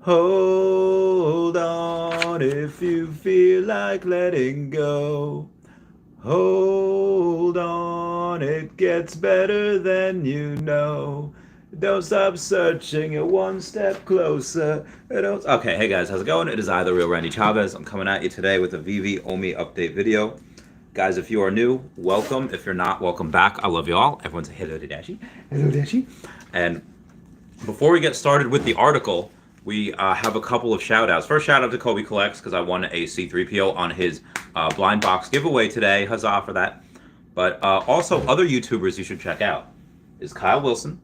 Hold on if you feel like letting go. Hold on, it gets better than you know. Don't stop searching, you're one step closer. Don't... Okay, hey guys, how's it going? It is I, the real Randy Chavez. I'm coming at you today with a Veve OMI update video. Guys, if you are new, welcome. If you're not, welcome back. I love you all. Everyone's a hello to Dashi. Hello, Dashi. And before we get started with the article, we have a couple of shout outs. First, shout out to Kobe Collects because I won a C3PO on his blind box giveaway today. Huzzah for that. But also, other YouTubers you should check out is Kyle Willson,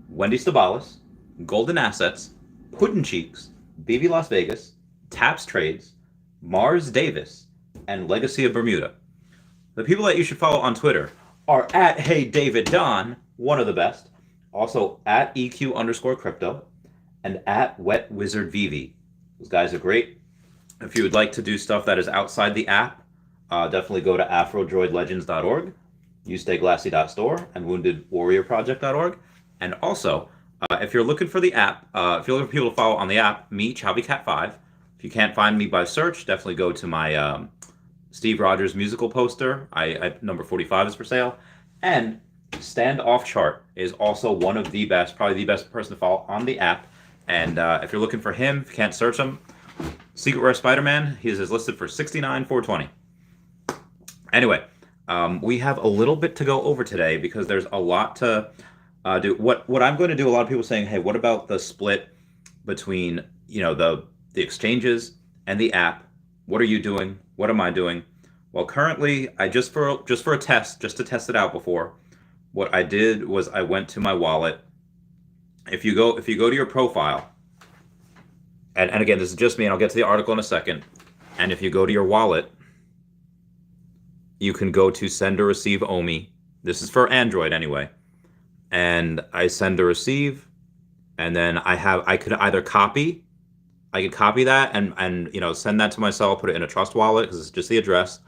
Wendy Stibalis, Golden Assets, Puddin Cheeks, BB Las Vegas, Taps Trades, Mars Davis, and Legacy of Bermuda. The people that you should follow on Twitter are at Hey David Don, one of the best. Also at EQ_crypto and at Wet Wizard Veve. Those guys are great. If you would like to do stuff that is outside the app, definitely go to afrodroidlegends.org, ustayglassy.store, and woundedwarriorproject.org. And also, if you're looking for the app, if you're looking for people to follow on the app, me, ChavvyCat5. If you can't find me by search, definitely go to my Steve Rogers musical poster. I number 45 is for sale. And Standoff Chart is also one of the best, probably the best person to follow on the app. And if you're looking for him, if you can't search him, Secret Rare Spider-Man, he is listed for $69,420. Anyway, we have a little bit to go over today because there's a lot to do. What I'm going to do, a lot of people saying, hey, what about the split between, the exchanges and the app? What are you doing? What am I doing? Well, currently, I just for a test, just to test it out before, what I did was I went to my wallet. If you go to your profile, and again, this is just me, and I'll get to the article in a second. And if you go to your wallet, you can go to send or receive OMI. This is for Android anyway. And I send or receive, and then I could either copy that and send that to myself, put it in a trust wallet because it's just the address,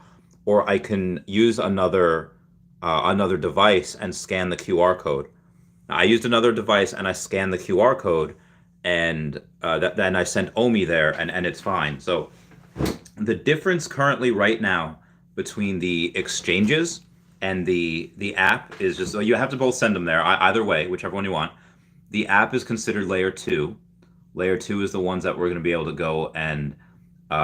or I can use another device and scan the QR code. Now, I used another device and I scanned the QR code, and then I sent OMI there, and it's fine. So the difference currently right now between the exchanges and the app is just, so you have to both send them there, either way, whichever one you want. The app is considered layer 2. Layer 2 is the ones that we're going to be able to go and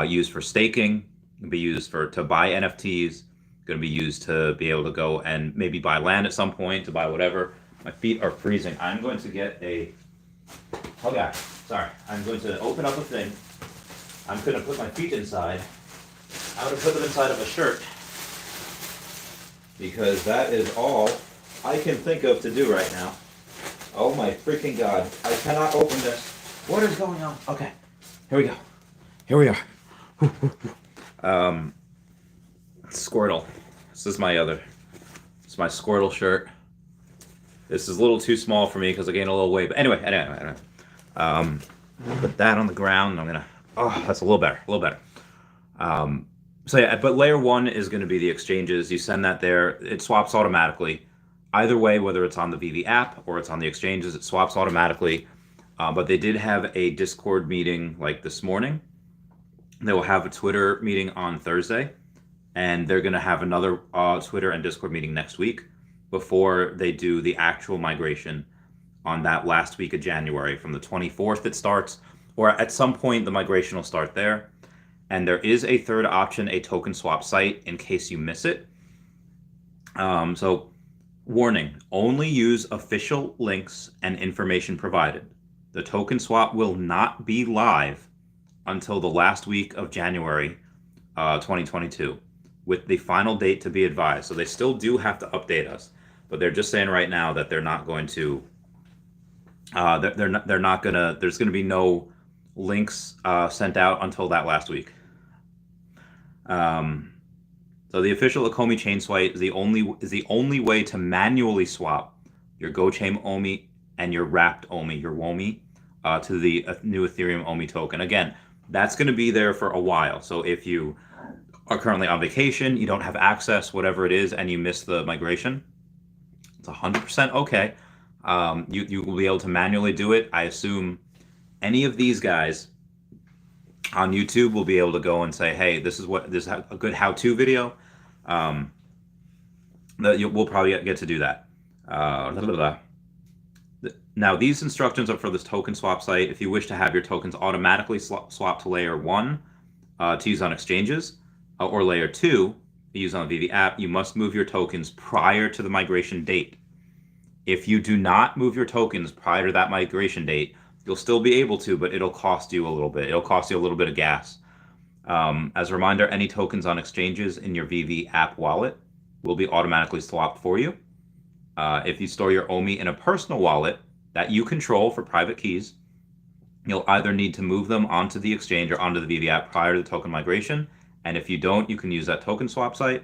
use for staking, can be used to buy NFTs, going to be used to be able to go and maybe buy land at some point, to buy whatever. My feet are freezing. I'm going to get I'm going to open up a thing. I'm going to put my feet inside. I'm going to put them inside of a shirt because that is all I can think of to do right now. Oh my freaking God. I cannot open this. What is going on? Okay, here we go. Here we are. Squirtle. This is my Squirtle shirt. This is a little too small for me because I gained a little weight. But anyway. Put that on the ground. That's a little better. So yeah, but layer 1 is going to be the exchanges. You send that there. It swaps automatically. Either way, whether it's on the Veve app or it's on the exchanges, it swaps automatically. But they did have a Discord meeting like this morning. They will have a Twitter meeting on Thursday, and they're going to have another Twitter and Discord meeting next week before they do the actual migration on that last week of January. From the 24th it starts, or at some point the migration will start there. And there is a third option, a token swap site, in case you miss it. So warning, only use official links and information provided. The token swap will not be live until the last week of January 2022, with the final date to be advised. So they still do have to update us, but they're just saying right now that they're not going to. They're not gonna. There's going to be no links sent out until that last week. So the official Akomi chain swipe is the only way to manually swap your GoChain OMI and your wrapped OMI, your WOMI, to the new Ethereum OMI token. Again, that's going to be there for a while. So if you are currently on vacation, you don't have access, whatever it is, and you miss the migration, it's 100% okay. You will be able to manually do it. I assume any of these guys on YouTube, we'll be able to go and say, hey, this is a good how-to video. We'll probably get to do that. Now, these instructions are for this token swap site. If you wish to have your tokens automatically swap to layer 1 to use on exchanges, or layer 2 to use on the Veve app, you must move your tokens prior to the migration date. If you do not move your tokens prior to that migration date, you'll still be able to, but it'll cost you a little bit. It'll cost you a little bit of gas. As a reminder, any tokens on exchanges in your Veve app wallet will be automatically swapped for you. If you store your OMI in a personal wallet that you control for private keys, you'll either need to move them onto the exchange or onto the Veve app prior to the token migration. And if you don't, you can use that token swap site.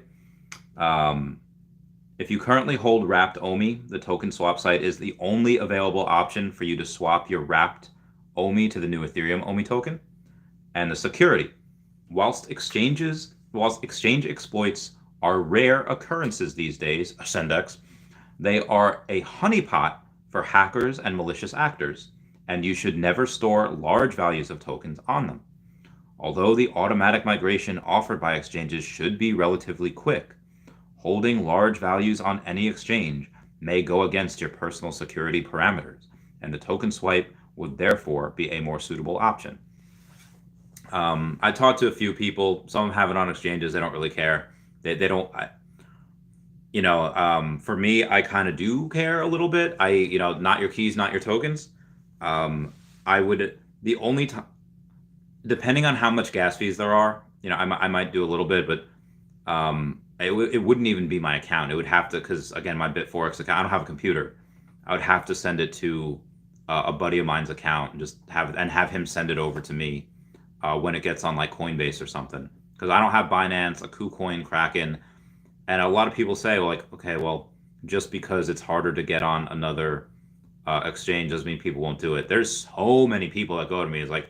If you currently hold wrapped OMI, the token swap site is the only available option for you to swap your wrapped OMI to the new Ethereum OMI token. And the security. Whilst exchange exploits are rare occurrences these days, Ascendex, they are a honeypot for hackers and malicious actors, and you should never store large values of tokens on them. Although the automatic migration offered by exchanges should be relatively quick, holding large values on any exchange may go against your personal security parameters, and the token swipe would therefore be a more suitable option. I talked to a few people. Some have it on exchanges. They don't really care. They don't. For me, I kind of do care a little bit. Not your keys, not your tokens. I would, the only time, depending on how much gas fees there are, I might do a little bit, but it wouldn't even be my account. It would have to, because again, my Bitforex account, I don't have a computer. I would have to send it to a buddy of mine's account and just have him send it over to me when it gets on like Coinbase or something. Because I don't have Binance, a KuCoin, Kraken, and a lot of people say, well, okay, well, just because it's harder to get on another exchange doesn't mean people won't do it. There's so many people that go to me, it's like,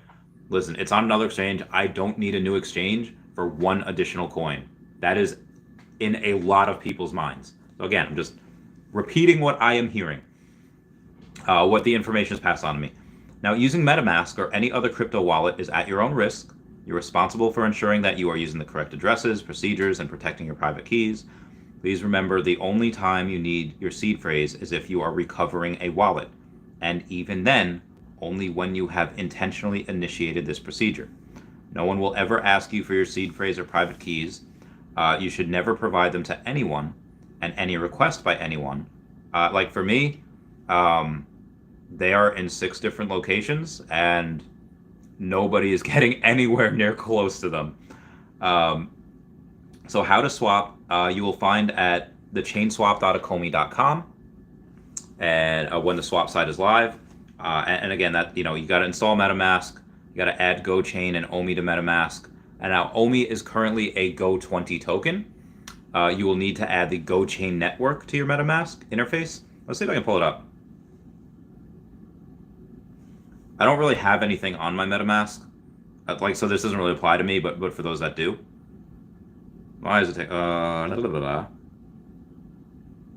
listen, it's on another exchange. I don't need a new exchange for one additional coin. That is in a lot of people's minds. So again, I'm just repeating what I am hearing, what the information is passed on to me. Now, using Metamask or any other crypto wallet is at your own risk. You're responsible for ensuring that you are using the correct addresses, procedures, and protecting your private keys. Please remember, the only time you need your seed phrase is if you are recovering a wallet, and even then, only when you have intentionally initiated this procedure. No one will ever ask you for your seed phrase or private keys. You should never provide them to anyone, and any request by anyone. Like for me, they are in 6 different locations, and nobody is getting anywhere near close to them. So how to swap, you will find at thechainswap.akomi.com, and when the swap site is live. And again, that you got to install MetaMask, you got to add GoChain and OMI to MetaMask. And now OMI is currently a Go20 token. You will need to add the GoChain network to your MetaMask interface. Let's see if I can pull it up. I don't really have anything on my MetaMask, so this doesn't really apply to me, but for those that do. Why does it take? All right,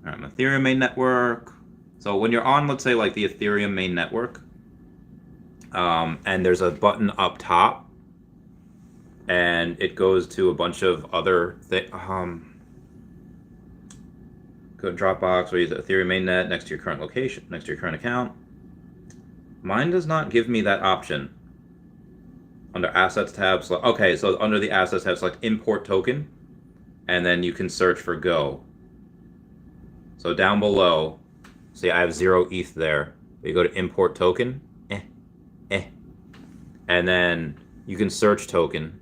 Ethereum main network. So when you're on, let's say like the Ethereum main network, and there's a button up top, and it goes to a bunch of other things. Go to Dropbox or use the Ethereum mainnet next to your current location, next to your current account. Mine does not give me that option. Under Assets tab, okay, so under the Assets tab, select Import Token, and then you can search for Go. So down below, see I have 0 ETH there. You go to Import Token, and then you can search token.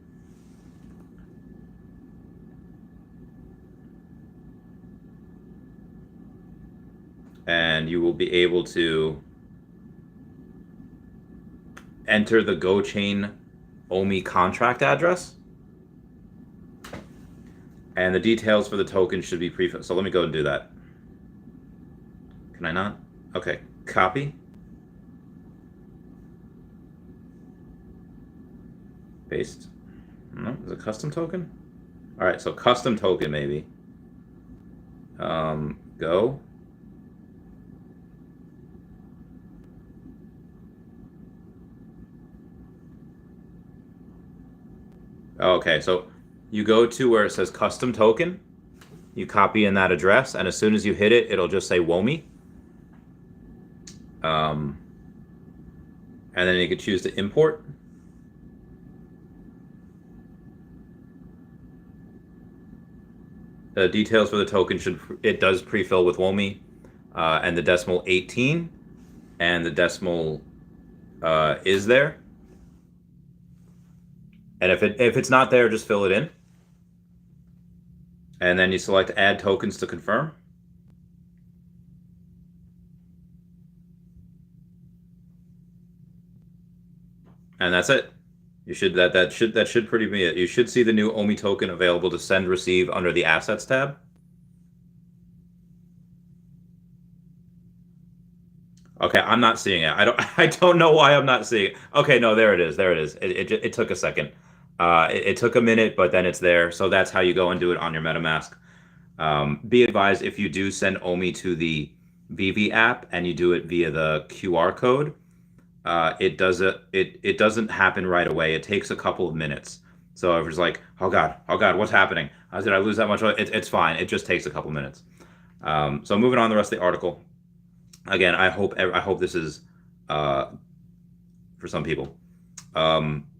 And you will be able to enter the GoChain OMI contract address. And the details for the token should be prefilled. So let me go and do that. Can I not? Okay, copy. Paste. No, is it custom token? All right, so custom token maybe. Go. Okay, so you go to where it says custom token, you copy in that address, and as soon as you hit it, it'll just say WOMI. And then you could choose to import. The details for the token it does pre-fill with WOMI, and the decimal 18, and the decimal is there. And if it's not there, just fill it in. And then you select add tokens to confirm. And that's it. You should that should pretty be it. You should see the new OMI token available to send receive under the assets tab. Okay, I'm not seeing it. I don't know why I'm not seeing it. Okay, no, there it is. There it is. It took a second. It took a minute, but then it's there. So that's how you go and do it on your MetaMask. Be advised, if you do send OMI to the Veve app and you do it via the QR code, it doesn't happen right away. It takes a couple of minutes. So if it's like, oh God, what's happening? Did I lose that much? It's fine. It just takes a couple minutes. So moving on to the rest of the article. Again, I hope this is for some people.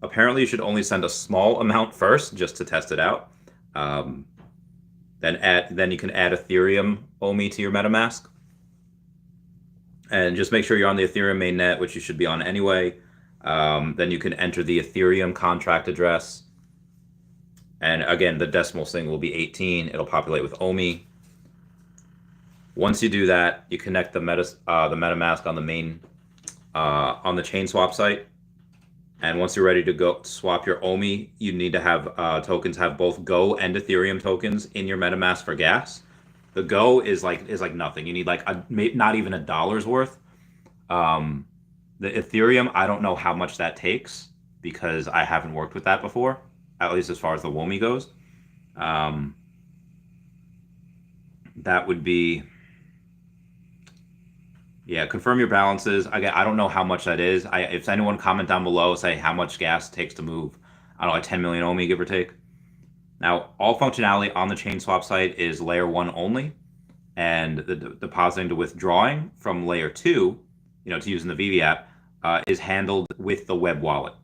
Apparently, you should only send a small amount first just to test it out. Then you can add Ethereum OMI to your MetaMask. And just make sure you're on the Ethereum mainnet, which you should be on anyway. Then you can enter the Ethereum contract address. And again, the decimal thing will be 18. It'll populate with OMI. Once you do that, you connect the MetaMask on the main on the ChainSwap site. And once you're ready to go swap your OMI, you need to have tokens have both Go and Ethereum tokens in your MetaMask for gas. The Go is like nothing. You need like not even $1 worth. The Ethereum, I don't know how much that takes because I haven't worked with that before, at least as far as the WOMI goes. That would be, yeah, confirm your balances. I don't know how much that is. If anyone comment down below, say how much gas it takes to move, I don't know, like 10 million OMI, give or take. Now, all functionality on the ChainSwap site is layer 1 only, and the depositing to withdrawing from layer 2, to use in the Veve app, is handled with the web wallet,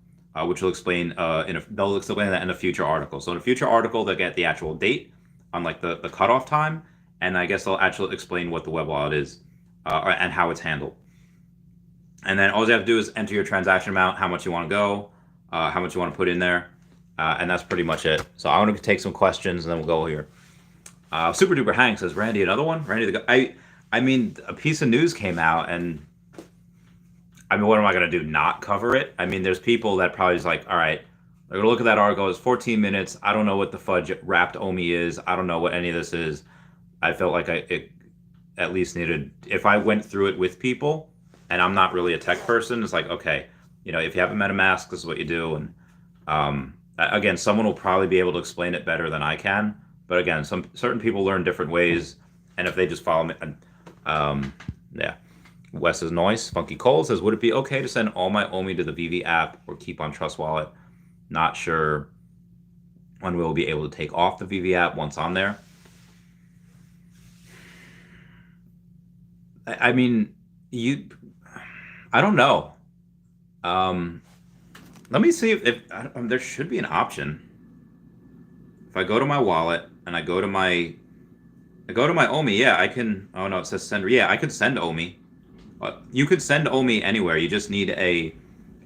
which will explain they'll explain that in a future article. So in a future article, they'll get the actual date on like the cutoff time, and I guess they'll actually explain what the web wallet is and how it's handled. And then all you have to do is enter your transaction amount, how much you want to go, how much you want to put in there. And that's pretty much it. So I'm going to take some questions and then we'll go here. Super Duper Hank says, Randy, another one? Randy, I mean, a piece of news came out and I mean, what am I going to do? Not cover it? I mean, there's people that probably is like, all right, they're going to look at that article. It's 14 minutes. I don't know what the fudge wrapped OMI is. I don't know what any of this is. I felt like it at least needed, if I went through it with people and I'm not really a tech person, it's like, okay, if you have a MetaMask, this is what you do. And, again, someone will probably be able to explain it better than I can. But again, certain people learn different ways, and if they just follow me, yeah. Wes's Noise, Funky Cole says, would it be okay to send all my OMI to the Veve app or keep on Trust Wallet? Not sure when we'll be able to take off the Veve app once on there. I mean, I don't know. Let me see if there should be an option. If I go to my wallet and I go to my OMI, yeah, I can. Oh no, it says send. Yeah, I could send OMI. You could send OMI anywhere. You just need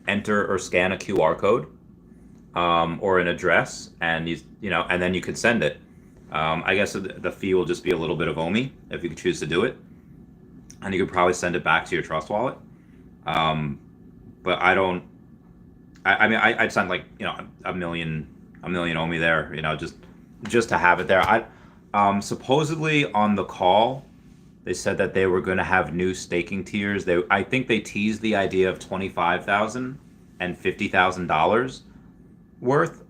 enter or scan a QR code, or an address, and and then you could send it. I guess the fee will just be a little bit of OMI if you could choose to do it, and you could probably send it back to your Trust Wallet. But I don't. I mean, I'd send like a million OMI there, just to have it there. Supposedly on the call, they said that they were going to have new staking tiers. I think they teased the idea of $25,000 and $50,000 worth,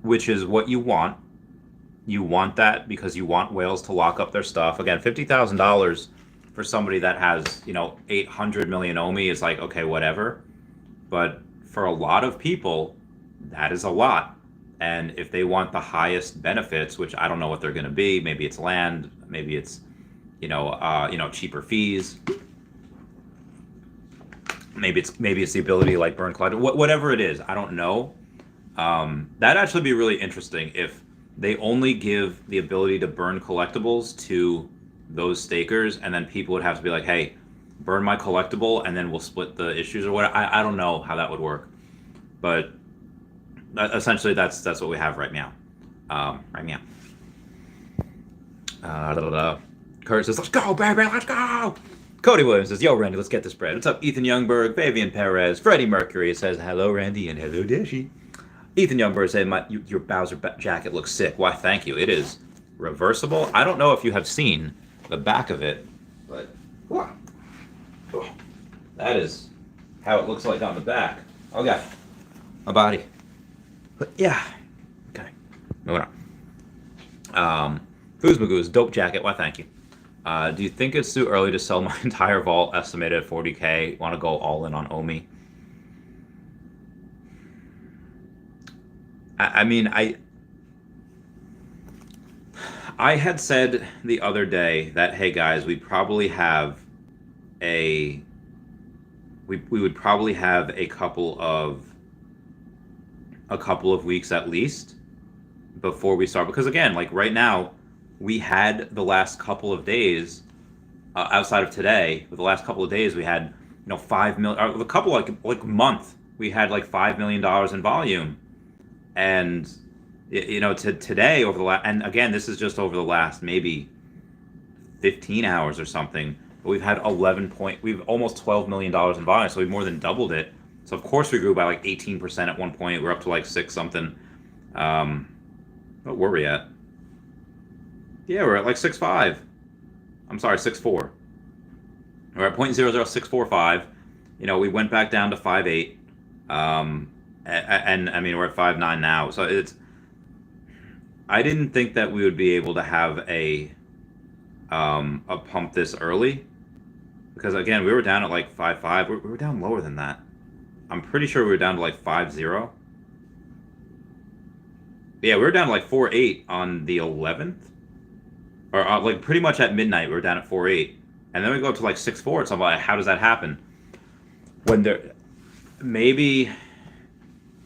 which is what you want. You want that because you want whales to lock up their stuff. Again, $50,000 for somebody that has 800 million OMI is like, okay, whatever. But for a lot of people, that is a lot. And if they want the highest benefits, which I don't know what they're going to be, maybe it's land, maybe it's cheaper fees, maybe it's the ability to like burn collectibles, whatever it is, I don't know. That'd actually be really interesting if they only give the ability to burn collectibles to those stakers, and then people would have to be like, hey, burn my collectible, and then we'll split the issues or what. I don't know how that would work, but essentially that's what we have right now. Kurt says, let's go, baby, let's go. Cody Williams says, yo, Randy, let's get this bread. What's up, Ethan Youngberg, Fabian Perez, Freddie Mercury says, hello, Randy, and hello, Dashi. Ethan Youngberg said, your Bowser jacket looks sick. Why, thank you. It is reversible. I don't know if you have seen the back of it, but that is how it looks like on the back. Okay, my body. But yeah, okay, moving on. Foosmagoo's dope jacket. Why, thank you. Do you think it's too early to sell my entire vault, estimated at 40K? Want to go all in on OMI? I mean, I had said the other day that, hey guys, we probably have we would probably have a couple of weeks at least before we start, because again, like right now, we had the last couple of days outside of today. The last couple of days we had 5 million, or a couple like month we had like $5 million in volume, and today over the last, and again this is just over the last maybe 15 hours or something, but we've had we've almost $12 million in volume, so we've more than doubled it. So of course we grew by like 18% at one point. We're up to like 6 something. What were we at? Yeah, we're at like 6.5. I'm sorry, 6.4. We're at 0.00645. We went back down to 5.8. And I mean, we're at 5.9 now. So I didn't think that we would be able to have a pump this early, because again, we were down at like 5.5. We were down lower than that. I'm pretty sure we were down to like 5.0. Yeah, we were down to like 4.8 on the 11th. Or like pretty much at midnight, we were down at 4.8, and then we go to like 6.4. So I'm like, how does that happen? When maybe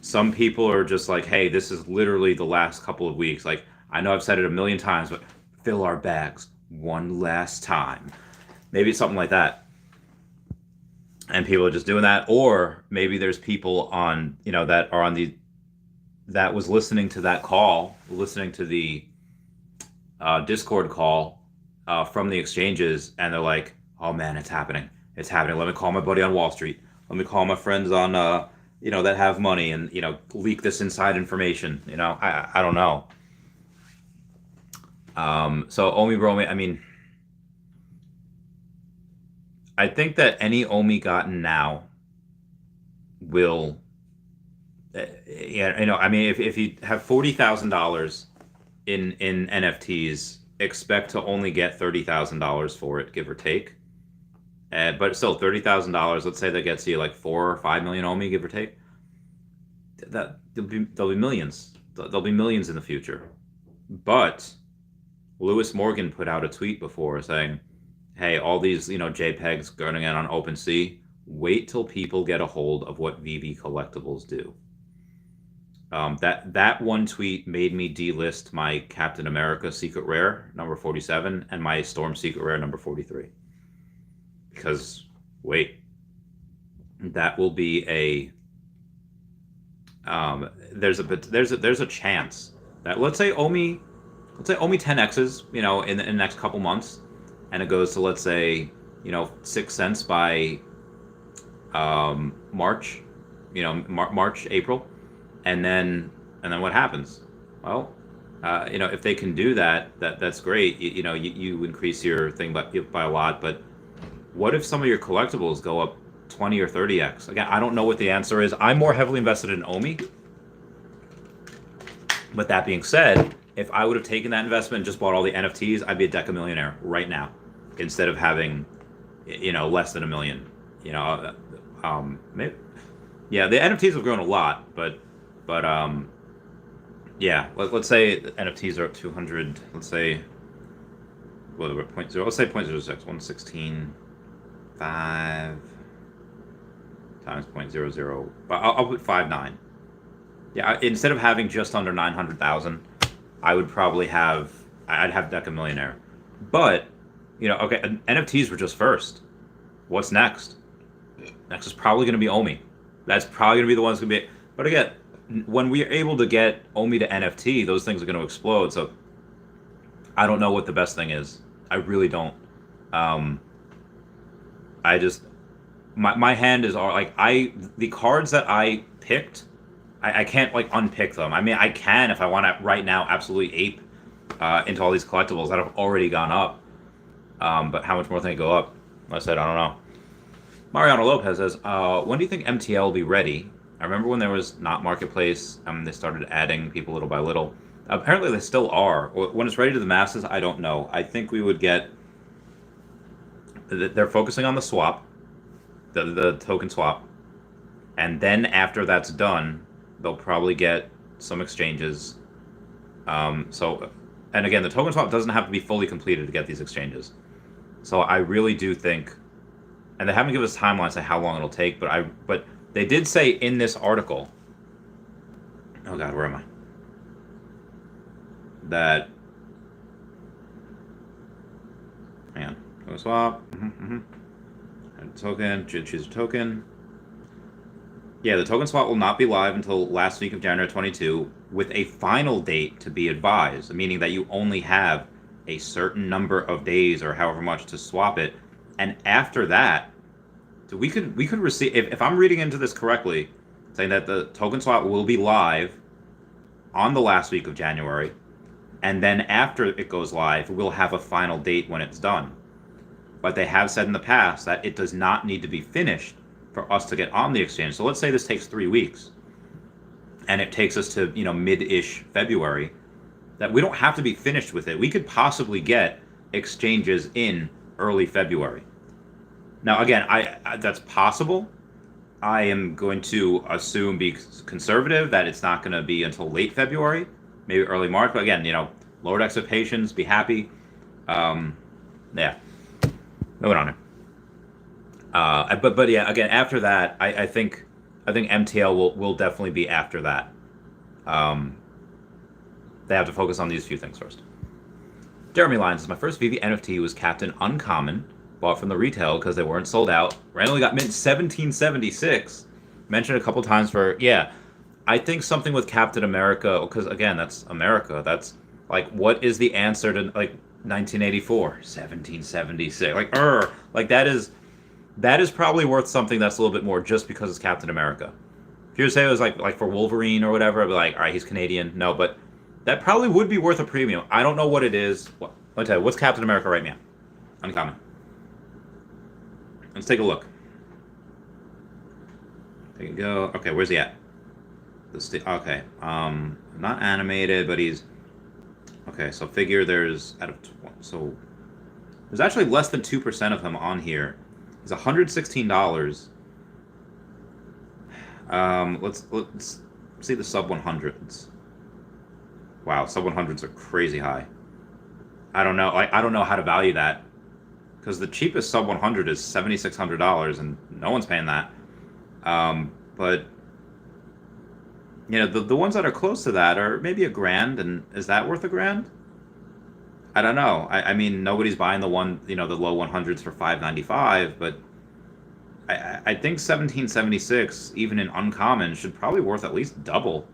some people are just like, hey, this is literally the last couple of weeks. Like, I know I've said it a million times, but fill our bags one last time. Maybe it's something like that, and people are just doing that. Or maybe there's people on that are on that was listening to that call, listening to the Discord call from the exchanges, and they're like, oh man, it's happening. Let me call my buddy on Wall Street. Let me call my friends on that have money, and leak this inside information. I don't know. So OMI Bromi, I mean, I think that any OMI gotten now will I mean, if you have $40,000 in NFTs, expect to only get $30,000 for it, give or take. But still, $30,000. Let's say that gets you like 4 or 5 million OMI, give or take. That there'll be millions. There'll be millions in the future. But Lewis Morgan put out a tweet before saying, "Hey, all these JPEGs going in on OpenSea. Wait till people get a hold of what Veve collectibles do." That one tweet made me delist my Captain America Secret Rare number 47 and my Storm Secret Rare number 43. Because wait, that will be there's a chance that let's say OMI 10x's in the next couple months, and it goes to let's say 6 cents by March, March, April. And then what happens? Well, if they can do that's great. You increase your thing by a lot. But what if some of your collectibles go up 20 or 30x? Again, I don't know what the answer is. I'm more heavily invested in OMI. But that being said, if I would have taken that investment and just bought all the NFTs, I'd be a deca millionaire right now, instead of having less than $1 million. Maybe, yeah, the NFTs have grown a lot, but But yeah, let's say NFTs are at 200. Let's say what, 0.0. Let's say 0.06. 116. 5 times 0.00. But I'll put 59. Yeah, instead of having just under 900,000, I would probably have. I'd have Deca Millionaire. But okay, NFTs were just first. What's next? Next is probably going to be OMI. That's probably going to be the ones going to be. But again, when we are able to get OMI to NFT, those things are going to explode. So I don't know what the best thing is. I really don't. I just my hand is all like the cards that I picked, I can't like unpick them. I mean, I can if I want to right now absolutely ape into all these collectibles that have already gone up. But how much more can they go up? I said I don't know. Mariano Lopez says, when do you think MTL will be ready? I remember when there was not marketplace, they started adding people little by little. Apparently they still are. When it's ready to the masses, I don't know. I think we would get. They're focusing on the swap, the token swap, and then after that's done, they'll probably get some exchanges. And again, the token swap doesn't have to be fully completed to get these exchanges. So I really do think, and they haven't given us timelines on how long it'll take, but they did say in this article. Oh God, where am I? That. Hang on. Token swap. Token. Choose a token. Yeah, the token swap will not be live until last week of January 22, with a final date to be advised, meaning that you only have a certain number of days or however much to swap it, and after that, we could receive. If I'm reading into this correctly, saying that the token swap will be live on the last week of January, and then after it goes live, we'll have a final date when it's done. But they have said in the past that it does not need to be finished for us to get on the exchange. So let's say this takes 3 weeks, and it takes us to mid-ish February. That we don't have to be finished with it. We could possibly get exchanges in early February. Now, again, that's possible. I am going to assume, be conservative, that it's not going to be until late February, maybe early March. But again, lowered expectations, be happy. Yeah. Moving on. But yeah, again, after that, I think MTL will definitely be after that. They have to focus on these few things first. Jeremy Lyons says, my first Veve NFT was Captain Uncommon, bought from the retail because they weren't sold out. Randomly got mint 1776. Mentioned a couple times for, yeah. I think something with Captain America, because again, that's America. That's like, what is the answer to like 1984, 1776? Like that is probably worth something that's a little bit more just because it's Captain America. If you were to say it was like for Wolverine or whatever, I'd be like, all right, he's Canadian. No, but that probably would be worth a premium. I don't know what it is. Let me tell you, what's Captain America right now? Uncommon. Let's take a look. There you go. Okay, where's he at? Okay. Not animated, but he's. Okay, so figure there's so there's actually less than 2% of him on here. He's $116. Let's see the sub 100s. Wow, sub 100s are crazy high. I don't know. I don't know how to value that, because the cheapest sub 100 is $7,600, and no one's paying that. But the ones that are close to that are maybe $1,000, and is that worth $1,000? I don't know. I mean, nobody's buying the low 100s for $595, but I think 1776, even in uncommon, should probably worth at least double.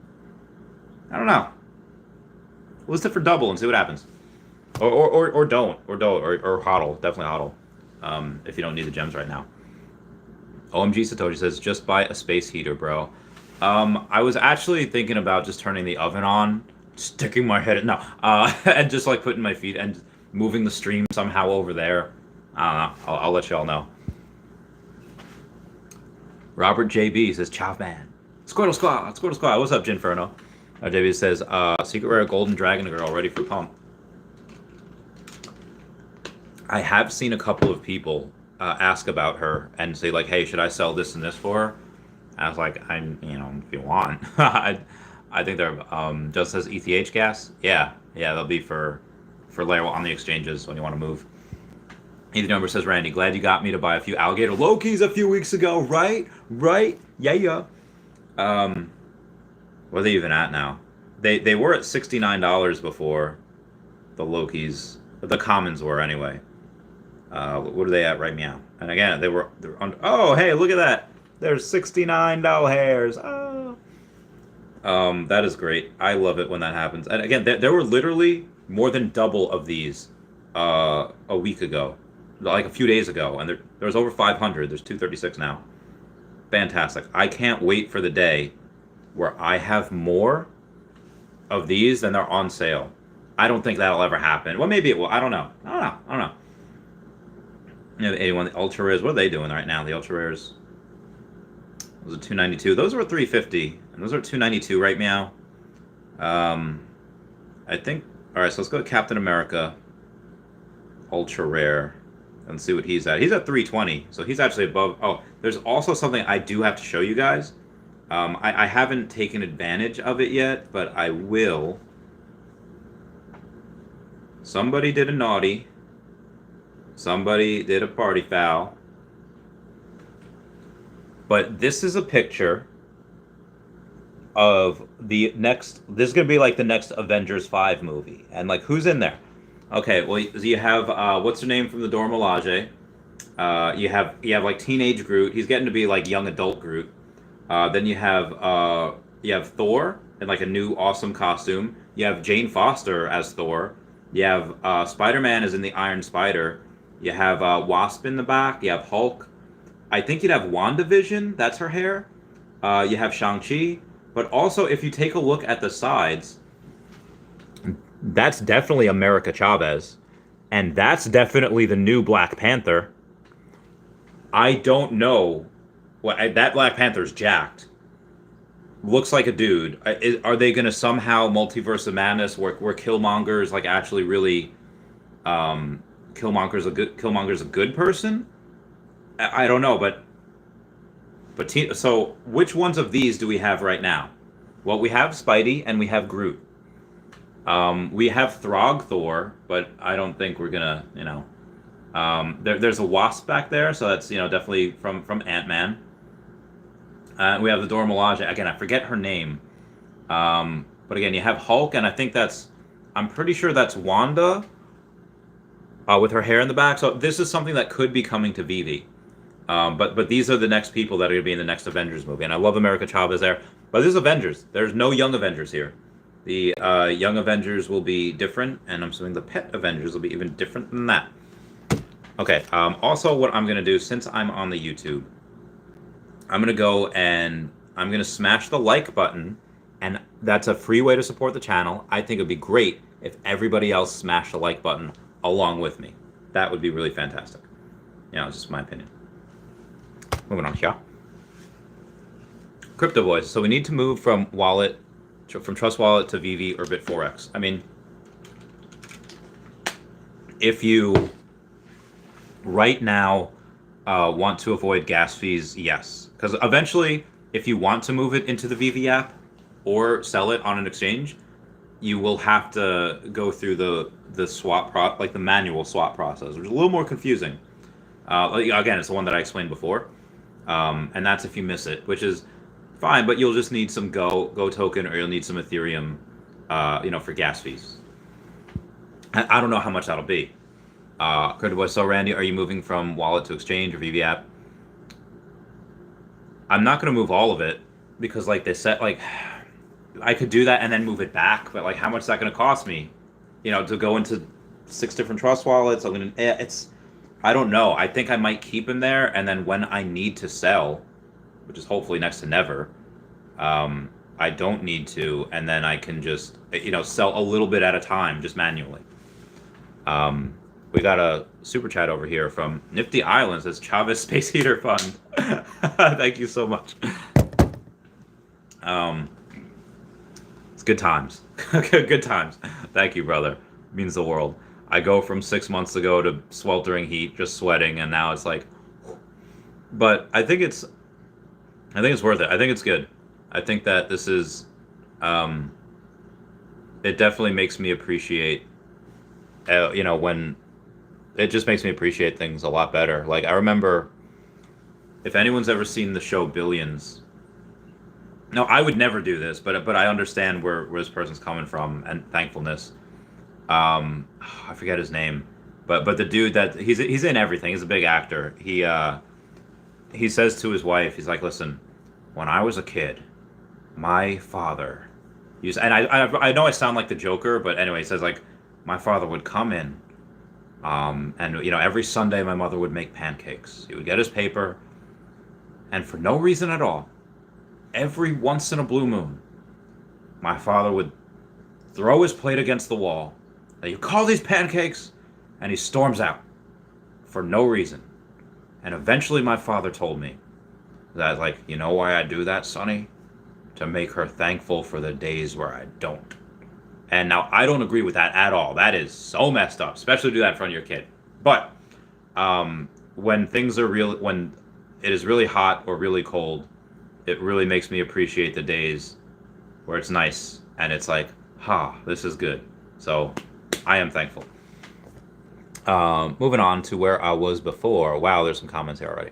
I don't know. List it for double and see what happens. Or don't hodl. Definitely hodl. If you don't need the gems right now. OMG Satoshi says, just buy a space heater, bro. I was actually thinking about just turning the oven on, sticking my head in, and just like putting my feet and moving the stream somehow over there. I don't know. I'll let y'all know. Robert JB says, Chow man. Squirtle Squad. What's up, Jinferno? JB says, Secret Rare Golden Dragon Girl ready for pump. I have seen a couple of people ask about her and say like, hey, should I sell this and this for her? I was like, if you want, I think they're just as ETH gas. Yeah, they'll be for layer on the exchanges when you want to move. Ethan number says, Randy, glad you got me to buy a few alligator Lokis a few weeks ago, right? Yeah. What are they even at now? They were at $69 before the Lokis, the commons were anyway. What are they at right now? And again, they're on. Oh, hey, look at that! There's $69 hairs. Oh. That is great. I love it when that happens. And again, there were literally more than double of these a week ago, like a few days ago, and there was over 500. There's 236 now. Fantastic. I can't wait for the day where I have more of these than they're on sale. I don't think that'll ever happen. Well, maybe it will. I don't know. You know, the 81, the ultra rares. What are they doing right now? The ultra rares. Those are 292. Those were 350, and those are 292 right now. I think. All right, so let's go to Captain America. Ultra rare, and see what he's at. He's at 320, so he's actually above. Oh, there's also something I do have to show you guys. I haven't taken advantage of it yet, but I will. Somebody did a naughty. Somebody did a party foul. But this is a picture of the next. This is gonna be like the next Avengers 5 movie, and like who's in there? Okay, well you have what's her name from the Dora Milaje. You have like teenage Groot. He's getting to be like young adult Groot. Then you have Thor in like a new awesome costume. You have Jane Foster as Thor. You have Spider-Man is in the Iron Spider. You have Wasp in the back. You have Hulk. I think you'd have WandaVision. That's her hair. You have Shang-Chi. But also, if you take a look at the sides, that's definitely America Chavez. And that's definitely the new Black Panther. I don't know. That Black Panther's jacked. Looks like a dude. Are they going to somehow multiverse of madness where Killmonger's like actually really... Killmonger's a good person? I don't know, but so which ones of these do we have right now? Well, we have Spidey and we have Groot. We have Throg Thor, but I don't think we're gonna, there's a Wasp back there, so that's definitely from Ant-Man. We have the Dora Milaje. Again, I forget her name, but again, you have Hulk, and I think I'm pretty sure that's Wanda. With her hair in the back. So this is something that could be coming to Veve. But these are the next people that are going to be in the next Avengers movie. And I love America Chavez there. But this is Avengers. There's no young Avengers here. The young Avengers will be different. And I'm assuming the pet Avengers will be even different than that. Okay. Also, what I'm going to do, since I'm on the YouTube, I'm going to go and I'm going to smash the like button. And that's a free way to support the channel. I think it would be great if everybody else smashed the like button along with me. That would be really fantastic. It's just my opinion. Moving on here. Crypto boys. So we need to move from Trust Wallet to Veve or Bit4x. I mean, if you right now want to avoid gas fees, yes. Because eventually, if you want to move it into the Veve app or sell it on an exchange, you will have to go through the swap like the manual swap process, which is a little more confusing. Again, it's the one that I explained before, and that's if you miss it, which is fine. But you'll just need some Go token, or you'll need some Ethereum, for gas fees. I don't know how much that'll be. So Randy, are you moving from wallet to exchange or Veve app? I'm not going to move all of it because, like they said, like. I could do that and then move it back, but like, how much is that going to cost me? To go into 6 different trust wallets. I don't know. I think I might keep him there, and then when I need to sell, which is hopefully next to never, I don't need to, and then I can just sell a little bit at a time, just manually. We got a super chat over here from Nifty Islands. Says Chavez Space Heater Fund. Thank you so much. It's good times. Good times. Thank you, brother. It means the world. I go from 6 months ago to sweltering heat, just sweating, and now it's like... But I think it's I think it's worth it. I think it's good. I think that this is, um, it definitely makes me appreciate, when it just makes me appreciate things a lot better. Like I remember, if anyone's ever seen the show Billions, no, I would never do this, but I understand where this person's coming from and thankfulness. I forget his name, but the dude that he's in everything. He's a big actor. He says to his wife, he's like, listen, when I was a kid, my father used, and I know I sound like the Joker, but anyway, he says like, my father would come in, and every Sunday my mother would make pancakes. He would get his paper, and for no reason at all, every once in a blue moon, my father would throw his plate against the wall. Now you call these pancakes, and he storms out for no reason. And eventually my father told me that, like, you know why I do that, Sonny? To make her thankful for the days where I don't. And now I don't agree with that at all. That is so messed up, especially to do that in front of your kid. But when when it is really hot or really cold, it really makes me appreciate the days where it's nice and it's like, this is good. So I am thankful. Moving on to where I was before. Wow, there's some comments here already.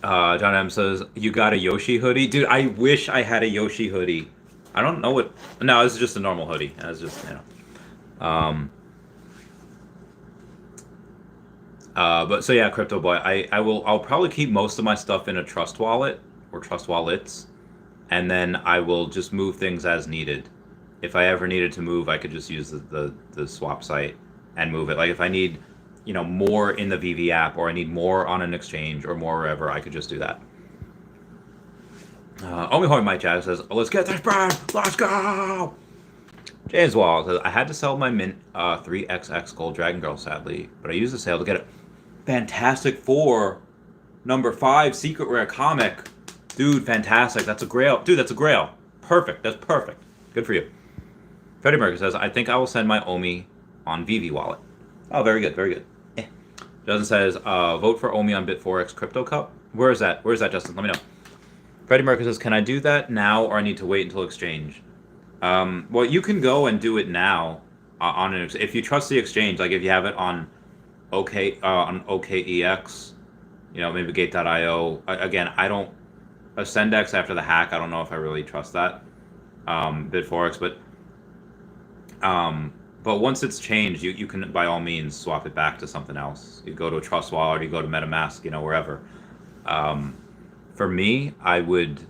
John M says, you got a Yoshi hoodie? Dude, I wish I had a Yoshi hoodie. I don't know what... No, this is just a normal hoodie. It's just, but so yeah, Crypto Boy, I'll probably keep most of my stuff in a trust wallet or trust wallets, and then I will just move things as needed. If I ever needed to move, I could just use the swap site and move it. Like if I need, more in the Veve app, or I need more on an exchange or more wherever, I could just do that. Omi Mike Jazz says, let's get this brand, let's go! James Wall says, I had to sell my Mint 3XX Gold Dragon Girl, sadly, but I used the sale to get it. Fantastic Four, number 5, Secret Rare comic. Dude, fantastic. That's a grail. Dude, that's a grail. Perfect. That's perfect. Good for you. Freddie Merker says, I think I will send my OMI on Veve wallet. Oh, very good. Very good. Justin says, vote for OMI on Bit4X Crypto Cup. Where is that? Where is that, Justin? Let me know. Freddie Merker says, can I do that now or I need to wait until exchange? Well, you can go and do it now if you trust the exchange. Like if you have it on on OKEX, maybe Gate.io. Again, I don't Ascendex after the hack. I don't know if I really trust that Bit4X, but once it's changed, you can by all means swap it back to something else. You go to a trust wallet, or you go to Metamask, wherever. For me, I would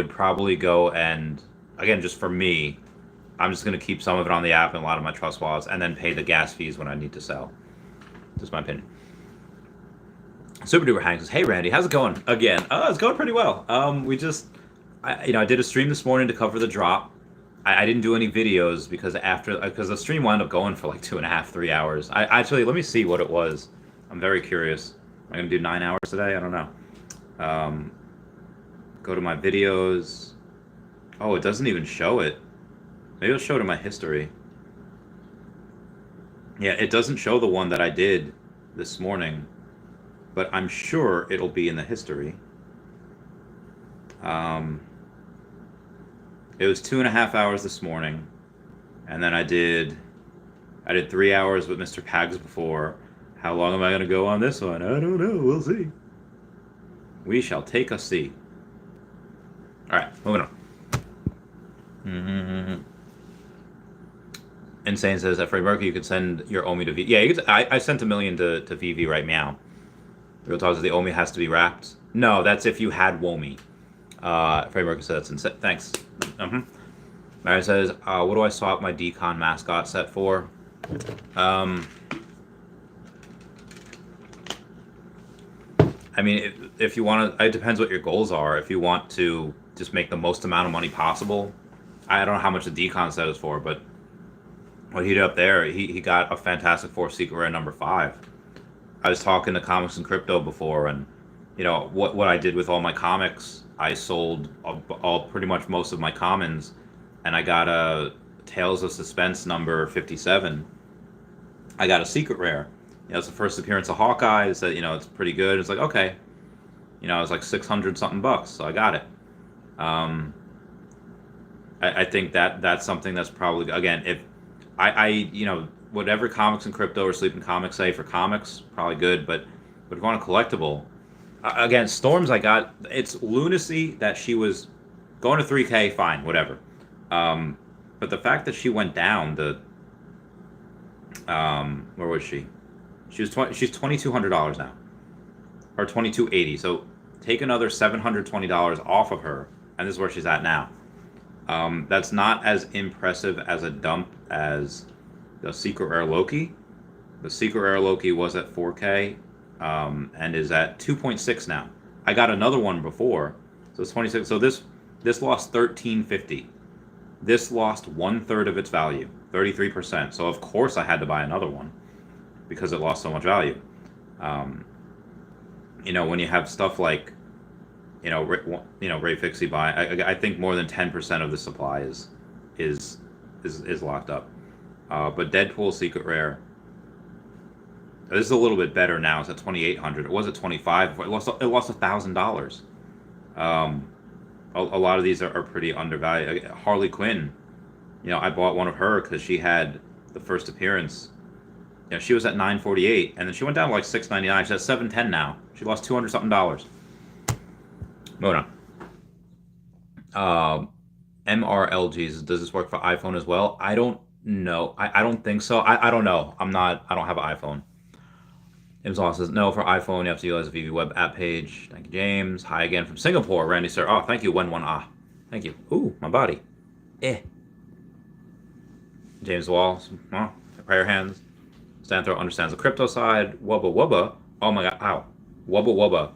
probably go and, again, just for me, I'm just going to keep some of it on the app and a lot of my trust wallets, and then pay the gas fees when I need to sell. Just my opinion. Super Duper Hank says, hey Randy, how's it going? Again, it's going pretty well. I did a stream this morning to cover the drop. I didn't do any videos because the stream wound up going for like 2.5, 3 hours. Actually, let me see what it was. I'm very curious. Am I going to do 9 hours today? I don't know. Go to my videos. Oh, it doesn't even show it. Maybe it'll show it in my history. Yeah, it doesn't show the one that I did this morning, but I'm sure it'll be in the history. It was 2.5 hours this morning, and then I did 3 hours with Mr. Pags before. How long am I going to go on this one? I don't know. We'll see. We shall take a see. All right, moving on. Insane says that Freddie Mercury, you could send your OMI to Veve. Yeah, I sent $1 million to Veve right now. Real talk says the OMI has to be wrapped. No, that's if you had WOMI. Freddie Mercury says that's insane. Thanks. Mary says, what do I swap my Decon mascot set for? I mean, if you want to, it depends what your goals are. If you want to just make the most amount of money possible, I don't know how much the Decon set is for, but what he did up there, he got a Fantastic Four Secret Rare number 5. I was talking to Comics and Crypto before, and what I did with all my comics, I sold all pretty much most of my commons, and I got a Tales of Suspense number 57. I got a Secret Rare. it's the first appearance of Hawkeye. So, it's pretty good. It's like, okay, it's like 600 something bucks, so I got it. I think that's something that's probably, again, if whatever comics and crypto or sleeping comics say for comics, probably good, but if you want a collectible, again, Storms, I got, it's lunacy that she was going to 3K, fine, whatever. But the fact that she went down where was she? She's $2,200 now, or $2,280. So take another $720 off of her, and this is where she's at now. That's not as impressive as a dump as the Secret Rare Loki. The Secret Rare Loki was at 4K, and is at 2.6 now. I got another one before, so it's 26. So this lost 1350. This lost 1/3 of its value, 33%. So of course I had to buy another one because it lost so much value. When you have stuff like, Ray Fixie buy, I think more than 10% of the supply is locked up. But Deadpool Secret Rare, this is a little bit better now. It's at 2,800. It was at 25. It lost $1,000. A lot of these are pretty undervalued. Harley Quinn, I bought one of her because she had the first appearance. She was at 948, and then she went down to like 699. She's at 710 now. She lost $200 something. Moving on. MRLGs, does this work for iPhone as well? I don't know. I don't think so. I don't know. I don't have an iPhone. Imzal says, no, for iPhone, you have to utilize the Veve web app page. Thank you, James. Hi again from Singapore, Randy, sir. Oh, thank you, Wen1. Thank you. Ooh, my body. James Wall, prayer hands. Stanthro understands the crypto side. Wubba Wubba. Oh my god, ow. Wubba Wubba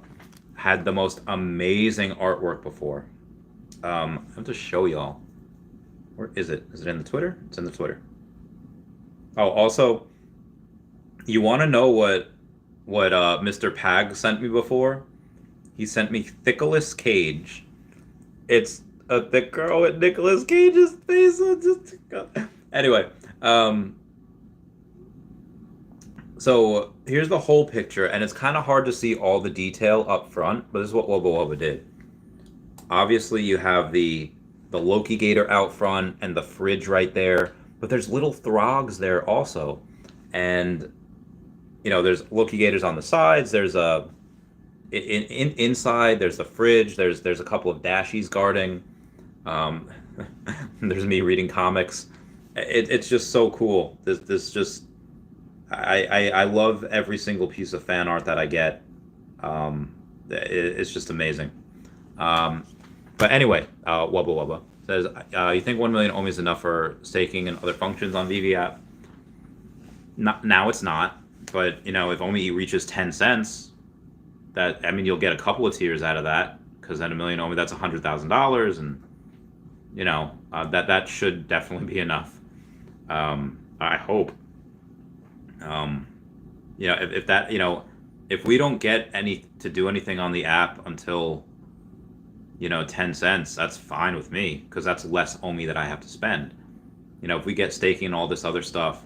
had the most amazing artwork before. I have to show y'all. Where is it? Is it in the Twitter? It's in the Twitter. Oh, also, you want to know what Mr. Pag sent me before? He sent me Nicolas Cage. It's a thick girl with Nicolas Cage's face. Anyway, so here's the whole picture, and it's kind of hard to see all the detail up front, but this is what Wubba Wubba did. Obviously, you have the Loki Gator out front and the fridge right there, but there's little Throgs there also, and there's Loki Gators on the sides. There's inside. There's the fridge. There's a couple of dashies guarding. There's me reading comics. It's just so cool. This just I love every single piece of fan art that I get. It's just amazing. But anyway, Wubba Wubba says, you think 1 million OMI is enough for staking and other functions on Veve app? Now it's not. But, if OMI reaches 10 cents, you'll get a couple of tiers out of that, because at 1 million OMI, that's $100,000, and, that should definitely be enough. I hope. If we don't get to do anything on the app until, 10 cents, that's fine with me, because that's less OMI that I have to spend. If we get staking and all this other stuff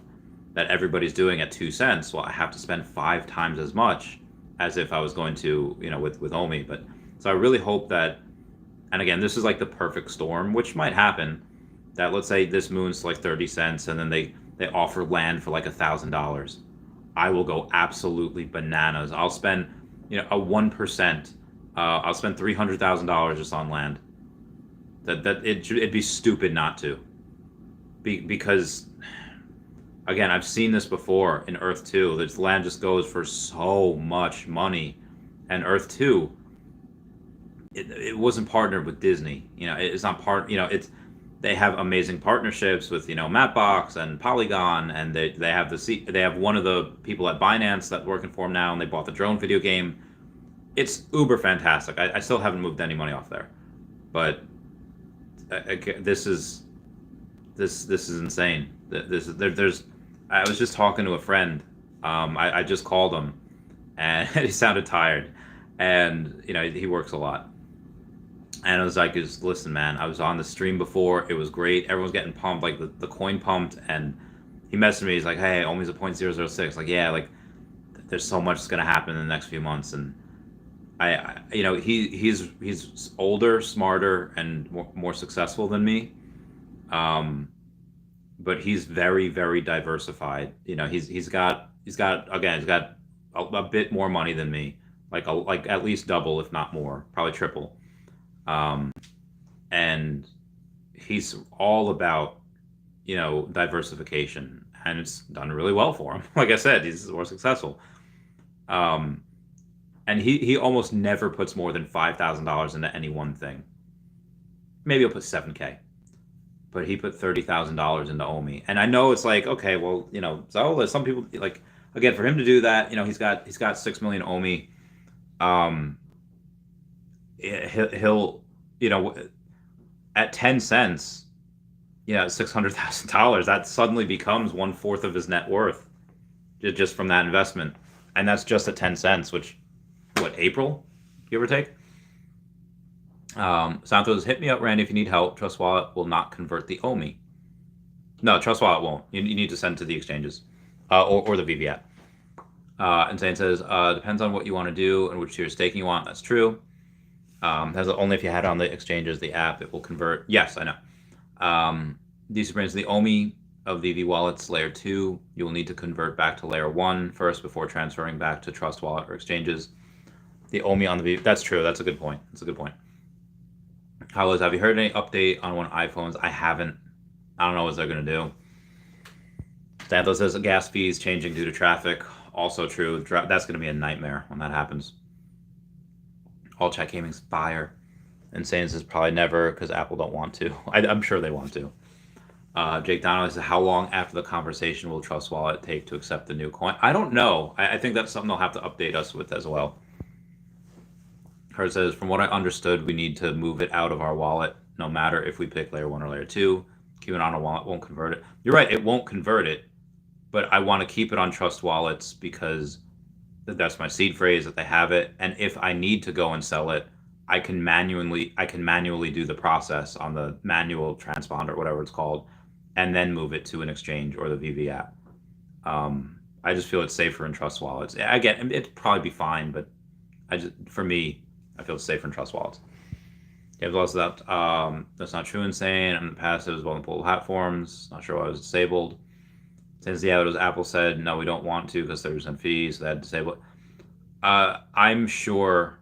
that everybody's doing at 2 cents, well, I have to spend 5 times as much as if I was going to, with OMI. But so I really hope that, and again, this is like the perfect storm, which might happen, that let's say this moons to like 30 cents and then they offer land for like $1,000. I will go absolutely bananas. I'll spend, a 1%. I'll spend $300,000 just on land. It'd be stupid not to, because. Again, I've seen this before in Earth 2. This land just goes for so much money. And Earth 2, it wasn't partnered with Disney. It's not they have amazing partnerships with, Mapbox and Polygon, and they have one of the people at Binance that's working for them now, and they bought the drone video game. It's uber fantastic. I still haven't moved any money off there. But this is insane. I was just talking to a friend. I just called him, and he sounded tired, and he works a lot. And I was like, listen, man, I was on the stream before. It was great. Everyone's getting pumped, like the coin pumped. And he messaged me. He's like, hey, OMI's a 0.006. Like, yeah, like there's so much that's going to happen in the next few months, and he's older, smarter, and more successful than me. But he's very, very diversified. He's got a bit more money than me, like at least double, if not more, probably triple. And he's all about diversification, and it's done really well for him. Like I said, he's more successful. And he almost never puts more than $5,000 into any one thing. Maybe he'll put $7K, but he put $30,000 into OMI. And I know it's like, okay, well, so some people, like, again, for him to do that, he's got 6 million OMI. He'll at 10 cents, $600,000, that suddenly becomes 1/4 of his net worth just from that investment. And that's just at 10 cents, which, April, give or take? Santos, hit me up, Randy, if you need help. Trust Wallet will not convert the OMI. No, Trust Wallet won't. You need to send to the exchanges or the Veve app. And Zane says, depends on what you want to do and which tier staking you want. That's true. That's only if you had it on the exchanges, the app, it will convert. Yes, I know. These brings the OMI of Veve Wallet's layer 2. You will need to convert back to layer 1 first before transferring back to Trust Wallet or exchanges. The OMI on the Veve. That's true. That's a good point. Carlos, have you heard any update on when iPhones? I haven't. I don't know what they're going to do. Santos says gas fees changing due to traffic. Also true. That's going to be a nightmare when that happens. All chat gaming's fire. Insane says probably never because Apple don't want to. I'm sure they want to. Jake Donnelly says, how long after the conversation will Trust Wallet take to accept the new coin? I don't know. I think that's something they'll have to update us with as well. Kurt says, from what I understood, we need to move it out of our wallet, no matter if we pick layer 1 or layer 2. Keep it on a wallet, won't convert it. You're right, it won't convert it, but I want to keep it on Trust Wallets because that's my seed phrase, that they have it. And if I need to go and sell it, I can manually do the process on the manual transponder, whatever it's called, and then move it to an exchange or the Veve app. I just feel it's safer in Trust Wallets. Again, it'd probably be fine, but for me, I feel it's safer in Trust Wallets. James also that's not true. Insane. I'm the passive as well in multiple platforms. Not sure why it was disabled. Since it was Apple said no, we don't want to because there's some fees, so they had to disable it. I'm sure.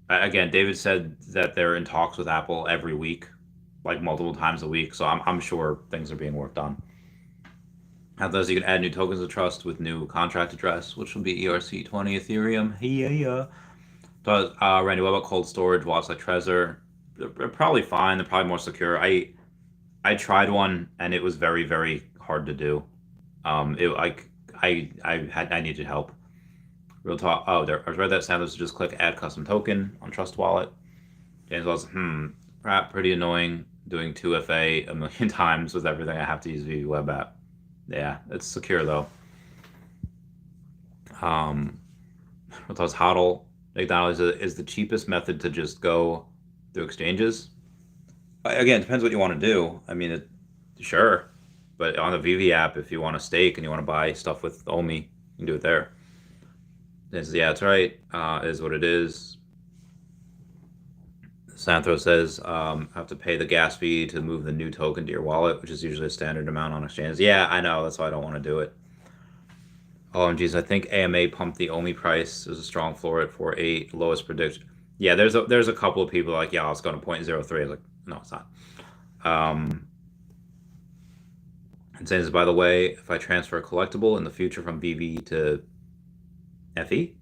Again, David said that they're in talks with Apple every week, like multiple times a week. So I'm sure things are being worked on. Thus, you can add new tokens of trust with new contract address, which will be ERC20 Ethereum. Yeah. So, Randy, what about cold storage wallets like Trezor? They're probably fine. They're probably more secure. I tried one and it was very, very hard to do. I needed help. Real talk. Oh, I read that Santos just click add custom token on Trust Wallet. James was pretty annoying doing 2FA a million times with everything. I have to use Veve web app. Yeah, it's secure though. What was HODL? McDonald's is the cheapest method to just go through exchanges. Again, it depends what you want to do. I mean, sure, but on the Veve app, if you want to stake and you want to buy stuff with OMI, you can do it there. Yeah, that's right. It is what it is. Santhro says have to pay the gas fee to move the new token to your wallet, which is usually a standard amount on exchanges. Yeah, I know. That's why I don't want to do it. OMGs, I think AMA pumped the OMI price. There's a strong floor at 4.8, lowest prediction. Yeah, there's a couple of people like, yeah, let's go to 0.03. I was like, no, it's not. And saying this, by the way, if I transfer a collectible in the future from Veve to FE,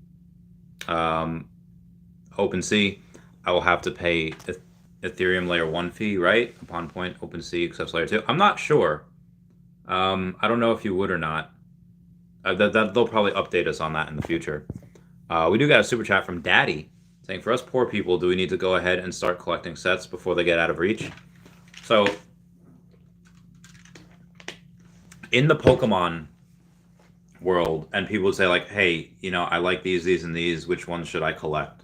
OpenSea, I will have to pay Ethereum layer 1 fee, right? Upon point, OpenSea accepts layer 2. I'm not sure. I don't know if you would or not. They'll probably update us on that in the future. We do got a super chat from Daddy saying, for us poor people, do we need to go ahead and start collecting sets before they get out of reach? So in the Pokemon world, and people would say like, hey, I like these, and these, which ones should I collect?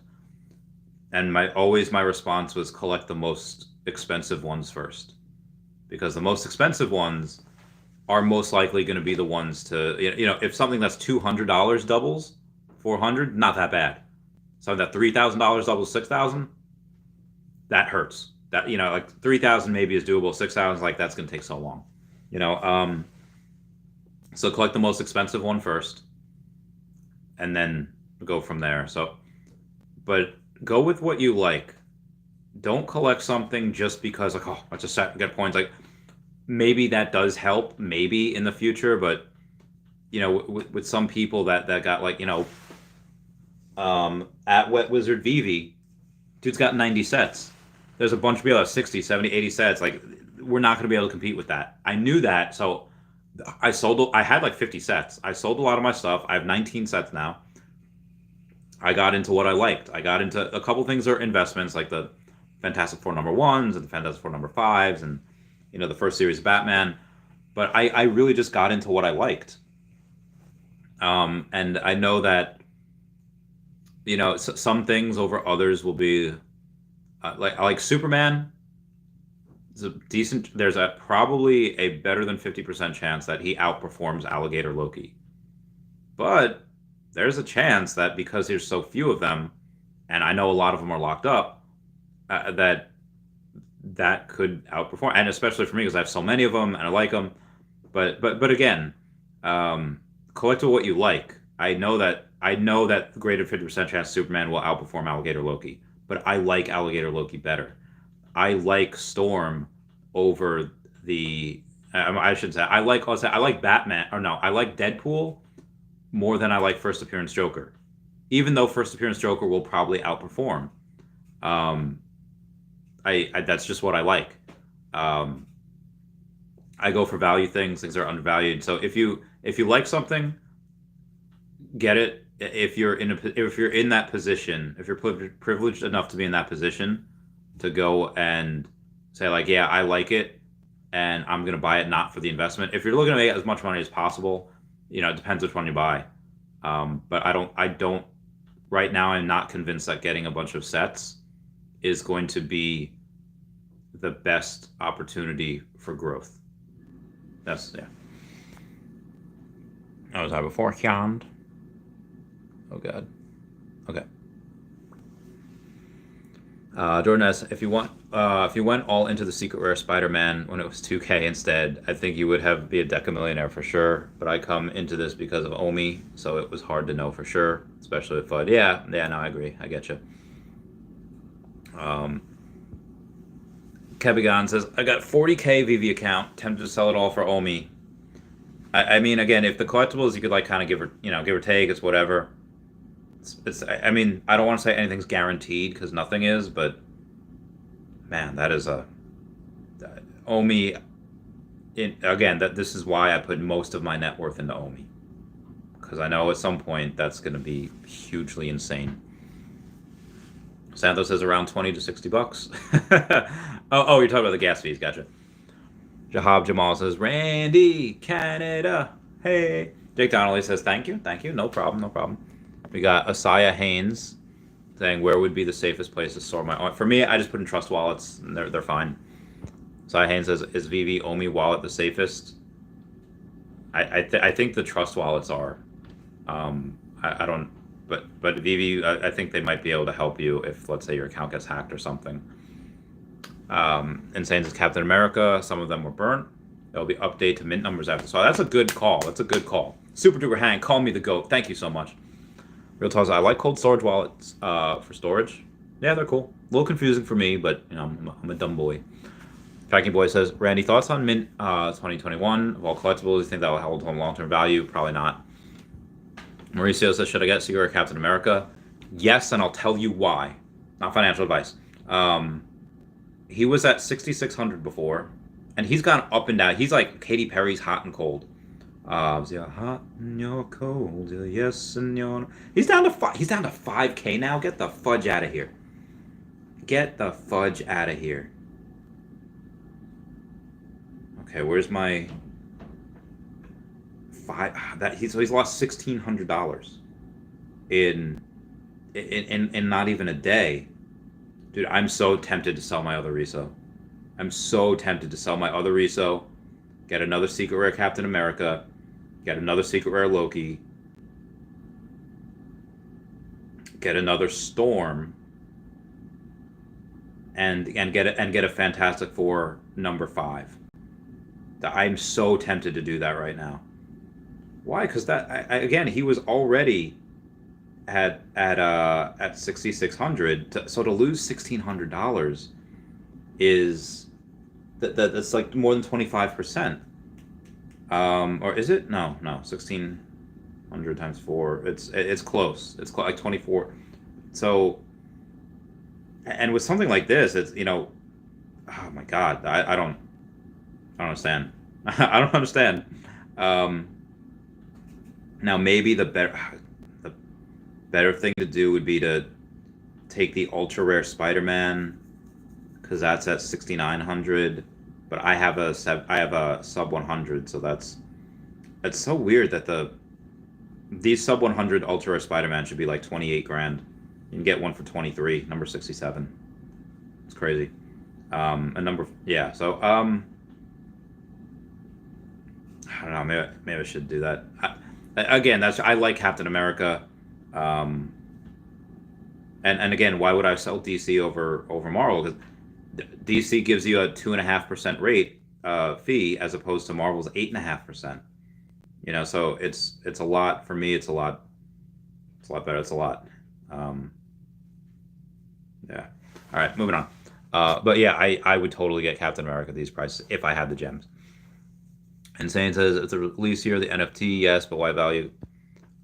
And my response was collect the most expensive ones first, because the most expensive ones are most likely going to be the ones to, if something that's $200 doubles, 400, not that bad. So that $3,000 doubles 6,000, that hurts. That, you know, like 3,000 maybe is doable. 6,000, like that's gonna take so long. You know, so collect the most expensive one first, and then go from there. So, but go with what you like. Don't collect something just because, like, oh, I just get points. Like, maybe that does help, maybe in the future, but you know, with some people that got, like, you know, at Wet Wizard Veve, dude's got 90 sets. There's a bunch of people that have 60, 70, 80 sets. Like, we're not going to be able to compete with that. I knew that, so I had like 50 sets. I sold a lot of my stuff. I have 19 sets now. I got into what I liked. I got into a couple things that are investments, like the Fantastic Four #1s and the Fantastic Four #5s, and, you know, the first series of Batman. But I really just got into what I liked. And I know that, you know, some things over others will be like, I like Superman. It's a decent. There's probably a better than 50% chance that he outperforms Alligator Loki. But there's a chance that because there's so few of them, and I know a lot of them are locked up, that could outperform. And especially for me, because I have so many of them and I like them. But again, collect what you like. I know that greater 50% chance Superman will outperform Alligator Loki, but I like Alligator Loki better. I like Storm over the. I should say I like Batman, or no, I like Deadpool more than I like First Appearance Joker, even though First Appearance Joker will probably outperform. I that's just what I like. I go for value things that are undervalued. So if you like something, get it. If you're in that position, if you're privileged enough to be in that position to go and say, like, yeah, I like it, and I'm gonna buy it, not for the investment. If you're looking to make as much money as possible, you know, it depends which one you buy. But I don't. Right now, I'm not convinced that getting a bunch of sets is going to be the best opportunity for growth. That's, yeah. I was beforehand. Oh god. Okay. Jordan S, if you went all into the secret rare Spider-Man when it was 2K instead, I think you would be a decamillionaire for sure. But I come into this because of OMI, so it was hard to know for sure, especially with FUD. Yeah, no, I agree. I get you. Kevigan says, I got 40K Veve account, tempted to sell it all for OMI. I mean, again, if the collectibles, you could, like, kind of give or take, it's whatever. I mean, I don't want to say anything's guaranteed because nothing is, but man, that is OMI. Again, this is why I put most of my net worth into OMI, because I know at some point that's going to be hugely insane. Santos says around 20 to 60 bucks. oh, you're talking about the gas fees. Gotcha. Jahab Jamal says, Randy, Canada. Hey. Jake Donnelly says, thank you. No problem. We got Asaya Haynes saying, where would be the safest place to store my... For me, I just put in trust wallets, and they're fine. Asaya Haynes says, is Veve OMI wallet the safest? I think the trust wallets are. I don't... But Veve, I think they might be able to help you if, let's say, your account gets hacked or something. Insane says Captain America. Some of them were burnt. There'll be update to mint numbers after. So that's a good call. Super Duper Hank, call me the GOAT. Thank you so much. Real Talk says, I like cold storage wallets for storage. Yeah, they're cool. A little confusing for me, but, you know, I'm a dumb boy. Packing Boy says, Randy, thoughts on Mint 2021 of all collectibles? You think that will hold on long-term value? Probably not. Mauricio says, should I get Secret Captain America? Yes, and I'll tell you why. Not financial advice. He was at 6,600 before, and he's gone up and down. He's like Katy Perry's Hot and Cold. You're hot and you're cold, yes and you're... He's down to 5K now. Get the fudge out of here. Okay, where's my... He's lost $1,600 in not even a day. Dude, I'm so tempted to sell my other reso. Get another secret rare Captain America, get another secret rare Loki. get another storm, and get a Fantastic Four #5. I'm so tempted to do that right now. Why? Because again, he was already at 6,600. So to lose $1,600 is that's like more than 25%. Or is it? No, 1,600 times 4. It's close. It's like 24. So, and with something like this, it's oh my God, I don't understand. I don't understand. Now maybe the better thing to do would be to take the ultra rare Spider-Man, because that's at 6,900. But I have a sub 100, so it's so weird that these sub 100 ultra rare Spider-Man should be like 28 grand. You can get one for 23, number 67. It's crazy. Yeah. So I don't know. Maybe I should do that. Again, I like Captain America. And again, why would I sell DC over Marvel? Because DC gives you a 2.5% rate fee, as opposed to Marvel's 8.5%. So it's a lot for me. It's a lot better. It's a lot. Yeah. All right, moving on. But yeah, I would totally get Captain America at these prices if I had the gems. Insane says it's a release here, the NFT, yes, but why value?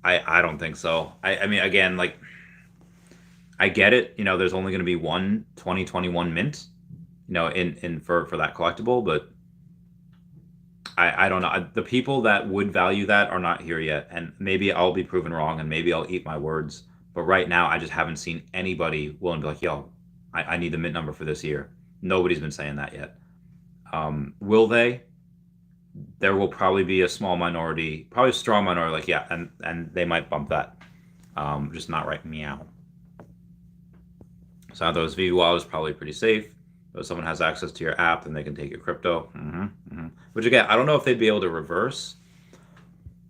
I don't think so. I mean, again, like, I get it. There's only going to be one 2021 mint, in for that collectible, but I don't know. The people that would value that are not here yet, and maybe I'll be proven wrong, and maybe I'll eat my words. But right now, I just haven't seen anybody willing to be like, yo, I need the mint number for this year. Nobody's been saying that yet. Will they? There will probably be a small minority, probably a strong minority, like, yeah, and they might bump that. Just not right meow. So those VWAL is probably pretty safe. If someone has access to your app, then they can take your crypto. Which again, I don't know if they'd be able to reverse.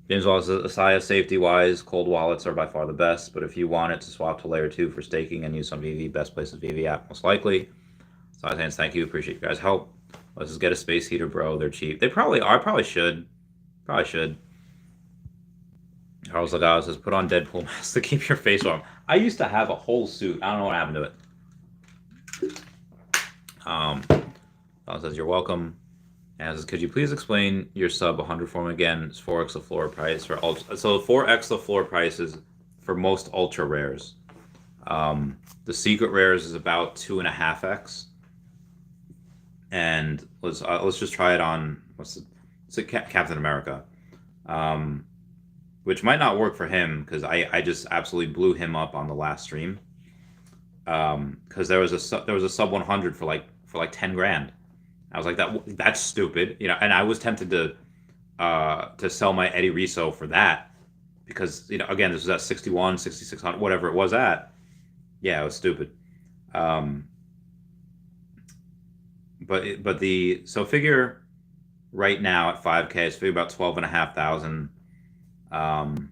James Wallace says, Asaya, safety-wise, cold wallets are by far the best, but if you want it to swap to layer 2 for staking and use some VV, best place is VV app, most likely. So I think, thank you, appreciate you guys' help. Let's just get a space heater, bro. They're cheap. They probably are. Probably should. Charles Lagao says, put on Deadpool mask to keep your face warm. I used to have a whole suit. I don't know what happened to it. Charles says, you're welcome. And says, could you please explain your sub 100 form again? It's 4x the floor price for ultra. So 4x the floor price is for most ultra rares. The secret rares is about 2.5x. And let's just try it on Captain America, which might not work for him, because I just absolutely blew him up on the last stream, because there was a sub 100 for like 10 grand. I was like, that's stupid, and I was tempted to sell my Eddie Riso for that, because again, this was at 61, 6,600, whatever it was at. Yeah, it was stupid. But so figure right now at 5K, it's figure about 12,500. And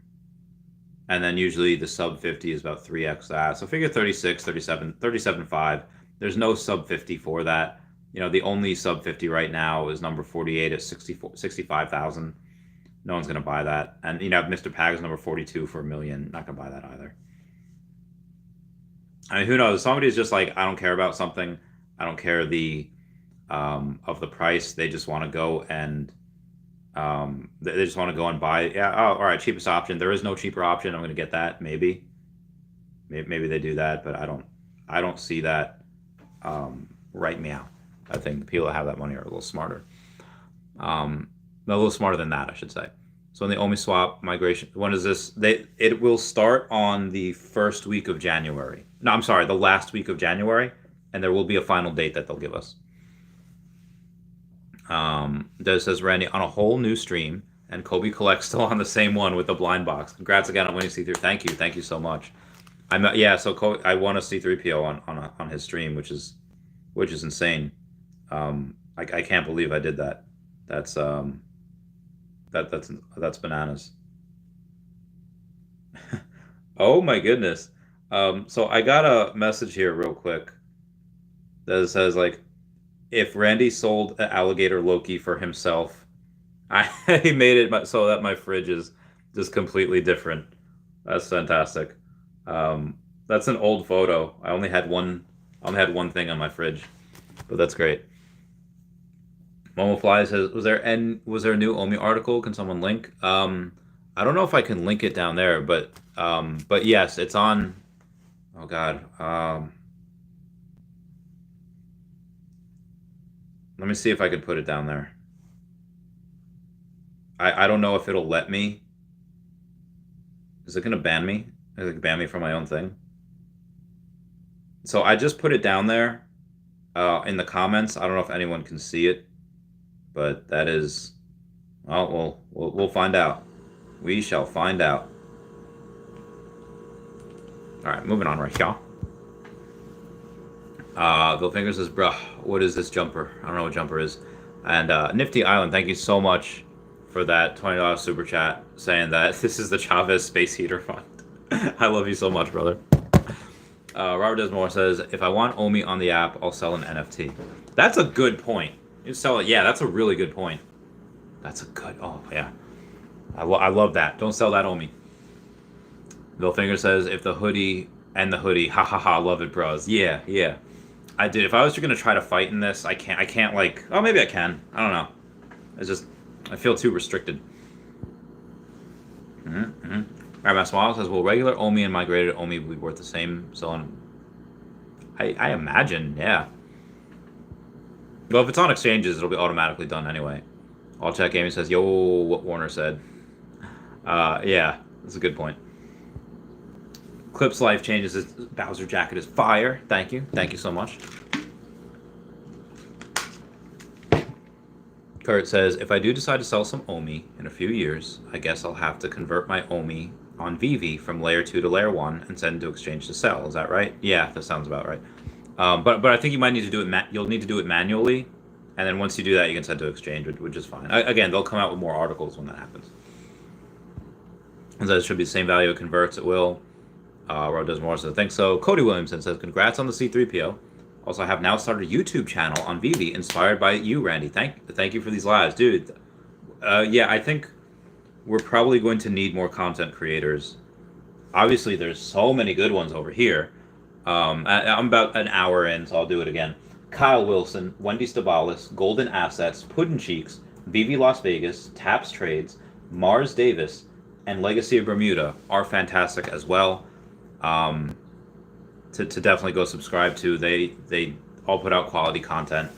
then usually the sub 50 is about 3x that. So figure 36, 37, 37.5. There's no sub 50 for that. The only sub 50 right now is number 48 at 65,000. No one's going to buy that. And Mr. Pag's number 42 for $1 million. Not going to buy that either. I mean, who knows? Somebody's just like, I don't care about something. I don't care of the price. They just want to go and they just want to go and buy. Yeah. Oh, all right. Cheapest option. There is no cheaper option. I'm going to get that. Maybe they do that, but I don't see that right meow. I think the people that have that money are a little smarter. A little smarter than that, I should say. So in the OMI swap migration, when is this? It will start on the first week of January. No, I'm sorry, the last week of January, and there will be a final date that they'll give us. Des says, Randy, on a whole new stream, and Kobe collects still on the same one with the blind box. Congrats again on winning C3. Thank you so much. So Kobe, I won a C3PO on his stream, which is insane. I can't believe I did that. That's bananas. Oh my goodness. So I got a message here real quick that says like, if Randy sold an alligator Loki for himself, he made it so that my fridge is just completely different. That's fantastic. That's an old photo. I only had one thing on my fridge, but that's great. Momo Fly says, was there a new OMI article? Can someone link? I don't know if I can link it down there, but yes, it's on. Oh God. Let me see if I can put it down there. I don't know if it'll let me. Is it gonna ban me? Is it ban me from my own thing? So I just put it down there in the comments. I don't know if anyone can see it, but that is. Oh, we'll find out. We shall find out. All right, moving on right here. Bill Finger says, bruh, what is this jumper? I don't know what jumper is. And Nifty Island, thank you so much for that $20 super chat saying that this is the Chavez Space Heater Fund. I love you so much, brother. Robert Desmore says, if I want OMI on the app, I'll sell an NFT. That's a good point. You sell it. Yeah, that's a really good point. That's a good. Oh, yeah. I love that. Don't sell that OMI. Bill Finger says, if the hoodie and the hoodie, ha ha ha, love it, bros. Yeah, yeah. I did. If I was going to try to fight in this, I can't like, oh, maybe I can. I don't know. It's just, I feel too restricted. All right, Matt Smile says, will regular OMI and migrated OMI be worth the same? So I imagine, yeah. Well, if it's on exchanges, it'll be automatically done anyway. All Check Gaming says, yo, what Warner said. Yeah, that's a good point. Clip's life changes. His Bowser jacket is fire. Thank you. Thank you so much. Kurt says, if I do decide to sell some OMI in a few years, I guess I'll have to convert my OMI on Veve from layer 2 to layer 1 and send to exchange to sell. Is that right? Yeah, that sounds about right. But I think you might need to do it. You'll need to do it manually, and then once you do that, you can send to exchange, which is fine. Again, they'll come out with more articles when that happens. And so it should be the same value it converts. It will. Rob does more, so I think so. Cody Williamson says, congrats on the C3PO. Also, I have now started a YouTube channel on Veve inspired by you, Randy. Thank you for these lives, dude. Yeah, I think we're probably going to need more content creators. Obviously, there's so many good ones over here. I'm about an hour in, so I'll do it again. Kyle Willson, Wendy Stibalis, Golden Assets, Puddin' Cheeks, Veve Las Vegas, Taps Trades, Mars Davis, and Legacy of Bermuda are fantastic as well. To definitely go subscribe to. They all put out quality content.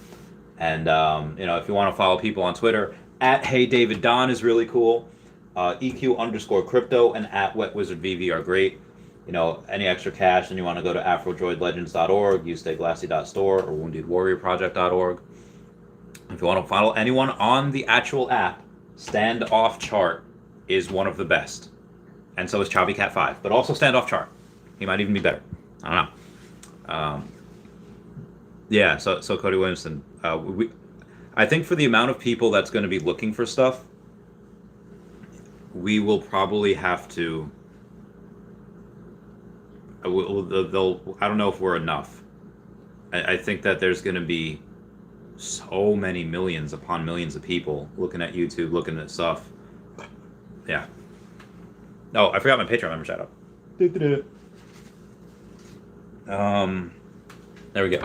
And if you want to follow people on Twitter, at HeyDavidDon is really cool. EQ_crypto and at WetWizardVV are great. Any extra cash and you want to go to AfroDroidLegends.org, use StayGlassy.store or WoundedWarriorProject.org. If you want to follow anyone on the actual app, Standoff Chart is one of the best. And so is ChaviCat5, but also Standoff Chart. He might even be better. I don't know. Yeah, so Cody Williamson, I think for the amount of people that's going to be looking for stuff, we will probably have to. I don't know if we're enough. I think that there's going to be so many millions upon millions of people looking at YouTube, looking at stuff. Yeah. Oh, I forgot my Patreon member shout out. There we go.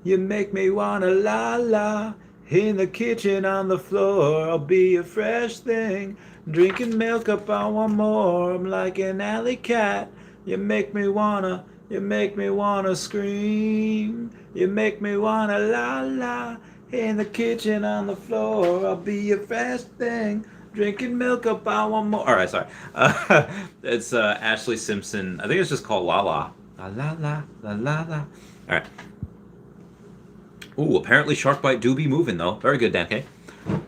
You make me wanna la la in the kitchen on the floor. I'll be a fresh thing. Drinking milk up, I want more. I'm like an alley cat. You make me wanna scream. You make me wanna la la in the kitchen on the floor. I'll be a fresh thing. Drinking milk up, I want more. All right, sorry. It's Ashley Simpson. I think it's just called La La. La la la la la la. All right. Ooh, apparently Sharkbite do be moving though. Very good, Dan K.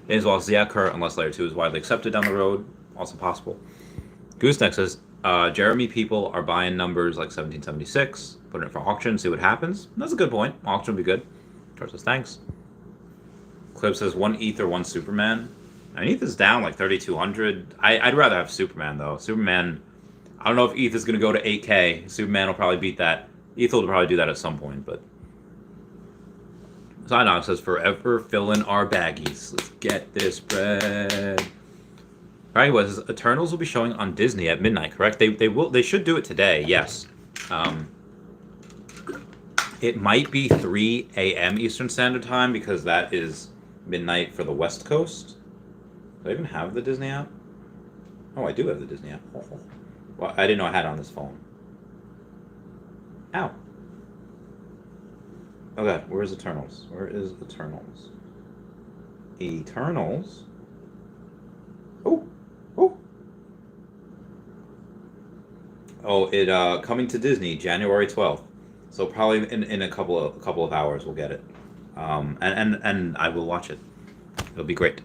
As well as Kurt, unless layer 2 is widely accepted down the road. Also possible. Gooseneck says, Jeremy people are buying numbers like 1776, putting it for auction, see what happens. That's a good point. Auction would be good. George says, thanks. Clip says, 1 ETH or 1 Superman. I mean, ETH is down like 3,200. I'd rather have Superman though. Superman, I don't know if ETH is going to go to 8K. Superman will probably beat that. ETH will probably do that at some point, but. Zynox says, forever filling our baggies. Let's get this bread. Right, was Eternals will be showing on Disney at midnight, correct? They should do it today, yes. It might be 3 a.m. Eastern Standard Time because that is midnight for the West Coast. Do I even have the Disney app? Oh, I do have the Disney app. Well, I didn't know I had it on this phone. Ow. Oh god, where's Eternals? Where is Eternals? Eternals? Oh. Oh, it coming to Disney January 12th. So probably in a couple of hours we'll get it. And I will watch it. It'll be great.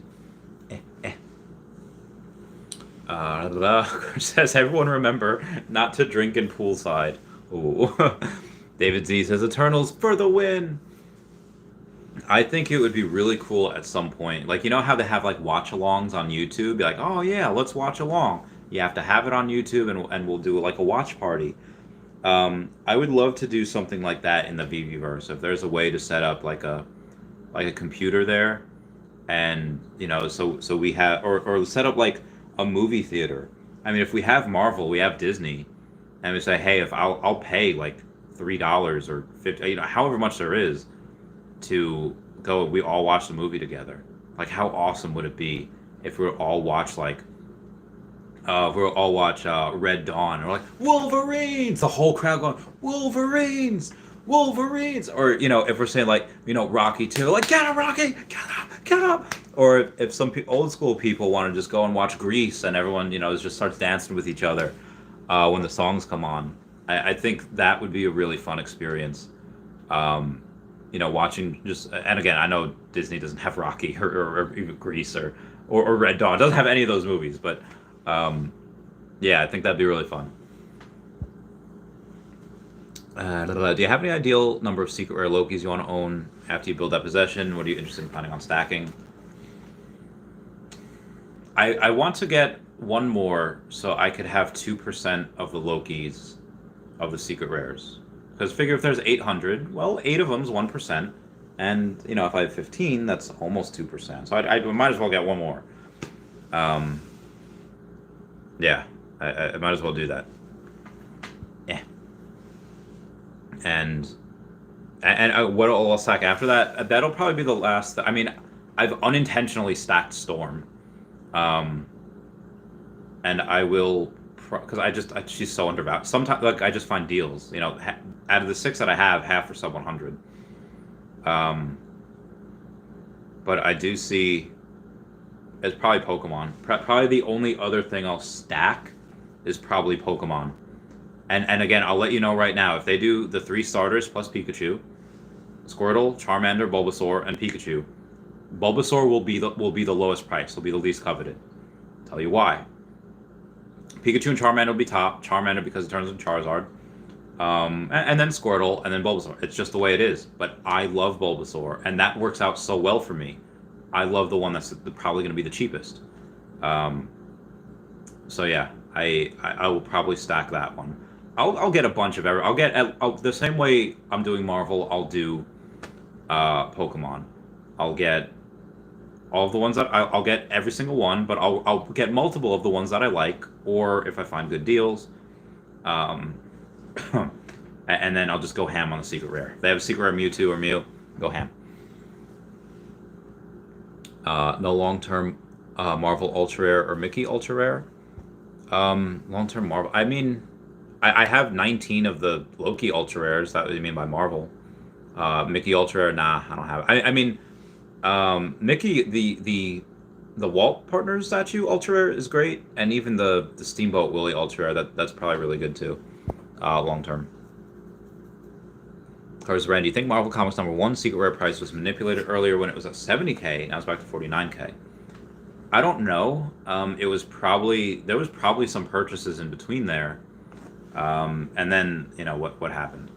Says everyone remember not to drink in poolside. Ooh. David Z says Eternals for the win. I think it would be really cool at some point. Like, you know how they have like watch-alongs on YouTube? Be like, oh yeah, let's watch along. You have to have it on YouTube and we'll do like a watch party. I would love to do something like that in the Veveverse. If there's a way to set up like a computer there, and you know, so we have or set up like a movie theater. I mean, if we have Marvel, we have Disney, and we say, hey, if I'll pay like $3 or $50, you know, however much there is, to go, we all watch the movie together. Like, how awesome would it be if we all watch like. We'll all watch Red Dawn, and we're like, Wolverines! The whole crowd going, Wolverines! Wolverines! Or, you know, if we're saying like, you know, Rocky 2, like, get up, Rocky! Get up! Or if some old school people want to just go and watch Grease, and everyone, you know, just starts dancing with each other when the songs come on. I think that would be a really fun experience. You know, watching just, and again, I know Disney doesn't have Rocky or even Grease or Red Dawn. It doesn't have any of those movies, but yeah, I think that'd be really fun. Do you have any ideal number of secret rare Lokis you want to own after you build that possession? What are you interested in planning on stacking? I want to get one more so I could have 2% of the Lokis of the secret rares. Because figure if there's 800, well, 8 of them is 1%. And, you know, if I have 15, that's almost 2%. So I might as well get one more. Yeah, I might as well do that. Yeah. And what I'll stack after that, that'll probably be the last. I mean, I've unintentionally stacked Storm. And I will, because she's so undervalued. Sometimes, like, I just find deals. You know, out of the 6 that I have, half are sub 100. But I do see. It's probably Pokemon. Probably the only other thing I'll stack is probably Pokemon. And again, I'll let you know right now, if they do the 3 starters plus Pikachu, Squirtle, Charmander, Bulbasaur, and Pikachu, Bulbasaur will be the lowest price. Will be the least coveted. Tell you why. Pikachu and Charmander will be top. Charmander because it turns into Charizard. And then Squirtle, and then Bulbasaur. It's just the way it is. But I love Bulbasaur, and that works out so well for me. I love the one that's probably going to be the cheapest. So yeah, I will probably stack that one. I'll get a bunch of I'll get the same way I'm doing Marvel. I'll do Pokemon. I'll get all of the ones that I'll get every single one, but I'll get multiple of the ones that I like, or if I find good deals. And then I'll just go ham on the secret rare. If they have a secret rare Mewtwo or Mew, go ham. No long-term Marvel Ultra Rare or Mickey Ultra Rare. Long-term Marvel. I mean, I have 19 of the Loki Ultra Rares. That what you mean by Marvel. Mickey Ultra Rare, nah, I don't have it. I mean, Mickey, the Walt Partners statue Ultra Rare is great, and even the Steamboat Willie Ultra Rare, that's probably really good too, long-term. Cars Randy, you think Marvel Comics #1 secret rare price was manipulated earlier when it was at 70K, now it's back to 49K? I don't know. There was probably some purchases in between there, and then you know what happened.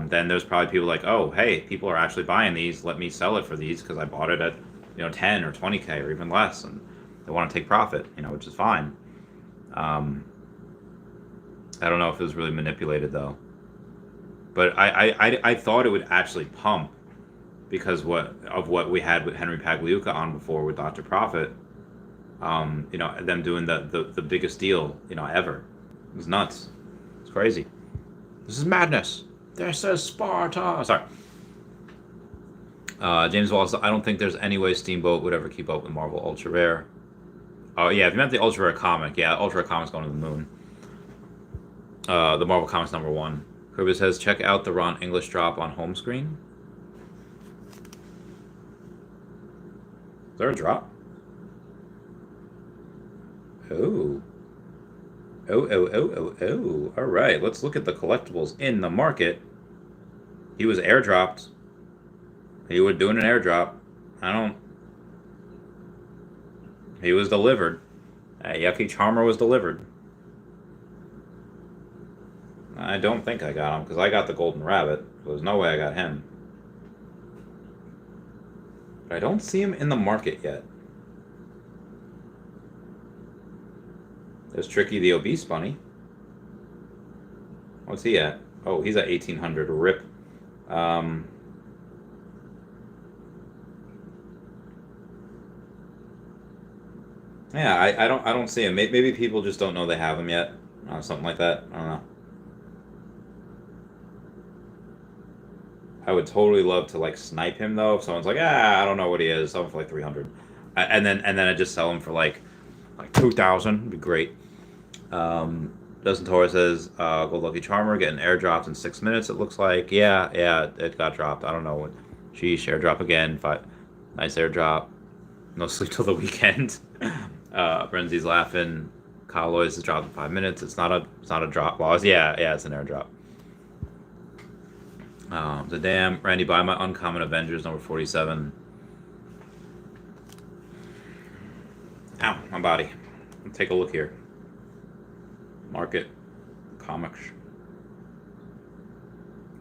Then there's probably people like, oh hey, people are actually buying these. Let me sell it for these because I bought it at 10 or 20K or even less, and they want to take profit, which is fine. I don't know if it was really manipulated though. But I thought it would actually pump because of what we had with Henry Pagliuca on before with Dr. Profit. You know, them doing the biggest deal, you know, ever. It was nuts. It's crazy. This is madness. This is Sparta. Sorry. James Wallace, I don't think there's any way Steamboat would ever keep up with Marvel Ultra Rare. Oh, yeah, if you meant the Ultra Rare comic, yeah, Ultra Rare comic's going to the moon. The Marvel Comics #1. Kirby says, check out the Ron English drop on home screen. Is there a drop? Oh. Oh. All right, let's look at the collectibles in the market. He was airdropped. He was doing an airdrop. He was delivered. Yucky Charmer was delivered. I don't think I got him, because I got the Golden Rabbit. So there's no way I got him. But I don't see him in the market yet. There's Tricky the Obese Bunny. What's he at? Oh, he's at 1,800. Rip. Yeah, I don't see him. Maybe people just don't know they have him yet. Something like that. I don't know. I would totally love to like snipe him though. If someone's like, I don't know what he is, sell him for like 300, and then I just sell him for like 2,000. It'd be great. Dustin Torres says, Gold Lucky Charmer getting airdropped in 6 minutes. It looks like, yeah, it got dropped. I don't know what. Sheesh, airdrop again. Nice airdrop. No sleep till the weekend. Brenzy's laughing. Kyle Lois is dropped in 5 minutes. It's not a drop loss. Yeah, it's an airdrop. So damn, Randy, buy my Uncommon Avengers #47. Ow, my body. Let's take a look here. Market comics.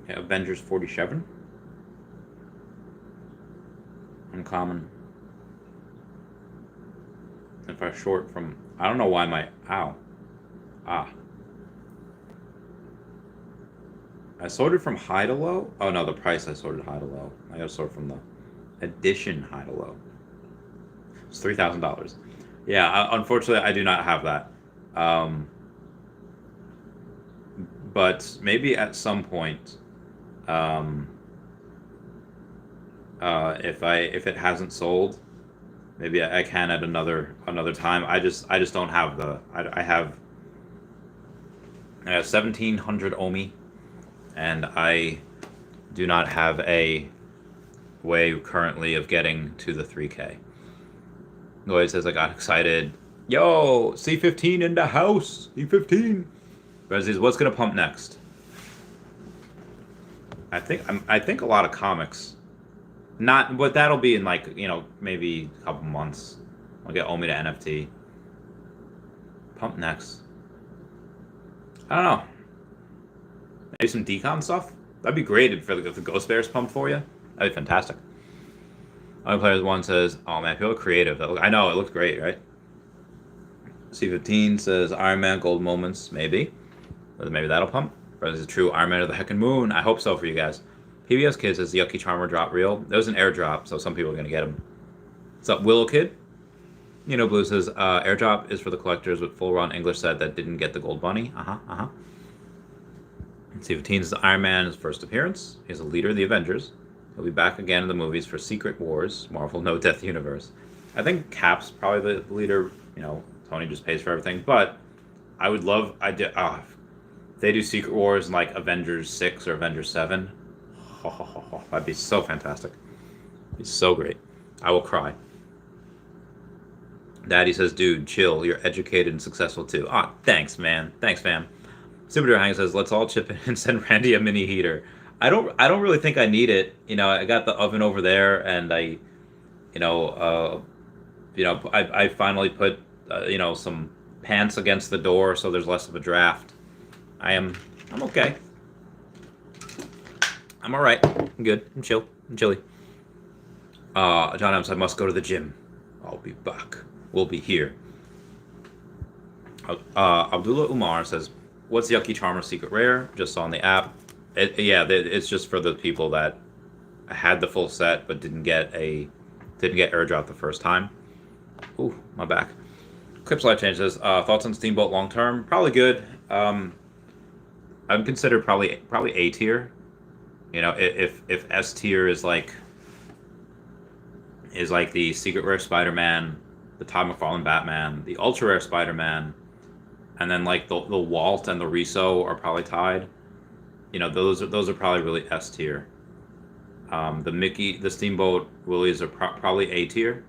Yeah, Avengers 47. Uncommon. If I short from, I don't know why my, I sorted from high to low. Oh no, the price I sorted high to low. I gotta sort from the edition high to low. It's $3,000. Yeah, unfortunately I do not have that. But maybe at some point, if it hasn't sold, maybe I can at another time. I just don't have the. I have 1,700 OMI, and I do not have a way currently of getting to the 3K. Noise says I got excited. Yo, C15 in the house. C15. Rezzy's, what's gonna pump next? I think a lot of comics. Not, but that'll be in like, maybe a couple months. I'll get OMI to NFT. Pump next. I don't know. Maybe some decon stuff? That'd be great if the Ghost Bears pumped for you. That'd be fantastic. Other Players 1 says, oh man, people are creative. I know, it looks great, right? C15 says, Iron Man Gold Moments, maybe. Maybe that'll pump. But is it true Iron Man of the Heckin' Moon? I hope so for you guys. PBS Kid says, the Yucky Charmer drop real. There was an airdrop, so some people are going to get him. What's up, Willow Kid? Blue says, airdrop is for the collectors with full Ron English set that didn't get the Gold Bunny. C15 is Iron Man's first appearance. He's a leader of the Avengers. He'll be back again in the movies for Secret Wars, Marvel No Death Universe. I think Cap's probably the leader. Tony just pays for everything. But I would love, if they do Secret Wars in like Avengers 6 or Avengers 7, that'd be so fantastic. It'd be so great. I will cry. Daddy says, dude, chill. You're educated and successful too. Thanks, man. Thanks, fam. Super Hang says, let's all chip in and send Randy a mini heater. I don't really think I need it. I got the oven over there, and I finally put some pants against the door so there's less of a draft. I'm okay. I'm all right. I'm good. I'm chill. I'm chilly. John Adams, I must go to the gym. I'll be back. We'll be here. Abdullah Umar says, what's Yucky Charmer Secret Rare? Just on the app. It's just for the people that had the full set but didn't get airdrop the first time. Ooh, my back. Clips Life Change says, thoughts on Steamboat long term? Probably good. I'd consider probably A tier. You know, if S tier is like the Secret Rare Spider-Man, the Todd McFarlane Batman, the Ultra Rare Spider-Man, and then like the Walt and the Riso are probably tied. You know, those are probably really S tier. The Steamboat Willies are probably A tier.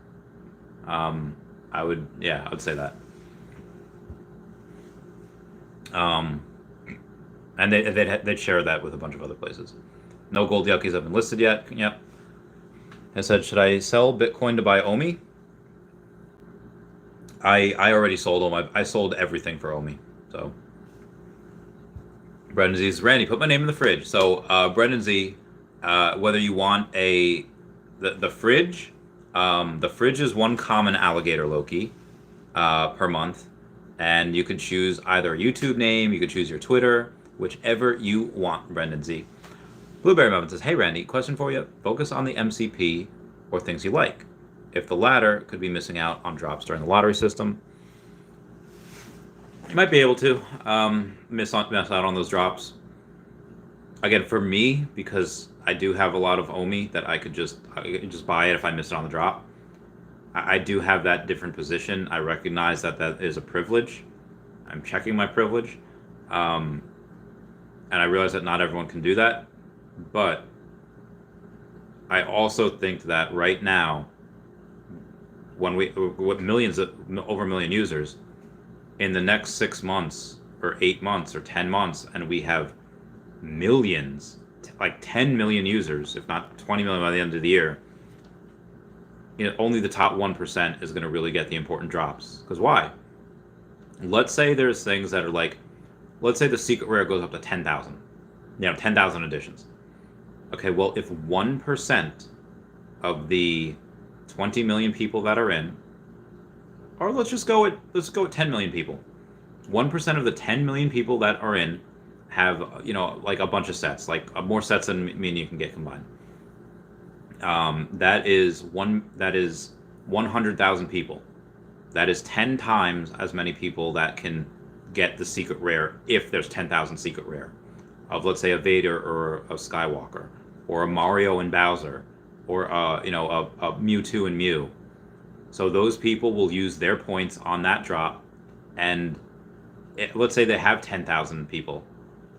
I would say that. And they'd share that with a bunch of other places. No gold Yuckies have been listed yet. Yep. I said, should I sell Bitcoin to buy OMI? I already sold OMI. I sold everything for OMI. So Brendan Z says, Randy, put my name in the fridge. So Brendan Z, whether you want the fridge, the fridge is one common alligator Loki per month, and you could choose either a YouTube name, you could choose your Twitter, whichever you want, Brendan Z. Blueberry Moment says, hey Randy, question for you. Focus on the MCP or things you like. If the latter, could be missing out on drops during the lottery system. You might be able to miss out on those drops. Again, for me, because I do have a lot of OMI that I could just buy it if I miss it on the drop. I do have that different position. I recognize that is a privilege. I'm checking my privilege. And I realize that not everyone can do that. But I also think that right now, with millions over a million users, in the next 6 months or 8 months or 10 months, and we have millions, like 10 million users, if not 20 million by the end of the year, you know, only the top 1% is going to really get the important drops. Because why? Let's say there's things that are like, let's say the secret rare goes up to 10,000, 10,000 editions. Okay, well, if 1% of the 20 million people that are in, or let's go with 10 million people. 1% of the 10 million people that are in have, like a bunch of sets, like more sets than me and you can get combined. That is 100,000 people. That is 10 times as many people that can get the secret rare if there's 10,000 secret rare of, let's say, a Vader or a Skywalker or a Mario and Bowser or a Mewtwo and Mew. So those people will use their points on that drop, and let's say they have 10,000 people.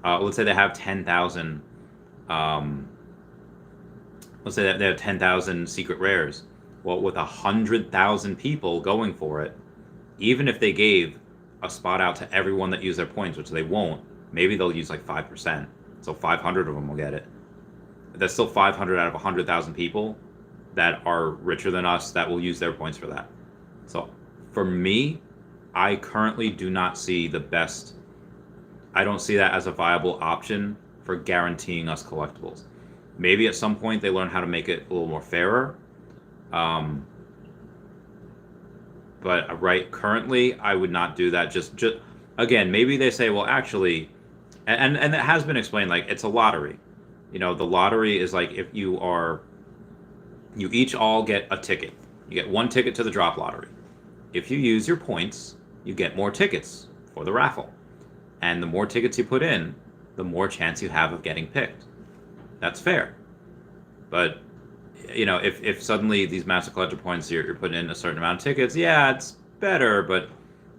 Let's say they have 10,000. Let's say that they have 10,000 secret rares. Well, with 100,000 people going for it, even if they gave a spot out to everyone that used their points, which they won't, maybe they'll use like 5%. So 500 of them will get it. That's still 500 out of 100,000 people that are richer than us that will use their points for that. So for me, I currently do not see I don't see that as a viable option for guaranteeing us collectibles. Maybe at some point they learn how to make it a little more fairer. But currently I would not do that. Just again, maybe they say, well, actually, and it has been explained, like it's a lottery. The lottery is like if you each all get a ticket. You get one ticket to the drop lottery. If you use your points, you get more tickets for the raffle. And the more tickets you put in, the more chance you have of getting picked. That's fair. But, if suddenly these master collector points, you're putting in a certain amount of tickets, yeah, it's better, but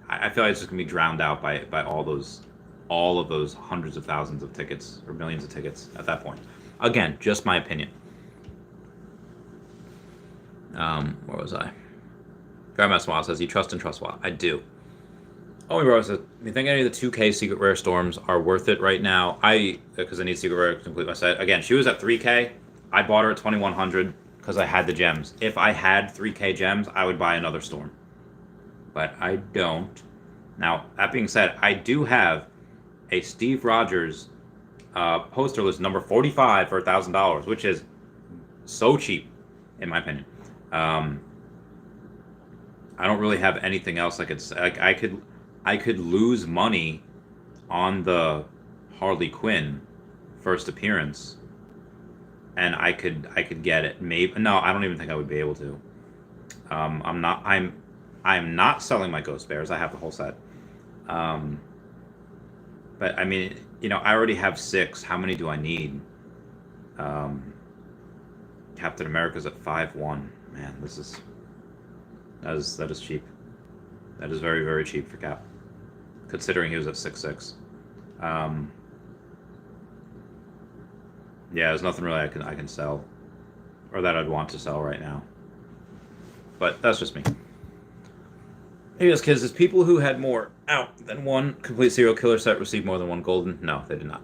I feel like it's just going to be drowned out by all of those hundreds of thousands of tickets or millions of tickets at that point. Again, just my opinion. Where was I? Grandmaster Wild says, you trust and trust Wild. I do. Oh, bro says, you think any of the 2K secret rare storms are worth it right now? Because I need secret rare to complete my set. Again, she was at 3K. I bought her at 2,100 because I had the gems. If I had 3K gems, I would buy another storm. But I don't. Now, that being said, I do have a Steve Rogers poster list number 45 for $1,000, which is so cheap, in my opinion. I don't really have anything else I could lose money on the Harley Quinn first appearance, and I could get it. Maybe no, I don't even think I would be able to. I'm not selling my Ghost Bears. I have the whole set. But I mean, I already have 6. How many do I need? Captain America's at 5-1. Man, that is cheap. That is very, very cheap for Cap, considering he was at 6-6. Yeah, there's nothing really I can sell, or that I'd want to sell right now. But that's just me. Anyways, kids, there's people who had more out than one complete serial killer set received more than one golden. No, they did not.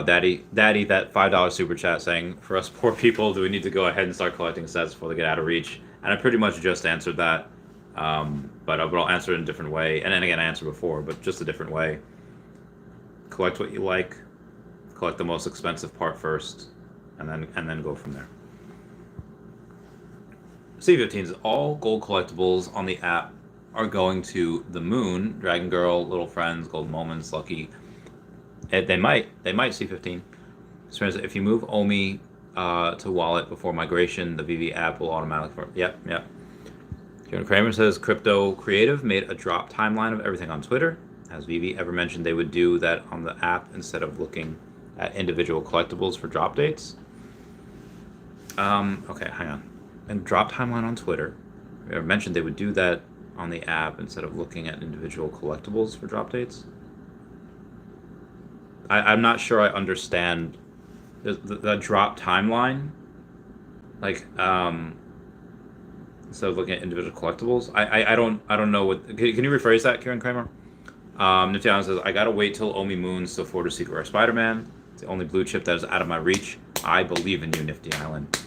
Daddy, that $5 super chat saying, for us poor people, do we need to go ahead and start collecting sets before they get out of reach? And I pretty much just answered that, but I'll answer it in a different way. And then again, I answered before, but just a different way. Collect what you like. Collect the most expensive part first, and then go from there. C15's all gold collectibles on the app are going to the moon. Dragon Girl, Little Friends, Gold Moments, Lucky. They might C15. So if you move OMI to wallet before migration, the Veve app will automatically. Yep. Kieran Kramer says Crypto Creative made a drop timeline of everything on Twitter. Has Veve ever mentioned they would do that on the app instead of looking at individual collectibles for drop dates? Okay, hang on. And drop timeline on Twitter. They ever mentioned they would do that on the app instead of looking at individual collectibles for drop dates? I'm not sure I understand the drop timeline. Like, instead of looking at individual collectibles, I don't know what. Can you rephrase that, Kieran Kramer? Nifty Island says, I gotta wait till Omi Moons to afford a Secret Rare Spider-Man. It's the only blue chip that is out of my reach. I believe in you, Nifty Island.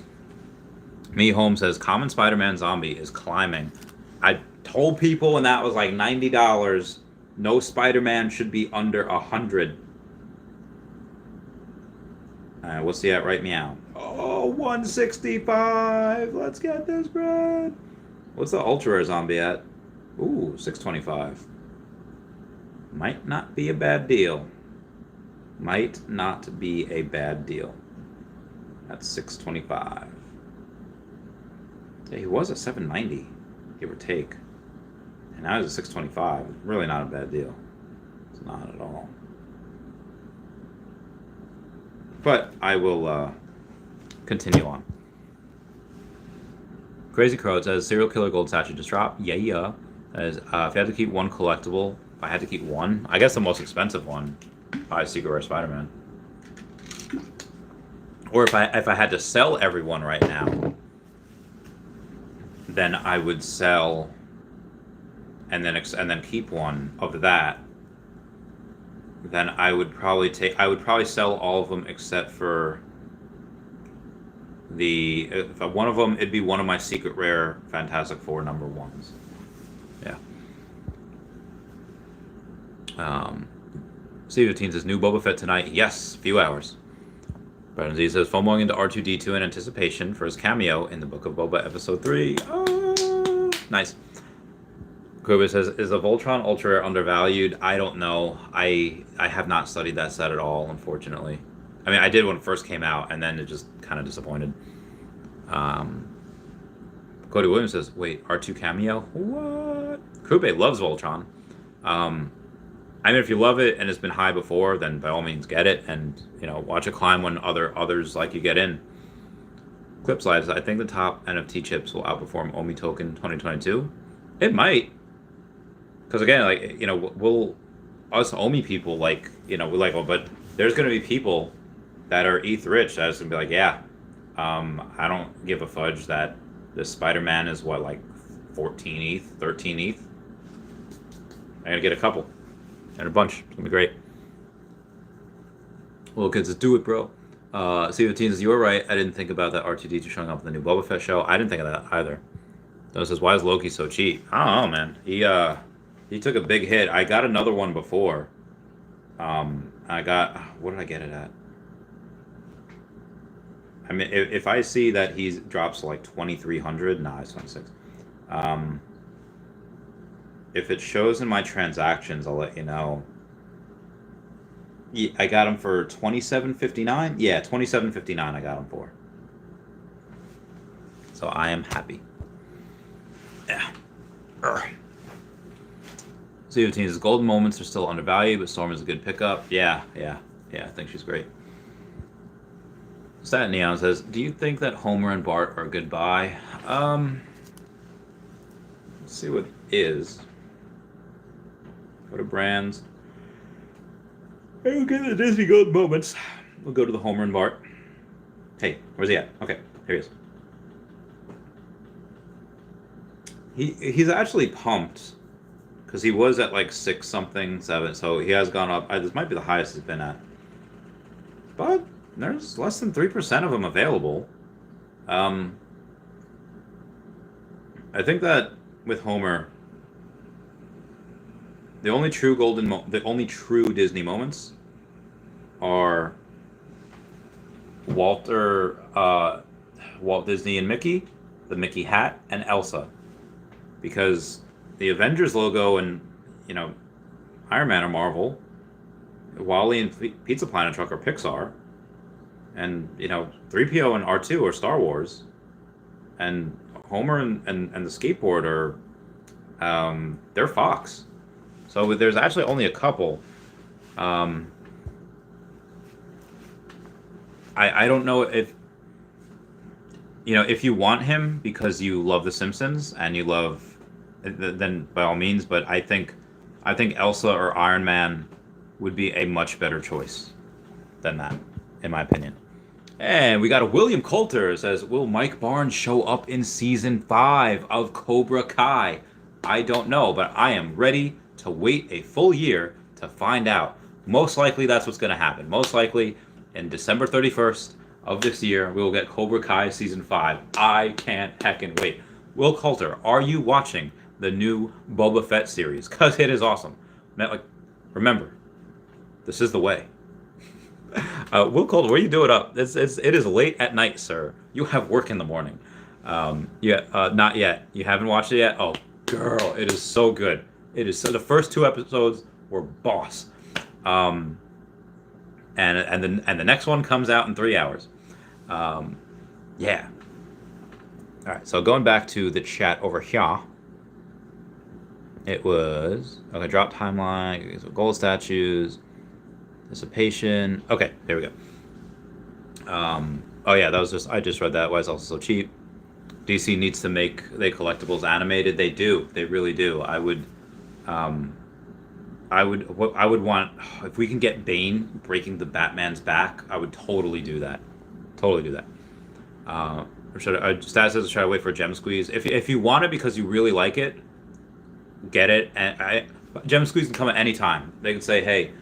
Me Home says, Common Spider-Man Zombie is climbing. I told people when that was like $90, no Spider-Man should be under 100. What's he at right meow? Oh, 165. Let's get this bread. What's the Ultra Rare Zombie at? Ooh, 625. Might not be a bad deal. Might not be a bad deal. That's 625. Yeah, he was at 790, give or take. And now he's at 625. Really not a bad deal. It's not at all. But I will continue on. Crazy Crow says, Serial Killer Gold Statue just dropped. Yeah. As, if you had to keep one collectible, if I had to keep one, I guess the most expensive one, probably Secret Rare Spider-Man. Or if I had to sell everyone right now, then I would sell and then keep one of that. Then I would probably sell all of them except for if one of them, it'd be one of my Secret Rare Fantastic Four number ones. Yeah. C15 says, new Boba Fett tonight. Yes, few hours. Brandon Z says, FOMOing into R2-D2 in anticipation for his cameo in the Book of Boba Episode 3. Oh, nice. Kuba says, is a Voltron Ultra Rare undervalued? I don't know. I have not studied that set at all, unfortunately. I mean, I did when it first came out, and then it just kind of disappointed. Cody Williams says, wait, R2 cameo? What? Kube loves Voltron. I mean, if you love it and it's been high before, then by all means get it, and watch it climb when others like you get in. Clips Lives, I think the top NFT chips will outperform OMI Token 2022. It might, because again, we'll us OMI people but there's gonna be people that are ETH rich that's gonna be like, yeah, I don't give a fudge that this Spider-Man is what, like 14 ETH, 13 ETH. I'm gonna get a couple. And a bunch. It's gonna be great. Well, kids, let's do it, bro. C15 says, you were right. I didn't think about that R2D2 showing up in the new Boba Fett show. I didn't think of that either. Though says, why is Loki so cheap? I don't know, man. He took a big hit. I got another one before. What did I get it at? I mean, if I see that he drops to like 2,300, nah, it's 26. If it shows in my transactions, I'll let you know. Yeah, I got him for 27.59. Yeah, 27.59. I got him for. So I am happy. Yeah. So says golden moments are still undervalued, but Storm is a good pickup. Yeah. I think she's great. Stat Neon says, "Do you think that Homer and Bart are a good buy?" Let's see what is. Go to brands. Okay, the Disney golden moments. We'll go to the Homer and Bart. Hey, where's he at? Okay, here he is. He's actually pumped because he was at like 6 something 7, so he has gone up. This might be the highest he's been at, but there's less than 3% of them available. I think that with Homer, the only true Disney moments are Walt Disney and Mickey, the Mickey hat, and Elsa, because the Avengers logo and Iron Man are Marvel, Wally and Pizza Planet Truck are Pixar, and 3PO and R2 are Star Wars, and Homer and the skateboard are they're Fox. So there's actually only a couple. I don't know if if you want him because you love The Simpsons and you love, then by all means. But I think Elsa or Iron Man would be a much better choice than that, in my opinion. And we got a William Coulter says, "Will Mike Barnes show up in season 5 of Cobra Kai?" I don't know, but I am ready to wait a full year to find out. Most likely that's what's going to happen. Most likely in December 31st of this year, we will get Cobra Kai season 5. I can't heckin' wait. Will Coulter, are you watching the new Boba Fett series? Because it is awesome. Remember, this is the way. Will Coulter, where are you doing up? It is late at night, sir. You have work in the morning. Not yet. You haven't watched it yet? Oh, girl, it is so good. It is so. The first 2 episodes were boss, and the next one comes out in 3 hours. Yeah. All right. So going back to the chat over here, it was okay. Drop timeline, gold statues, dissipation. Okay, there we go. Oh yeah, that was just I just read that. Why it's also so cheap. DC needs to make their collectibles animated. They do. They really do. I would want, if we can get Bane breaking the Batman's back, I would totally do that. Stat says try to wait for a gem squeeze. If you want it because you really like it, get it. And gem squeeze can come at any time. They can say, hey,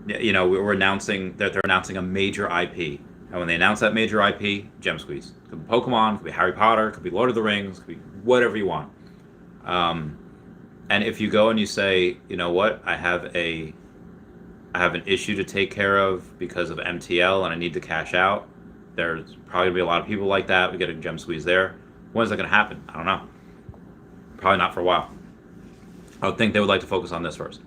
we're announcing that they're announcing a major IP. And when they announce that major IP, gem squeeze. It could be Pokemon, it could be Harry Potter, it could be Lord of the Rings, it could be whatever you want. And if you go and you say, you know what, I have an issue to take care of because of MTL and I need to cash out, there's probably going to be a lot of people like that. We get a gem squeeze there. When is that going to happen? I don't know. Probably not for a while. I would think they would like to focus on this first.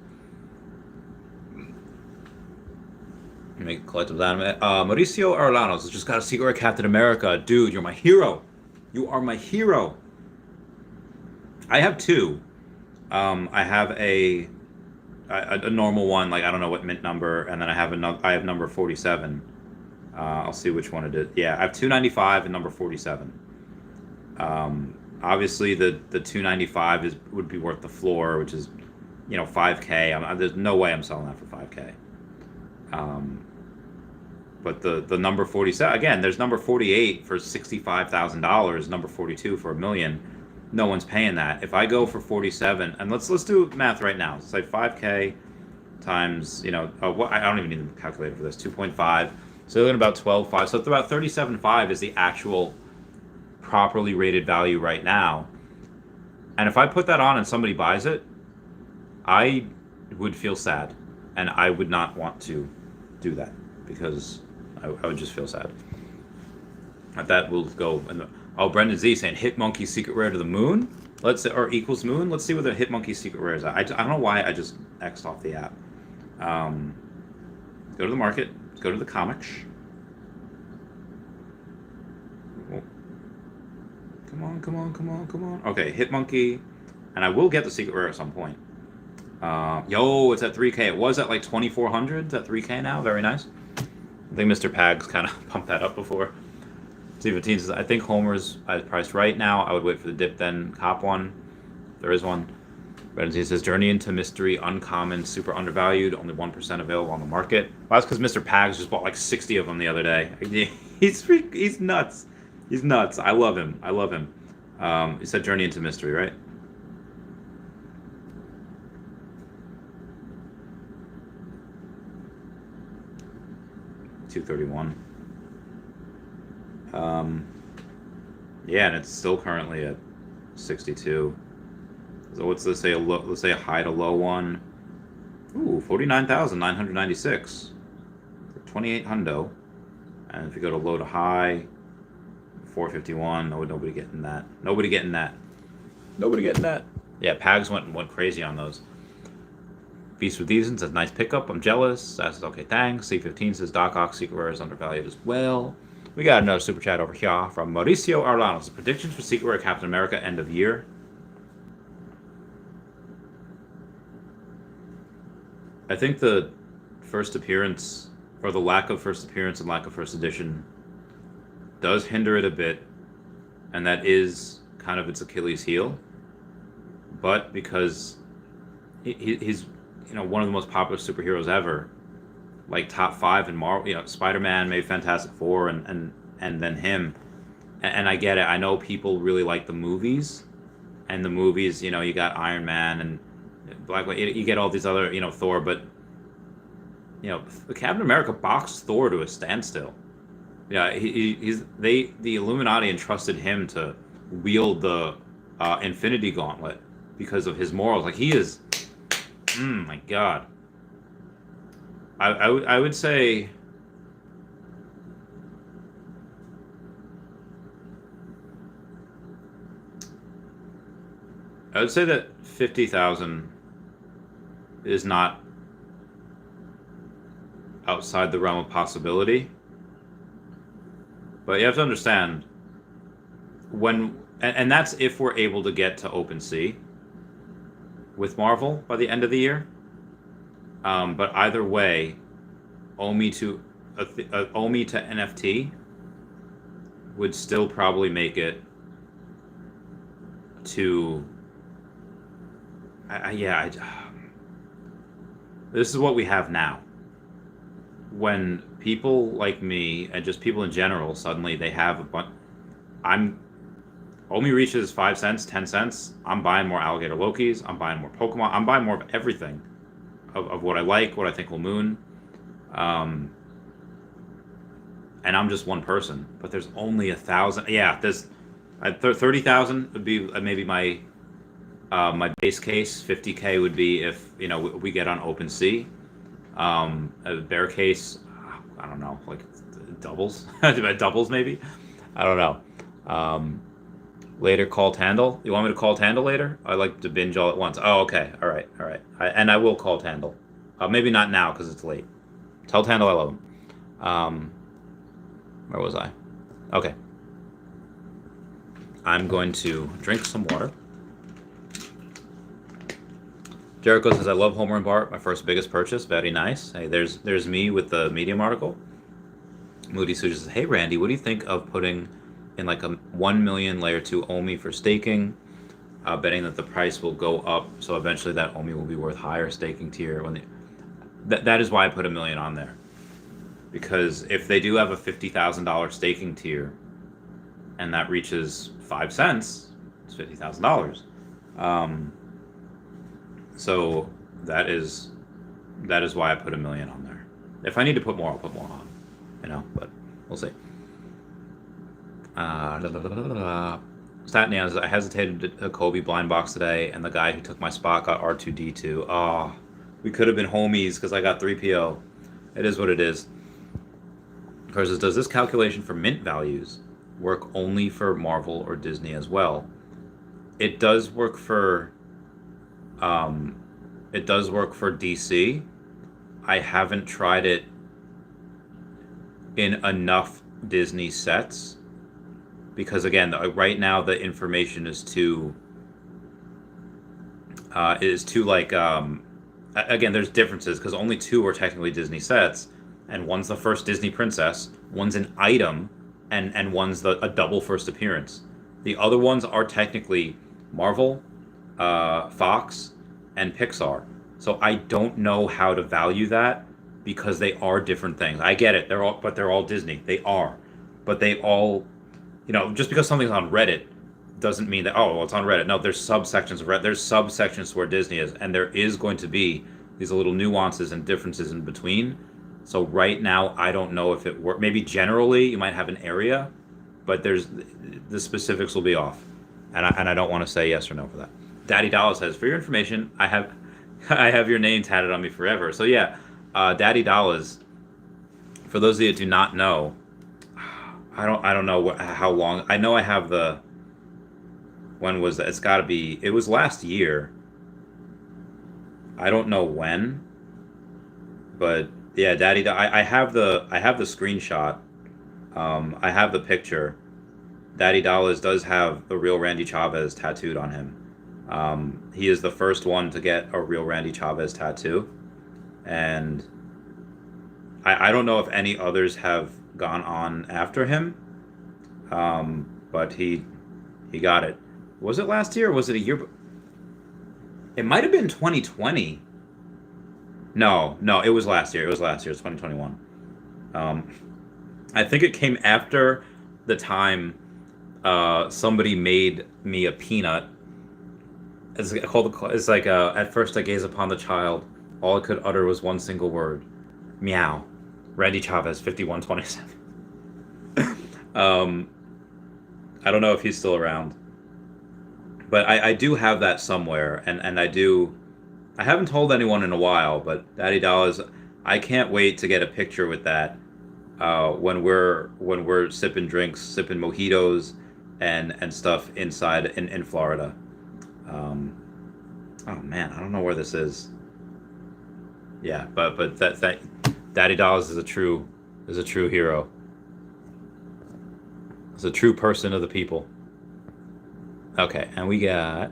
Make collectibles anime. Mauricio Arlanos has just got a secret Captain America. Dude, you're my hero. You are my hero. I have 2. I have a normal one, I don't know what mint number, and then I have number 47. I'll see which one it is. Yeah, I have 295 and number 47. Obviously the 295 would be worth the floor, which is 5K. There's no way I'm selling that for 5K. But the number 47, again, there's number 48 for $65,000, number 42 for $1 million. No one's paying that. If I go for 47, and let's do math right now. It's like 5K times, I don't even need a calculator for this, 2.5. So they're looking about 12.5. So it's about 37.5 is the actual properly rated value right now. And if I put that on and somebody buys it, I would feel sad. And I would not want to do that because I would just feel sad. That will go. Brendan Z saying Hit Monkey secret rare to the moon. Let's say, or equals moon. Let's see what the Hit Monkey secret rare is. I don't know why I just X'd off the app. Go to the market. Go to the comics. Come on, come on, come on, come on. Okay, Hit Monkey. And I will get the secret rare at some point. Yo, it's at 3K. It was at like 2,400. It's at 3K now. Very nice. I think Mr. Pags kind of pumped that up before. C15 says, I think Homer's priced right now. I would wait for the dip, then cop one. There is one. Wendy says, Journey into Mystery, uncommon, super undervalued, only 1% available on the market. Well, that's because Mr. Pags just bought like 60 of them the other day. He's nuts. He's nuts. I love him. I love him. He said Journey into Mystery, right? $231. Yeah, and it's still currently at 62. So let's say a high to low one. Ooh, 49,996. 28 hundo. And if you go to low to high, 451. Nobody getting that. Nobody getting that. Nobody getting that. Yeah, Pags went crazy on those. Beast with Eason says, nice pickup. I'm jealous. That says, okay, thanks. C15 says, Doc Ock Secret Rare is undervalued as well. We got another super chat over here from Mauricio Arlanos. Predictions for Secret Rare Captain America end of year. I think the first appearance, or the lack of first appearance and lack of first edition, does hinder it a bit, and that is kind of its Achilles heel. But because he's one of the most popular superheroes ever, like top 5 in Marvel, Spider-Man, maybe Fantastic Four, and then him. And I get it. I know people really like the movies, and the movies, you got Iron Man and Black Widow, you get all these other, Thor, but Captain America boxed Thor to a standstill. Yeah, the Illuminati entrusted him to wield the Infinity Gauntlet because of his morals. Like, he is, my God. I would say that 50,000 is not outside the realm of possibility. But you have to understand, and that's if we're able to get to OpenSea with Marvel by the end of the year. But either way, OMI to NFT would still probably make it to. This is what we have now. When people like me and just people in general suddenly they have a bunch. OMI reaches 5 cents, 10 cents. I'm buying more Alligator Lokis. I'm buying more Pokemon. I'm buying more of everything, of what I like, what I think will moon. And I'm just one person, but there's only 1,000. Yeah, there's 30,000 would be maybe my base case. 50K would be if we get on OpenSea. A bear case, I don't know, like doubles, doubles maybe. I don't know. Later, call Tandle. You want me to call Tandle later? I like to binge all at once. Oh, okay. All right. And I will call Tandle. Maybe not now because it's late. Tell Tandle I love him. Where was I? Okay. I'm going to drink some water. Jericho says, I love Homer and Bart. My first biggest purchase. Very nice. Hey, there's me with the Medium article. Moody Suja says, hey, Randy, what do you think of putting in like a 1 million layer 2 OMI for staking, betting that the price will go up, so eventually that OMI will be worth higher staking tier. That is why I put $1 million on there. Because if they do have a $50,000 staking tier, and that reaches 5 cents, it's $50,000. So that is why I put $1 million on there. If I need to put more, I'll put more on. But we'll see. Statnia, I hesitated to Kobe blind box today, and the guy who took my spot got R2D2. Oh, we could have been homies because I got 3PO. It is what it is. Versus, does this calculation for mint values work only for Marvel or Disney as well? It does work for DC, I haven't tried it in enough Disney sets because again, right now the information is too like again. There's differences because only two are technically Disney sets, and one's the first Disney princess, one's an item, and one's a double first appearance. The other ones are technically Marvel, Fox, and Pixar. So I don't know how to value that because they are different things. I get it. They're all Disney. They are, but they all, just because something's on Reddit doesn't mean that well, it's on Reddit. No, there's subsections of Reddit. There's subsections where Disney is, and there is going to be these little nuances and differences in between. So right now, I don't know if it works. Maybe generally you might have an area, but the specifics will be off, and I don't want to say yes or no for that. Daddy Dollar says, for your information, I have your name tatted on me forever. So yeah, Daddy Dollars. For those of you that do not know, I don't know how long. I know I have the. When was that? It's got to be. It was last year. I don't know when, but yeah, Daddy. I have the screenshot. I have the picture. Daddy Dollars does have the real Randy Chavez tattooed on him. He is the first one to get a real Randy Chavez tattoo, and I don't know if any others have gone on after him, but he got it. Was it last year or was it a year? It might have been 2020. No, it was last year. It was 2021. I think it came after the time somebody made me a peanut. It's like at first I gazed upon the child. All I could utter was one single word: meow. Randy Chavez, 5127. I don't know if he's still around, but I do have that somewhere, and I haven't told anyone in a while, but Daddy Dollars, I can't wait to get a picture with that when we're sipping drinks, sipping mojitos and stuff inside in Florida. Oh man, I don't know where this is. Yeah, but that Daddy Dollars is a true hero. Is a true person of the people. Okay, and we got.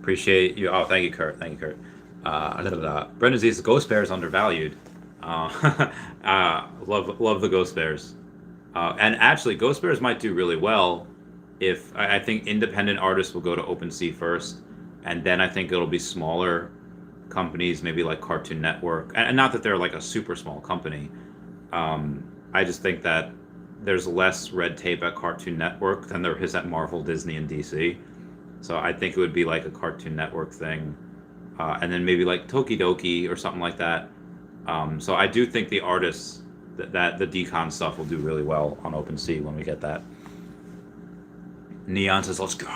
Appreciate you. Oh, thank you, Kurt. Brendan says Ghost Bear is undervalued. Love the Ghost Bears. And actually, Ghost Bears might do really well if I think independent artists will go to OpenSea first, and then I think it'll be smaller companies, maybe like Cartoon Network, and not that they're like a super small company. I just think that there's less red tape at Cartoon Network than there is at Marvel, Disney, and DC. So I think it would be like a Cartoon Network thing, and then maybe like Tokidoki or something like that. So I do think the artists that the decon stuff will do really well on OpenSea when we get that. Neon says, "Let's go."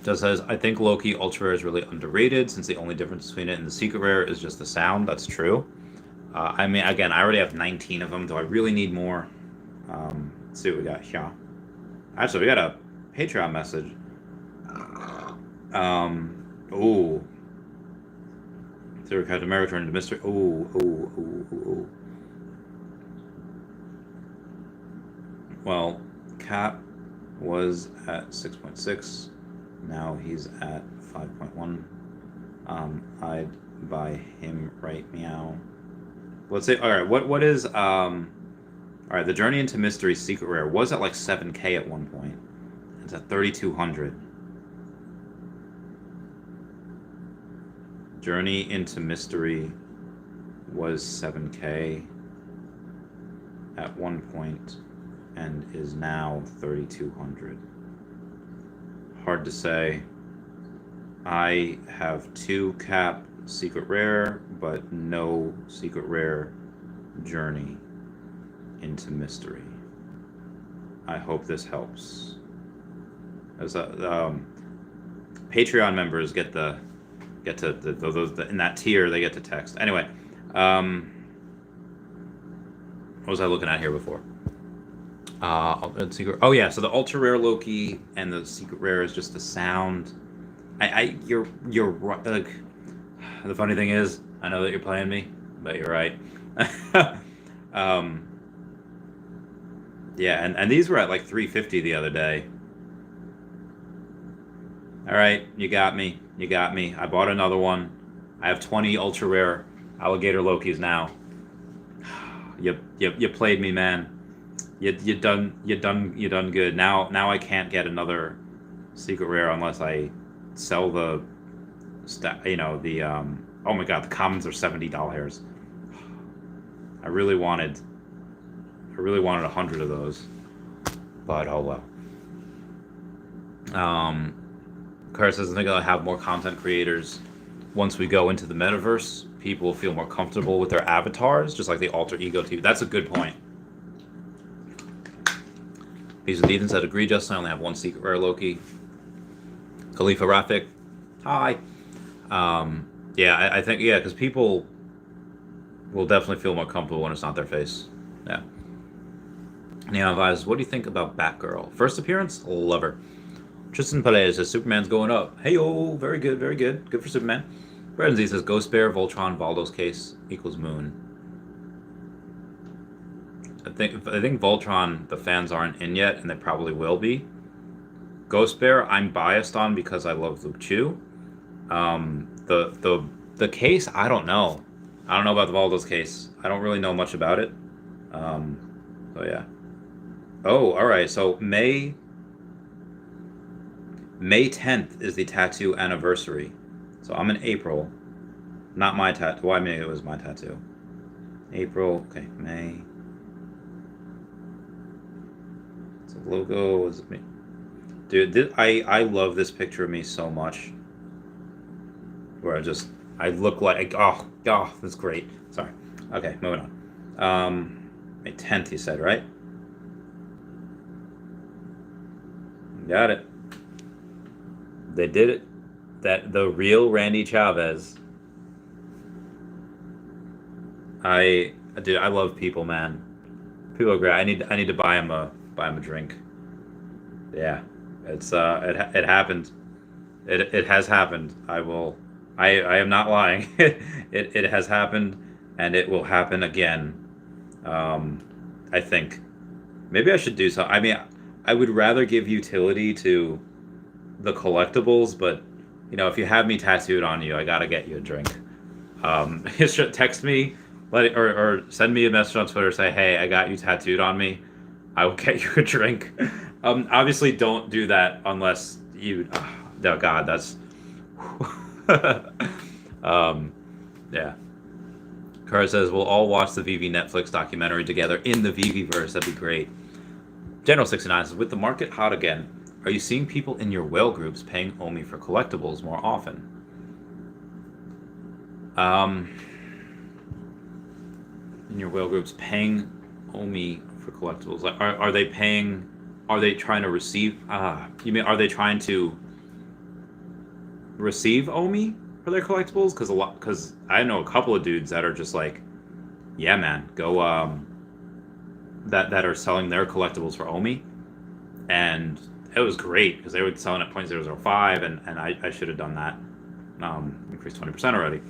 Just says, "I think Loki Ultra Rare is really underrated since the only difference between it and the Secret Rare is just the sound." That's true. I mean, again, I already have 19 of them. Do I really need more? Let's see what we got here. Actually, we got a Patreon message. Ooh. Zero Captain America turned into mystery. Ooh. Well, Cap was at 6.6. Now he's at 5.1. I'd buy him right meow. Let's say, all right, what is, all right, the Journey into Mystery Secret Rare was at like 7K at one point. It's at 3,200. Journey into Mystery was 7K at one point and is now 3,200. Hard to say. I have 2 Cap Secret Rare, but no Secret Rare Journey into Mystery. I hope this helps. As Patreon members get to in that tier, they get to text. Anyway, what was I looking at here before? Secret. Oh yeah, so the ultra rare Loki and the secret rare is just the sound. You're right. Like, the funny thing is, I know that you're playing me, but you're right. um, yeah, and these were at like 350 the other day. All right, you got me. You got me. I bought another one. I have 20 ultra rare alligator Lokis now. You played me, man. You done good. Now I can't get another secret rare unless I sell the oh my god, the commons are $70. I really wanted 100 of those, but oh well. Kurt says, I think I'll have more content creators once we go into the metaverse. People will feel more comfortable with their avatars, just like the alter ego TV. That's a good point. Peace and Ethan said, agree, Justin. I only have one secret rare Loki. Khalifa Rafik, hi. Yeah, I think, yeah, because people will definitely feel more comfortable when it's not their face. Yeah. Neon Vibes, what do you think about Batgirl? First appearance? Love her. Tristan Perez says, Superman's going up. Hey, yo, very good, very good. Good for Superman. Brandon Z says, Ghost Bear, Voltron, Valdo's case equals Moon. I think Voltron, the fans aren't in yet, and they probably will be. Ghost Bear, I'm biased on because I love Luke Chu. The case, I don't know. I don't know about the Valdo's case. I don't really know much about it. So yeah. Oh, all right. So May 10th is the tattoo anniversary. So I'm in April. Not my tattoo. Well, I mean, it was my tattoo. April. Okay, May. So logo was me. Dude, I love this picture of me so much. Where I look like, oh, that's great. Sorry. Okay, moving on. May 10th, you said, right? Got it. They did it. That the real Randy Chavez. I love people, man. People are great. I need to buy him a drink. Yeah, it's it happened. It has happened. I am not lying. it has happened, and it will happen again. I think maybe I should do so. I mean, I would rather give utility to the collectibles, but you know, if you have me tattooed on you, I gotta get you a drink. Just text me, or send me a message on Twitter. Say, hey, I got you tattooed on me. I will get you a drink. Obviously, don't do that unless you. Oh God, that's. Yeah. Kara says we'll all watch the Veve Netflix documentary together in the Veveverse. That'd be great. General 69 says, with the market hot again, are you seeing people in your whale groups paying OMI for collectibles more often? In your whale groups paying OMI for collectibles, like are they paying? Are they trying to receive? You mean are they trying to receive OMI for their collectibles? Because I know a couple of dudes that are just like, yeah, man, go that are selling their collectibles for OMI, and it was great because they were selling at 0.005, and I should have done that, increased 20% already.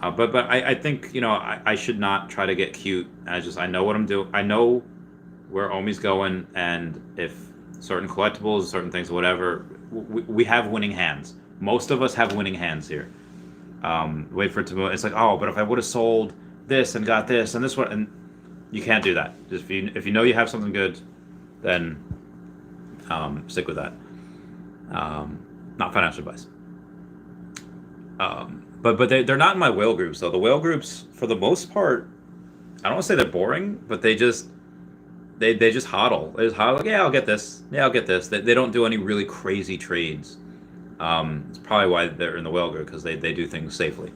But I think, you know, I should not try to get cute. I know what I'm doing. I know where OMI's going, and if certain collectibles, certain things, whatever, we have winning hands. Most of us have winning hands here. Wait for it to move. It's like, oh, but if I would have sold this and got this and this one, and you can't do that. Just if you know you have something good, then stick with that. Not financial advice. But they're not in my whale groups. So the whale groups, for the most part, I don't want to say they're boring, but they just hodl. They just hodl. Like, yeah, I'll get this. Yeah, I'll get this. They don't do any really crazy trades. It's probably why they're in the whale group, because they do things safely.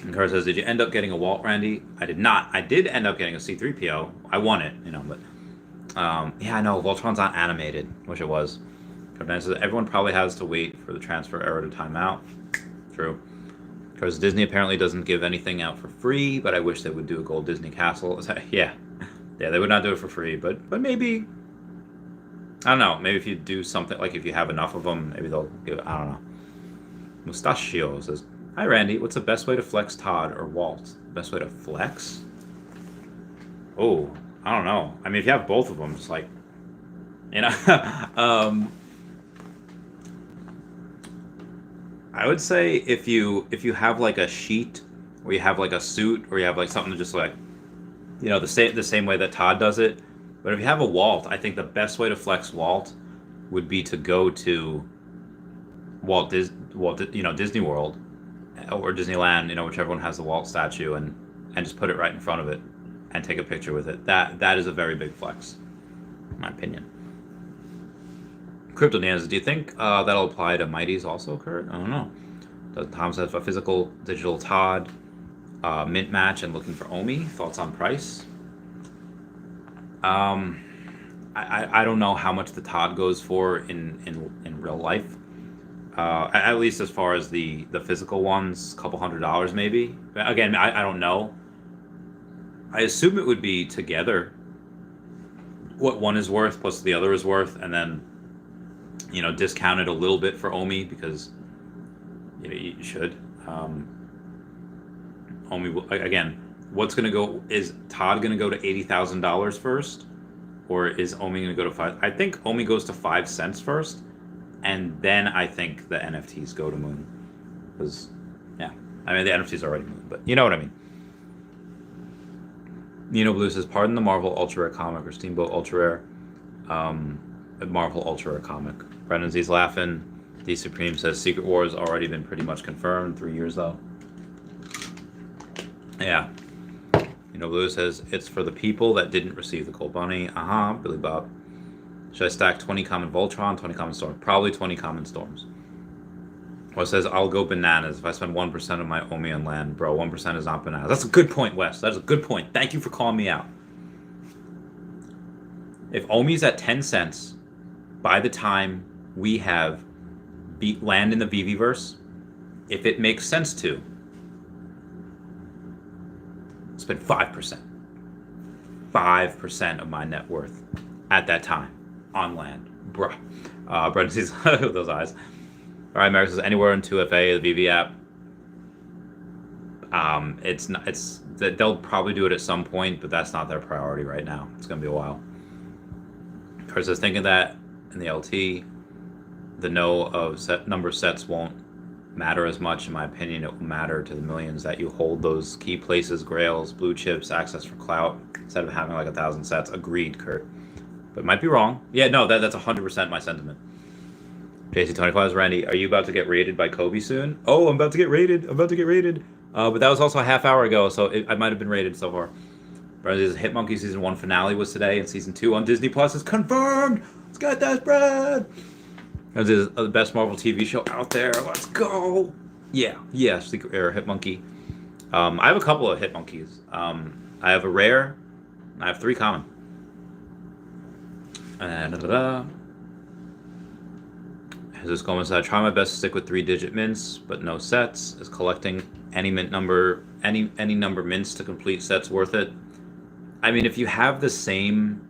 And Carl says, did you end up getting a Walt, Randy? I did not. I did end up getting a C-3PO. I won it, you know, but yeah, I know Voltron's not animated. Wish it was. Carl says, everyone probably has to wait for the transfer error to time out. True. Because Disney apparently doesn't give anything out for free, but I wish they would do a gold Disney castle. Yeah, they would not do it for free, but maybe, I don't know, maybe if you do something, like if you have enough of them, maybe they'll give it, I don't know. Mustachio says, Hi, Randy. What's the best way to flex Todd or Walt? Best way to flex? Oh, I don't know. I mean, if you have both of them, just like, you know, I would say if you have like a sheet, or you have like a suit, or you have like something to just like, the same way that Todd does it. But if you have a Walt, I think the best way to flex Walt would be to go to Disney World or Disneyland, whichever one has the Walt statue, and just put it right in front of it and take a picture with it. That is a very big flex, in my opinion. Crypto Nan's, do you think that'll apply to Mighties also, Kurt? I don't know. Does Tom have a physical digital Todd, mint match, and looking for OMI? Thoughts on price? I don't know how much the Todd goes for in real life. At least as far as the physical ones, a couple $100 maybe. Again, I don't know. I assume it would be together what one is worth plus the other is worth, and then discount it a little bit for OMI because you should. OMI again. What's going to go? Is Todd going to go to $80,000 first, or is OMI going to go to 5? I think OMI goes to 5 cents first, and then I think the NFTs go to Moon. Because, yeah, I mean the NFTs already Moon, but you know what I mean. Nino Blue says, "Pardon the Marvel Ultra Rare comic or Steamboat Ultra Rare, Marvel Ultra Rare comic." Brendan Z's laughing. D Supreme says, "Secret Wars already been pretty much confirmed. 3 years though." Yeah. Blue says, "It's for the people that didn't receive the Gold Bunny." Billy Bob. Should I stack 20 common Voltron, 20 common Storm? Probably 20 common Storms. Or says, "I'll go bananas if I spend 1% of my OMI on land." Bro, 1% is not bananas. That's a good point, Wes. That's a good point. Thank you for calling me out. If OMI's at 10 cents, by the time we have land in the VV-verse, if it makes sense to, spend 5%. 5% of my net worth at that time on land. Bruh. Brendan sees those eyes. All right, Merrick says, anywhere in 2FA, the VV app. They'll probably do it at some point, but that's not their priority right now. It's going to be a while. Kurt says, thinking that in the LT, the number of sets won't matter as much. In my opinion, it will matter to the millions that you hold those key places, grails, blue chips, access for clout, instead of having like 1,000 sets. Agreed, Kurt. But might be wrong. Yeah, no, that's 100% my sentiment. JC25 Randy, are you about to get raided by Kobe soon? Oh, I'm about to get raided. But that was also a half hour ago, so I might have been raided so far. Randy's Hitmonkey Season 1 finale was today, and Season 2 on Disney Plus is confirmed. Let's get that spread. This is the best Marvel TV show out there. Let's go. Yeah, Secret Rare Hitmonkey. I have a couple of Hitmonkeys. I have a rare, and I have 3 common. Jesus Gomez said, I try my best to stick with 3-digit mints, but no sets. Is collecting any number mints to complete sets worth it? I mean, if you have the same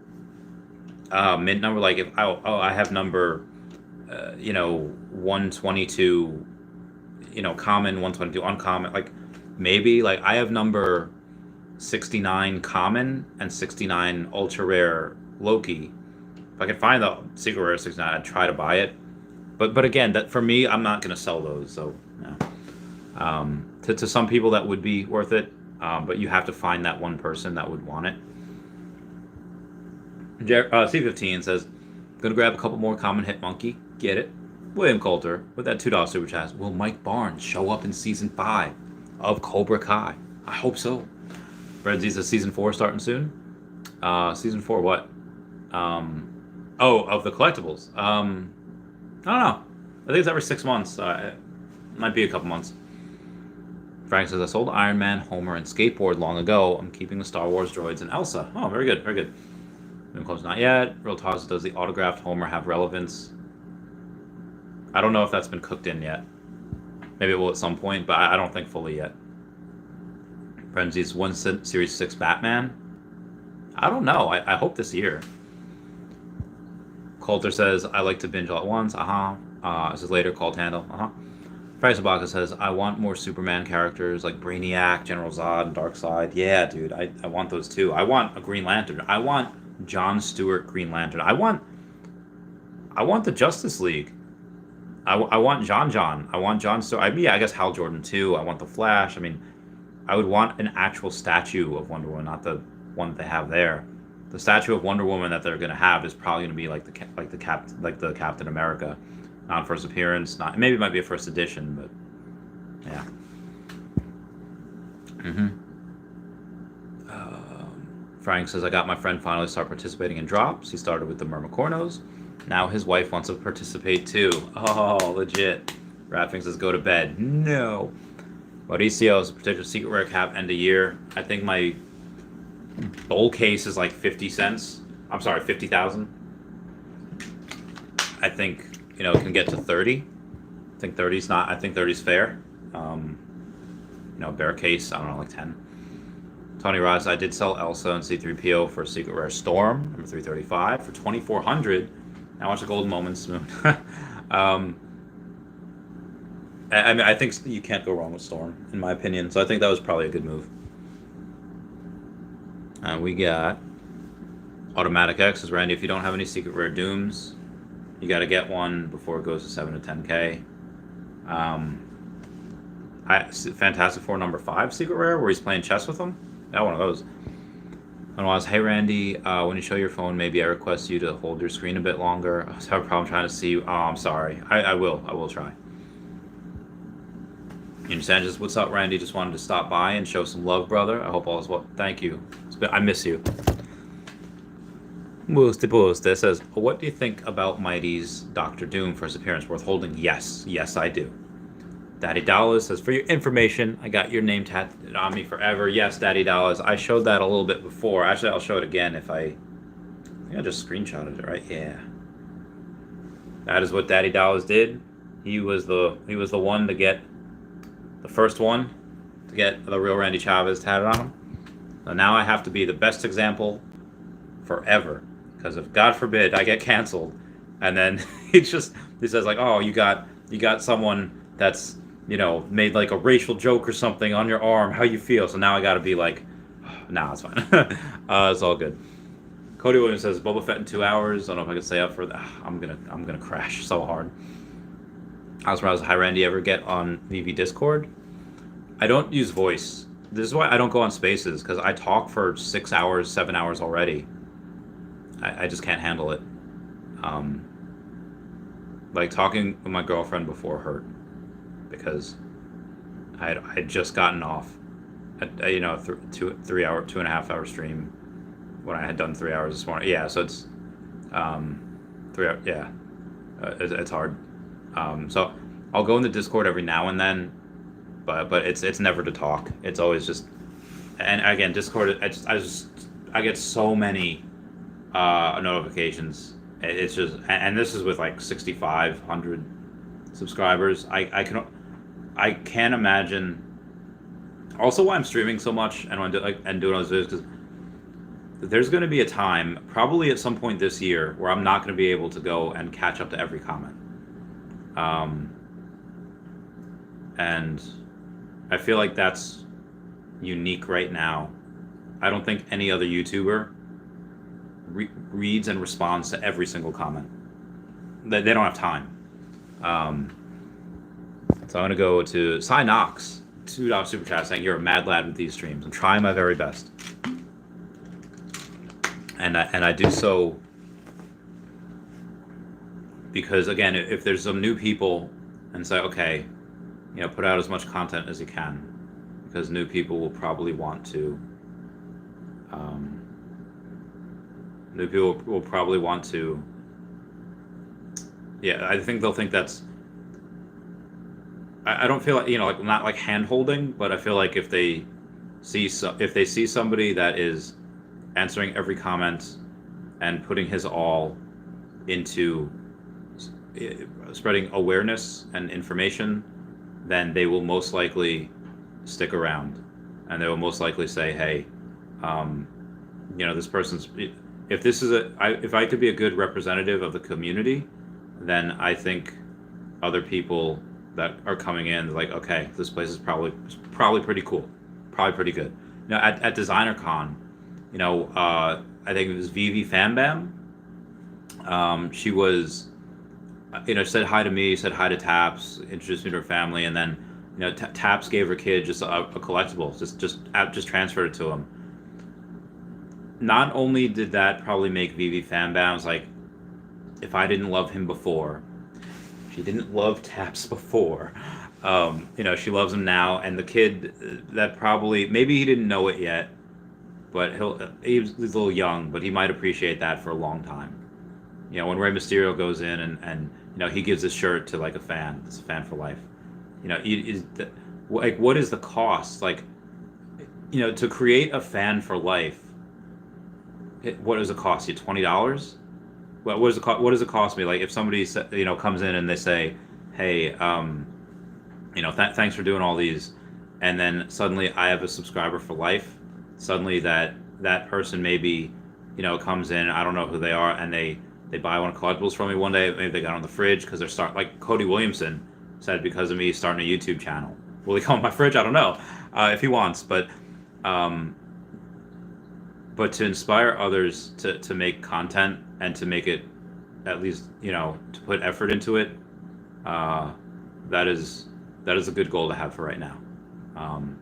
mint number, like if I have number 122, common, 122 uncommon, like maybe like I have number 69 common and 69 ultra rare Loki. If I can find the secret rare 69, I'd try to buy it. But again, that for me, I'm not going to sell those. So, yeah. To some people, that would be worth it. But you have to find that one person that would want it. C15 says, going to grab a couple more common Hitmonkey. Get it. William Coulter with that $2 super chat. Will Mike Barnes show up in Season 5 of Cobra Kai? I hope so. Red Z says Season 4 starting soon. Season 4 what? Of the collectibles. I don't know. I think it's every 6 months. It might be a couple months. Frank says, I sold Iron Man, Homer, and Skateboard long ago. I'm keeping the Star Wars droids and Elsa. Oh, very good, very good. Close, not yet. Real Toss, does the autographed Homer have relevance? I don't know if that's been cooked in yet. Maybe it will at some point, but I don't think fully yet. Frenzy's one Series 6 Batman? I don't know. I hope this year. Coulter says, I like to binge all at once. This is later, called handle. Fraisabaka says, I want more Superman characters like Brainiac, General Zod, and Darkseid. Yeah, dude, I want those too. I want a Green Lantern. I want John Stewart Green Lantern. I want the Justice League. I want John. I want John Stewart. I guess Hal Jordan too. I want the Flash. I mean, I would want an actual statue of Wonder Woman, not the one that they have there. The statue of Wonder Woman that they're gonna have is probably gonna be like the Captain America, not first appearance. Not maybe it might be a first edition, but yeah. Frank says, I got my friend finally start participating in drops. He started with the Myrmicornos. Now his wife wants to participate too. Oh, legit. Rapping says, go to bed. No. Mauricio is a particular secret rare cap end of year. I think my bowl case is like 50 cents. I'm sorry, 50,000. I think, it can get to 30. I think 30's not, I think 30's fair. Bear case, I don't know, like 10. Tony Ross, I did sell Elsa and C3PO for a secret rare Storm, number 335, for 2,400. Now watch the Golden Moments Moon. I think you can't go wrong with Storm, in my opinion. So I think that was probably a good move. We got Automatic X says, Randy, if you don't have any secret rare Dooms, you got to get one before it goes to 7 to 10K. Fantastic Four number 5 secret rare, where he's playing chess with them. Yeah, one of those. And I was, hey Randy, when you show your phone, maybe I request you to hold your screen a bit longer. I have a problem trying to see you. Oh, I'm sorry. I will try. Ian Sanchez, what's up, Randy? Just wanted to stop by and show some love, brother. I hope all is well. Thank you. I miss you. Buste says, what do you think about Mighty's Doctor Doom first appearance? Worth holding? Yes. Yes, I do. Daddy Dollars says, for your information, I got your name tattooed on me forever. Yes, Daddy Dollars. I showed that a little bit before. Actually, I'll show it again if I think I just screenshotted it, right? Yeah. That is what Daddy Dollars did. He was the one to get the first one to get the real Randy Chavez tatted on him. So now I have to be the best example forever. Because if, God forbid, I get canceled, and then he says like, oh, you got someone that's, made like a racial joke or something on your arm, how you feel? So now I got to be like, nah, it's fine. It's all good. Cody Williams says, Boba Fett in 2 hours. I don't know if I can stay up for that. I'm gonna crash so hard. I was hi Randy, ever get on VV Discord? I don't use voice. This is why I don't go on spaces, because I talk for 6 hours, 7 hours already. I just can't handle it. Like talking with my girlfriend before hurt, because I had just gotten off at 2.5 hour stream when I had done 3 hours this morning. Yeah, so it's 3 hours. Yeah, it's hard. So I'll go in the Discord every now and then, but it's never to talk. It's always just, and again, Discord. I get so many notifications. It's just, and this is with like 6,500 subscribers. I can't imagine. Also, why I'm streaming so much and doing all those videos, because there's going to be a time, probably at some point this year, where I'm not going to be able to go and catch up to every comment. And I feel like that's unique right now. I don't think any other YouTuber reads and responds to every single comment. They don't have time. So I'm going to go to Cy Knox, $2 super chat, saying, you're a mad lad with these streams. I'm trying my very best. And I do so because, again, if there's some new people, and say, okay, put out as much content as you can, because new people will probably want to. Yeah, I think they'll think that's. I don't feel like not like hand holding, but I feel like if they see somebody that is answering every comment and putting his all into spreading awareness and information, then they will most likely stick around, and they will most likely say, hey, this person's, if I could be a good representative of the community, then I think other people that are coming in. Like, okay, this place is probably pretty cool, probably pretty good. At Designer Con, I think it was Veve Fambam. She was, said hi to me, said hi to Taps, introduced me to her family, and then, Taps gave her kid just a collectible, just transferred it to him. Not only did that probably make Veve Fambams like, if I didn't love him before, she didn't love Taps before. She loves him now, and the kid that probably maybe he didn't know it yet, but he's a little young, but he might appreciate that for a long time. When Rey Mysterio goes in and he gives his shirt to like a fan, it's a fan for life. What is the cost? Like, to create a fan for life. What does it cost you? $20? What does it cost me? Like if somebody comes in and they say, hey, thanks for doing all these, and then suddenly I have a subscriber for life. Suddenly that person maybe comes in, I don't know who they are, and they buy one of collectibles from me one day. Maybe they got on the fridge because they're like Cody Williamson said, because of me starting a YouTube channel. Will he come on my fridge? I don't know if he wants, but to inspire others to make content and to make it, at least, to put effort into it, that is a good goal to have for right now.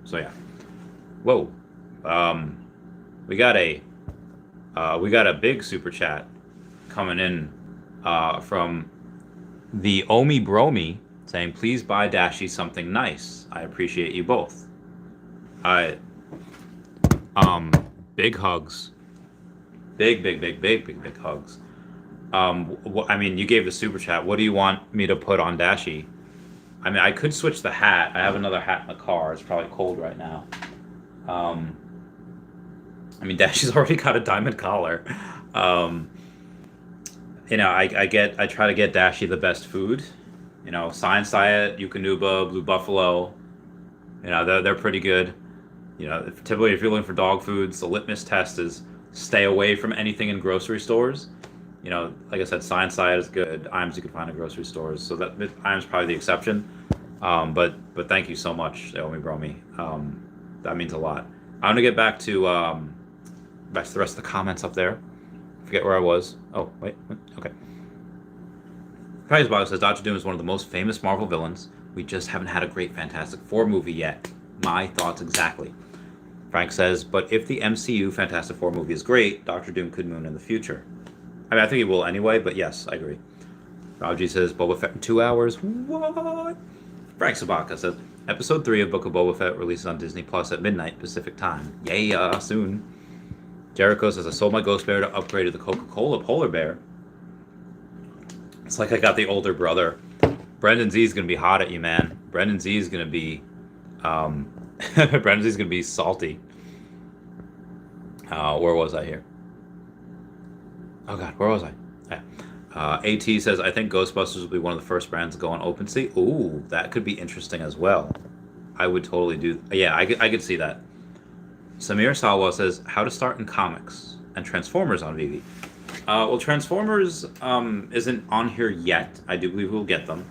So yeah. Whoa. We got a big super chat coming in from the OMI Bromi, saying, please buy Dashy something nice. I appreciate you both. Big hugs. Big hugs. You gave the super chat. What do you want me to put on Dashy? I could switch the hat. I have another hat in the car. It's probably cold right now. Dashy's already got a diamond collar. I try to get Dashy the best food. Science Diet, Yukonuba, Blue Buffalo. They're pretty good. Typically if you're looking for dog foods, the litmus test is stay away from anything in grocery stores. Like I said, Science Diet is good. Iams you can find in grocery stores, so that Iams probably the exception. But thank you so much, Naomi Bromi. That means a lot. I'm gonna get back to the rest of the comments up there. Forget where I was. Oh wait, okay. Chavez Megacity says Dr. Doom is one of the most famous Marvel villains. We just haven't had a great Fantastic Four movie yet. My thoughts exactly. Frank says, but if the MCU Fantastic Four movie is great, Dr. Doom could moon in the future. I think he will anyway, but yes, I agree. Raji says, Boba Fett in 2 hours. What? Frank Sabaka says, Episode 3 of Book of Boba Fett releases on Disney Plus at midnight Pacific time. Yeah, soon. Jericho says, I sold my Ghost Bear to upgrade to the Coca-Cola Polar Bear. It's like I got the older brother. Brendan Z is going to be hot at you, man. Brendan Z is going to be... Brendan Z is going to be salty. Where was I here? Oh God, where was I? Yeah. AT says, I think Ghostbusters will be one of the first brands to go on OpenSea. Ooh, that could be interesting as well. I would totally do... Yeah, I could see that. Samir Salwa says, how to start in comics and Transformers on Veve. Well, Transformers isn't on here yet. I do believe we'll get them.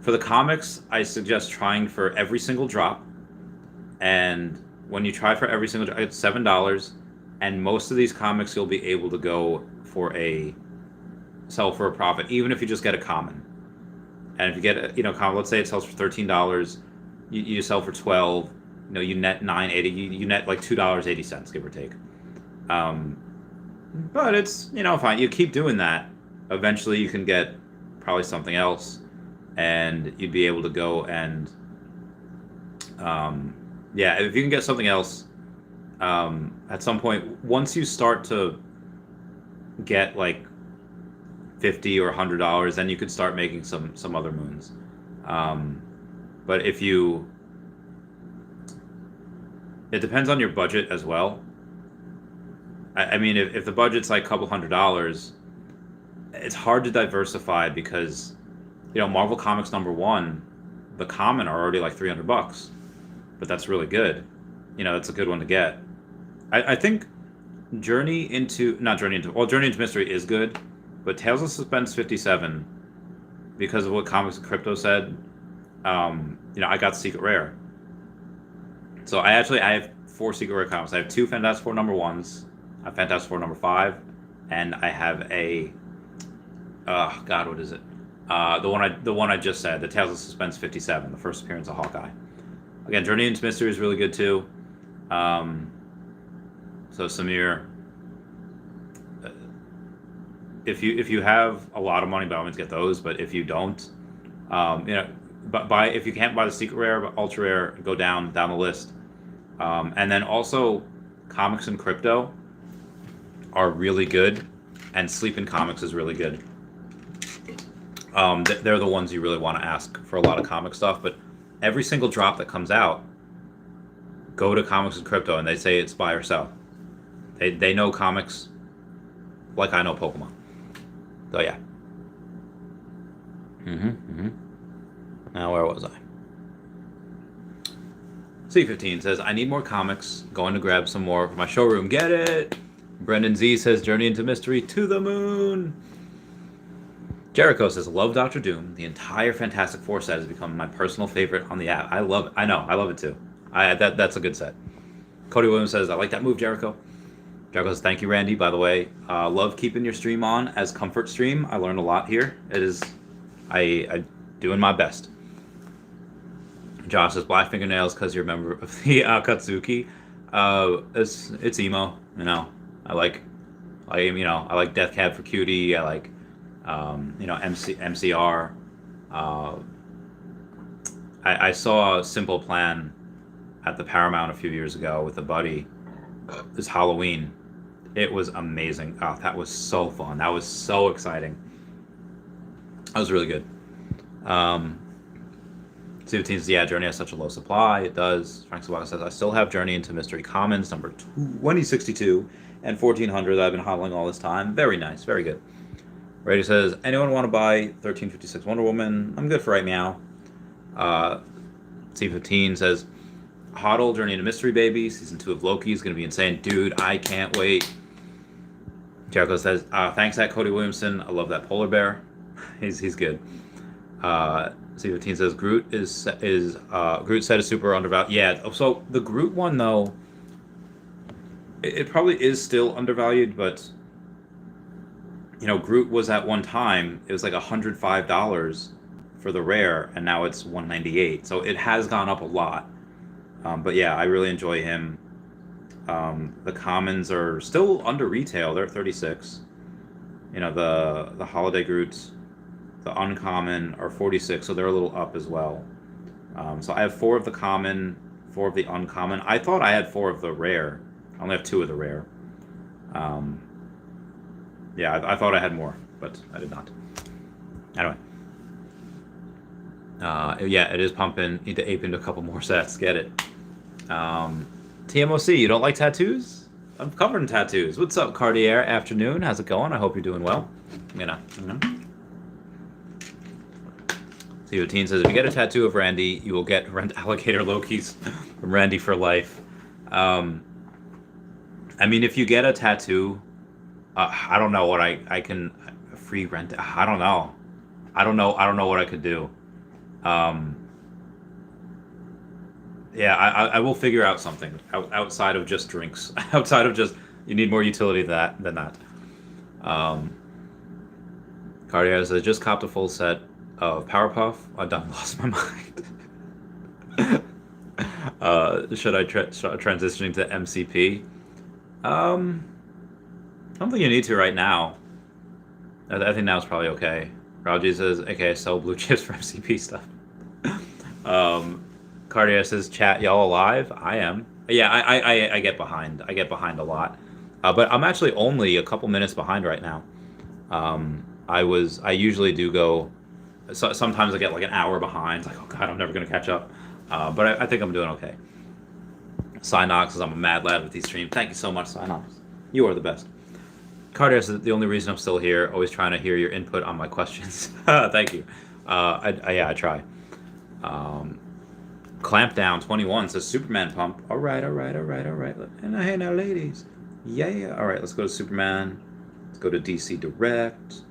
For the comics, I suggest trying for every single drop. And when you try for every single drop, it's $7. And most of these comics you'll be able to go sell for a profit, even if you just get a common. And if you get a common, let's say it sells for $13, you sell for $12. You net $9.80. You net like $2.80, give or take. But it's fine. You keep doing that. Eventually, you can get probably something else, and you'd be able to go and if you can get something else, at some point, once you start to get like $50 or $100, then you could start making some other moons. But if it depends on your budget as well. If the budget's like a couple $100, it's hard to diversify because, Marvel Comics '1, the common are already like $300, but that's really good. It's a good one to get. I think Journey into Mystery is good, but Tales of Suspense 57, because of what Comics and Crypto said, I got the secret rare. So I have 4 secret rare comics. I have 2 Fantastic Four number 1s, a Fantastic Four number 5, and I have a God, what is it? The one I just said, the Tales of Suspense 57, the first appearance of Hawkeye. Again, Journey into Mystery is really good too. So Samir, if you have a lot of money, by all means get those. But if you don't, but if you can't buy the secret rare, but ultra rare, go down the list. And then also, comics and crypto are really good, and Sleep in Comics is really good. They're the ones you really want to ask for a lot of comic stuff. But every single drop that comes out, go to Comics and Crypto, and they say it's buy or sell. They know comics like I know Pokemon. So yeah. Now where was I? C15 says, I need more comics. Going to grab some more for my showroom. Get it! Brendan Z says, Journey into Mystery to the moon. Jericho says, love Doctor Doom. The entire Fantastic Four set has become my personal favorite on the app. I love it. I know. I love it too. That's a good set. Cody Williams says, I like that move, Jericho. Jericho says, thank you, Randy. By the way, love keeping your stream on as comfort stream. I learned a lot here. It is, I doing my best. Josh says, black fingernails because you're a member of the Akatsuki. It's emo. I like Death Cab for Cutie. I like MCR. I saw Simple Plan at the Paramount a few years ago with a buddy. This Halloween. It was amazing. Oh, that was so fun. That was so exciting. That was really good. C15 says, yeah, Journey has such a low supply. It does. Frank Sabaka says, I still have Journey into Mystery Commons number 2062 and 1400 that I've been hodling all this time. Very nice. Very good. Brady says, anyone want to buy 1356 Wonder Woman? I'm good for right now. C15 says, hodl Journey into Mystery Baby. Season 2 of Loki is going to be insane. Dude, I can't wait. Jericho says, thanks, at Cody Williamson. I love that polar bear. He's good. C15 says, Groot Groot set is super undervalued. Yeah, so the Groot one, though, it probably is still undervalued, but Groot was at one time, it was like $105 for the rare, and now it's $198. So it has gone up a lot. But yeah, I really enjoy him. The commons are still under retail. They're at $36. The holiday Groots, the uncommon are $46, so they're a little up as well. So I have 4 of the common, 4 of the uncommon. I thought I had 4 of the rare. I only have 2 of the rare. Yeah, I thought I had more, but I did not. Anyway. Yeah, it is pumping. Need to ape into a couple more sets. Get it. TMOC, you don't like tattoos? I'm covered in tattoos. What's up, Cartier? Afternoon. How's it going? I hope you're doing well. C15 says, if you get a tattoo of Randy, you will get rent alligator Lokis from Randy for life. If you get a tattoo, I don't know what I can free rent. I don't know. I don't know what I could do. Yeah, I will figure out something outside of just drinks. Outside of just, you need more utility than that. Cartier says, just copped a full set of Powerpuff. I done lost my mind. Should I transitioning to MCP? I don't think you need to right now. I think now it's probably okay. Raji says, okay, sell blue chips for MCP stuff. Cartier says, chat, y'all alive? I am. Yeah, I get behind. I get behind a lot. But I'm actually only a couple minutes behind right now. I usually do go, sometimes I get like an hour behind. It's like, oh God, I'm never going to catch up. But I think I'm doing okay. Synox says, I'm a mad lad with these streams. Thank you so much, Synox. You are the best. Cartier says, the only reason I'm still here, always trying to hear your input on my questions. Thank you. I try. Clampdown 21 says, Superman pump. All right. And hey now, ladies. Yeah. All right, let's go to Superman. Let's go to DC Direct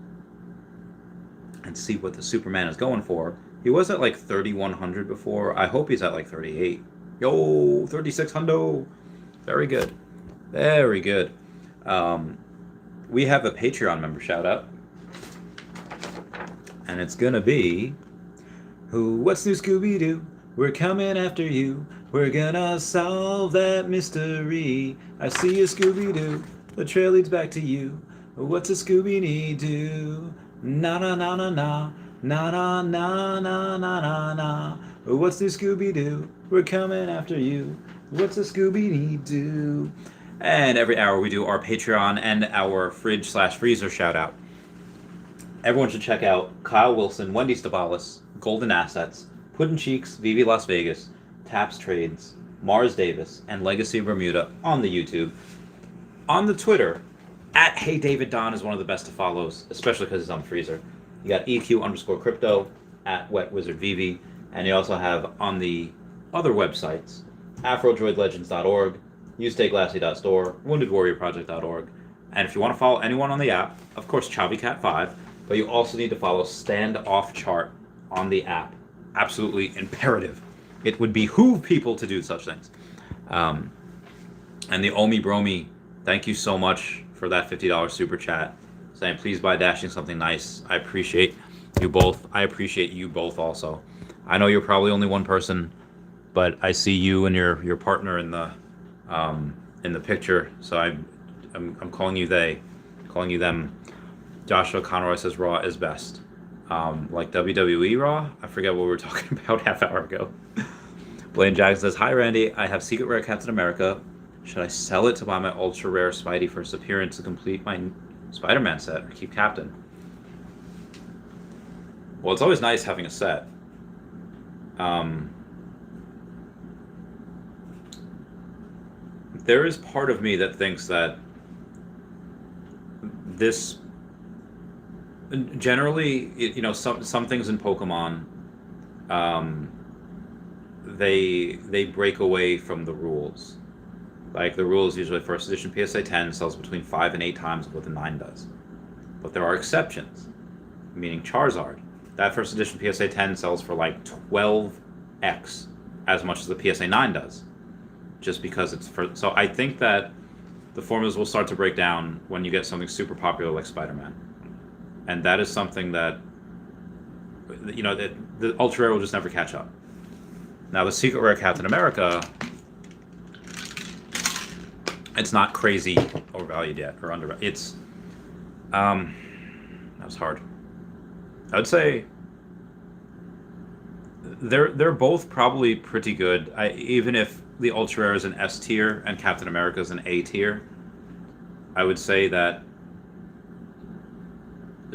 and see what the Superman is going for. He was at like 3,100 before. I hope he's at like 38. Yo, 3,600. Very good. Very good. We have a Patreon member shout out. And it's gonna be what's new, Scooby-Doo? We're coming after you. We're gonna solve that mystery. I see you, Scooby-Doo. The trail leads back to you. What's a Scooby-Doo? Na na na na na. Na na na na na na na. What's new, Scooby-Doo? We're coming after you. What's a Scooby-Doo? And every hour we do our Patreon and our fridge/freezer shout out. Everyone should check out Kyle Willson, Wendy Stibalis, Golden Assets, Puddin' Cheeks, Veve Las Vegas, Taps Trades, Mars Davis, and Legacy Bermuda on the YouTube. On the Twitter, at HeyDavidDon is one of the best to follows, especially because he's on Freezer. You got EQ_crypto, at WetWizardVV, and you also have on the other websites, AfroDroidLegends.org, YouStayGlassy.store, WoundedWarriorProject.org, and if you want to follow anyone on the app, of course ChavvyCat5, but you also need to follow Standoff Chart on the app. Absolutely imperative. It would behoove people to do such things. And the OMI Bromi, thank you so much for that $50 super chat, saying please buy Dashing something nice. I appreciate you both. I appreciate you both also. I know you're probably only one person, but I see you and your partner in the picture, so I'm calling you they, calling you them. Joshua Conroy says Raw is best. Like WWE Raw? I forget what we were talking about half hour ago. Blaine Jackson says, hi Randy, I have Secret Rare Captain America. Should I sell it to buy my ultra rare Spidey first appearance to complete my Spider-Man set or keep Captain? Well, it's always nice having a set. There is part of me that thinks that this generally, you know, some things in Pokemon, they break away from the rules. Like the rules usually first edition PSA 10 sells between 5 and 8 times what the 9 does. But there are exceptions, meaning Charizard. That first edition PSA 10 sells for like 12x as much as the PSA 9 does. Just because it's for, so I think that the formulas will start to break down when you get something super popular like Spider-Man. And that is something that, you know, the ultra rare will just never catch up. Now the Secret Rare Captain America, it's not crazy overvalued yet or undervalued. It's that was hard. I would say they're both probably pretty good. Even if the ultra rare is an S tier and Captain America is an A tier, I would say that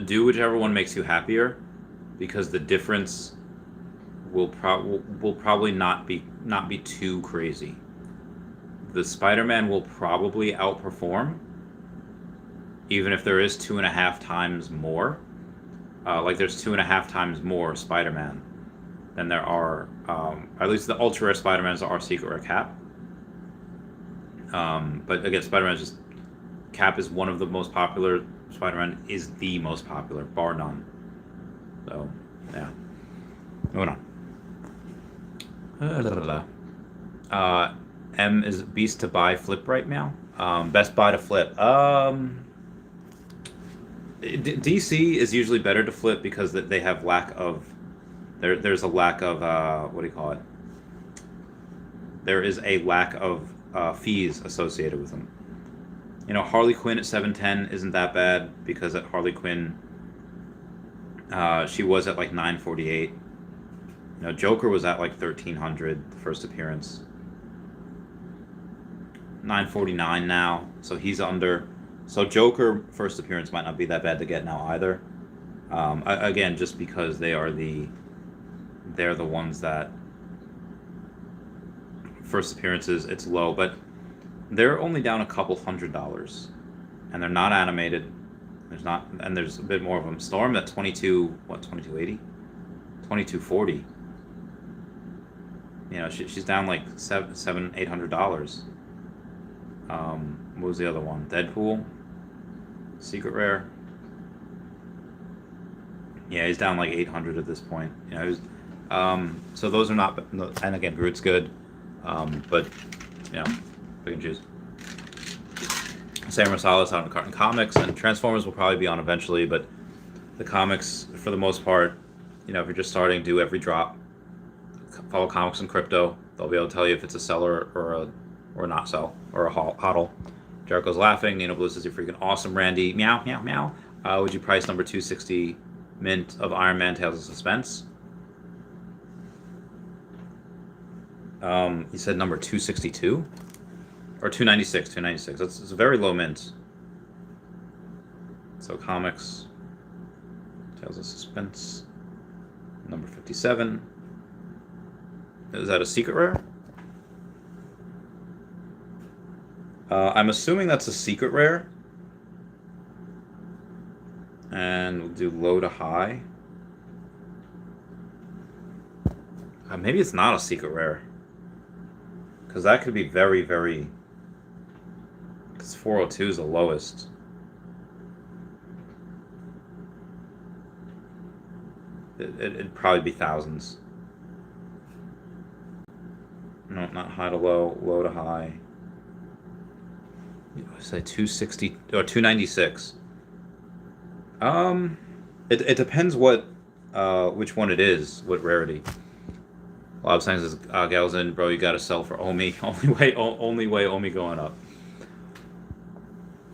do whichever one makes you happier, because the difference will probably not be too crazy. The Spider-Man will probably outperform, even if there is 2.5 times more. Like there's 2.5 times more Spider-Man than there are, at least the ultra rare Spider-Mans are Secret Rare Cap. But again, Spider-Man is just, Cap is one of the most popular. Spider-Man is the most popular, bar none. So, yeah. Moving on. M is Beast to buy flip right now. Best buy to flip. DC is usually better to flip because they have lack of. There's a lack of what do you call it? There is a lack of fees associated with them. You know, Harley Quinn at 710 isn't that bad because at Harley Quinn, she was at like 948. You know, Joker was at like 1300 the first appearance. 949 now, so he's under. So Joker first appearance might not be that bad to get now either. Again, just because they're the ones that first appearances it's low, but they're only down a couple $100, and they're not animated. There's a bit more of them. Storm at 2280, 2240. You know, she's down like $800. What was the other one? Deadpool, Secret Rare. Yeah, he's down like 800 at this point. You know, So those are not, and again, Groot's good, but you know, we can choose. Sam Rosales on Carton Comics, and Transformers will probably be on eventually, but the comics, for the most part, you know, if you're just starting, do every drop. Follow Comics and Crypto. They'll be able to tell you if it's a seller or a not sell or a hodl. Jericho's laughing. Nino Blue says you're freaking awesome, Randy. Meow, meow, meow. Would you price number 260 mint of Iron Man Tales of Suspense? He said number 262 or 296. 296. It's a very low mint. So Comics, Tales of Suspense, number 57. Is that a secret rare? I'm assuming that's a secret rare. And we'll do low to high. Maybe it's not a secret rare. Because that could be very, very... Because 402 is the lowest. It'd probably be thousands. No, not high to low, low to high. Say 260 or 296. It depends what which one it is, what rarity. Lob Signs says, Galzin, bro, you gotta sell for OMI. Only way OMI going up.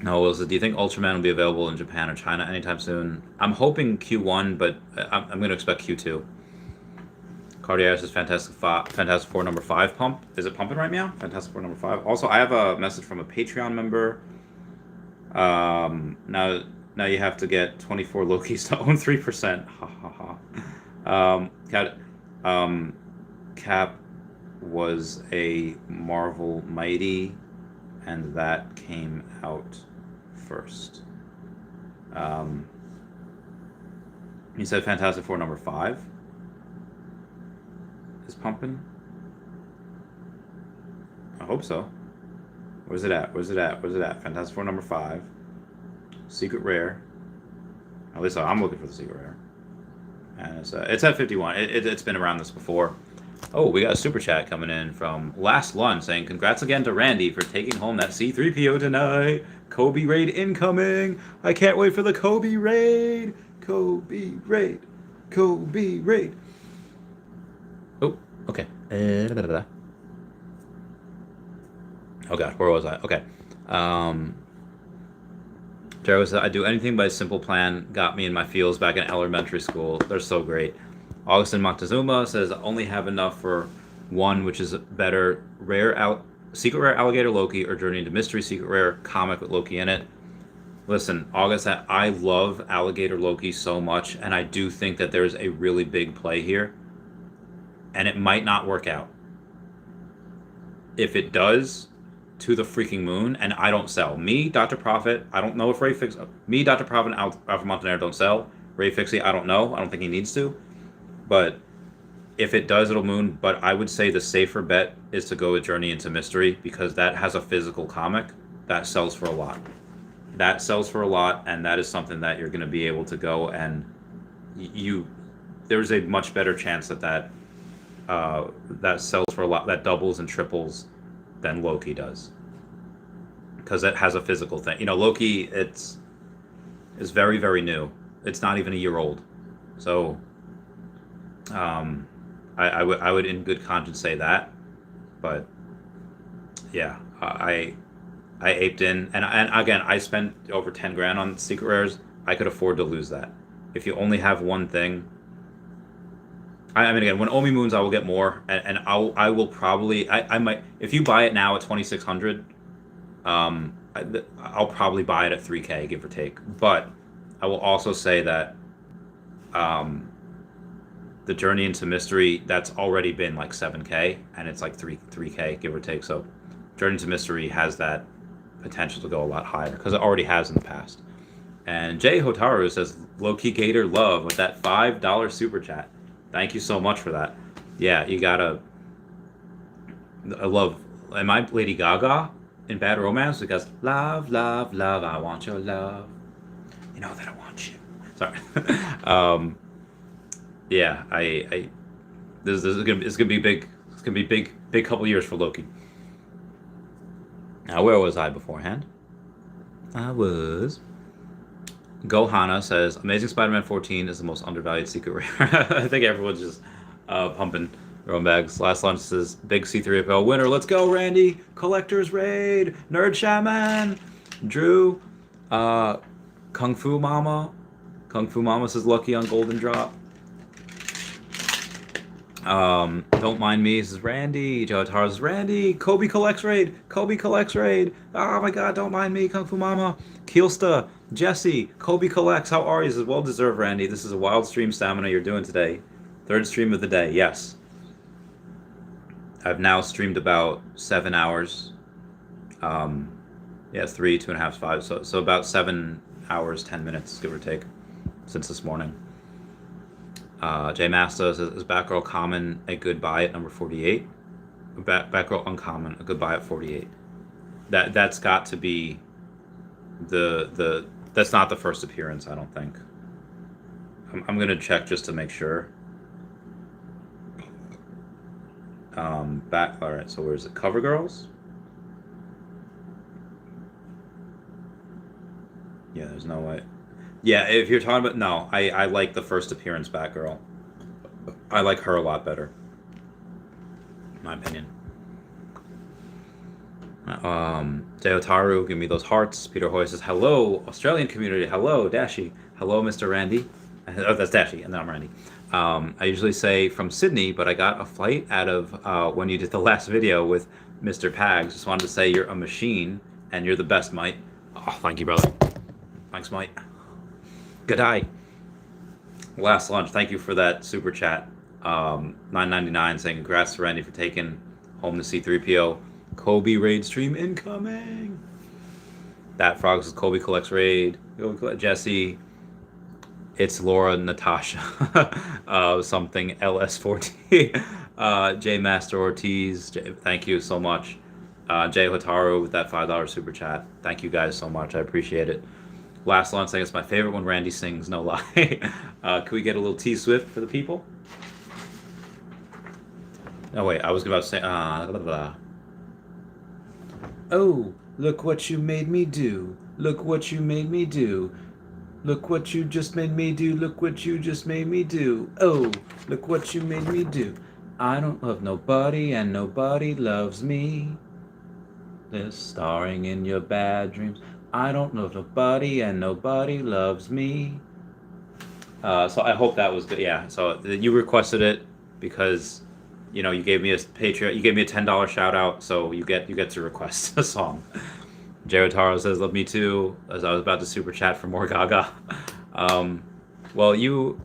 No, Willson, do you think Ultraman will be available in Japan or China anytime soon? I'm hoping Q1, but I'm gonna expect Q2. Cardiac says Fantastic Four number 5 pump. Is it pumping right now? Fantastic Four number 5. Also, I have a message from a Patreon member. Now you have to get 24 Lokis to own 3%. Ha ha ha. Cap was a Marvel Mighty, and that came out first. You said Fantastic Four number 5 is pumping. I hope so. Where's it at? Fantastic Four number 5. Secret rare. At least I'm looking for the secret rare. And it's at 51. It's been around this before. Oh, we got a super chat coming in from Last Lunch saying, congrats again to Randy for taking home that C3PO tonight. Kobe raid incoming. I can't wait for the Kobe raid. Kobe raid. Oh, okay. Oh god, where was I? Okay. Jerry said, I do anything by simple plan. Got me in my feels back in elementary school. They're so great. Augustin Moctezuma says, only have enough for one, which is better, secret rare alligator Loki or Journey into Mystery secret rare comic with Loki in it. Listen, August, I love alligator Loki so much, and I do think that there's a really big play here, and it might not work out. If it does, to the freaking moon, and I don't sell. Me, Dr. Prophet, I don't know if Ray Fix... Me, Dr. Prophet, and Alpha Montanero don't sell. Ray Fixie, I don't know. I don't think he needs to. But if it does, it'll moon. But I would say the safer bet is to go with Journey into Mystery, because that has a physical comic that sells for a lot. That sells for a lot, and that is something that you're going to be able to go and there's a much better chance that sells for a lot, that doubles and triples than Loki does, because it has a physical thing. You know, Loki, is very, very new. It's not even a year old, so I would in good conscience say that. But yeah, I aped in, and again, I spent over 10 grand on secret rares. I could afford to lose that. If you only have one thing, I mean, again, when OMI moons, I will get more, and I will probably, I might, if you buy it now at 2,600, I'll probably buy it at 3K, give or take. But I will also say that the Journey into Mystery, that's already been like 7K, and it's like 3K, give or take. So Journey into Mystery has that potential to go a lot higher, because it already has in the past. And Jay Hotaru says, Loki Gator love with that $5 super chat. Thank you so much for that. Yeah, you gotta... I love... Am I Lady Gaga in Bad Romance? Because, love, love, love, I want your love. You know that I want you. Sorry. Yeah, It's gonna be big. It's gonna be big couple years for Loki. Now, where was I beforehand? I was. Gohana says, Amazing Spider-Man 14 is the most undervalued secret rare. I think everyone's just pumping their own bags. Last lunch says, big C3PO winner. Let's go, Randy. Collector's Raid. Nerd Shaman. Drew. Kung Fu Mama. Kung Fu Mama says, lucky on Golden Drop. Don't mind me. This is Randy. Joe Taro says, Randy. Kobe collects raid. Kobe collects raid. Oh my god, don't mind me. Kung Fu Mama. Keelsta. Jesse. Kobe collects. How are you? This is well deserved, Randy. This is a wild stream stamina you're doing today. Third stream of the day. Yes. I've now streamed about 7 hours. Yeah, 3, 2.5, 5. So about 7 hours, 10 minutes, give or take, since this morning. J Master says, is Batgirl common a good buy at number 48? Batgirl uncommon, a good buy at 48. That's got to be that's not the first appearance, I don't think. I'm gonna check just to make sure. Alright, so where is it? Cover Girls? Yeah, there's no way. Yeah, if you're talking about... No, I like the first appearance Batgirl. I like her a lot better. In my opinion. Deotaru, give me those hearts. Peter Hoy says, hello, Australian community. Hello, Dashi. Hello, Mr. Randy. Oh, that's Dashi, and then I'm Randy. I usually say from Sydney, but I got a flight out of when you did the last video with Mr. Pags. Just wanted to say you're a machine, and you're the best, mate. Oh, thank you, brother. Thanks, mate. Good eye. Last lunch. Thank you for that super chat. $9.99 saying congrats to Randy for taking home the C3PO. Kobe raid stream incoming. That Frog says Kobe collects raid. Jesse. It's Laura Natasha. Something LS40. J Master Ortiz. Thank you so much. Jay Hotaru with that $5 super chat. Thank you guys so much. I appreciate it. Last lunch saying it's my favorite when Randy sings, no lie. Can we get a little T Swift for the people? Oh wait, I was about to say blah, blah, blah. Oh, look what you made me do. Look what you made me do. Look what you just made me do. Look what you just made me do. Oh, look what you made me do. I don't love nobody and nobody loves me. This starring in your bad dreams. I don't love nobody and nobody loves me. So I hope that was good. Yeah, so you requested it because, you know, you gave me a Patreon, you gave me a $10 shout out, so you get to request a song. Jared Taro says, love me too, as I was about to super chat for more Gaga. Well, you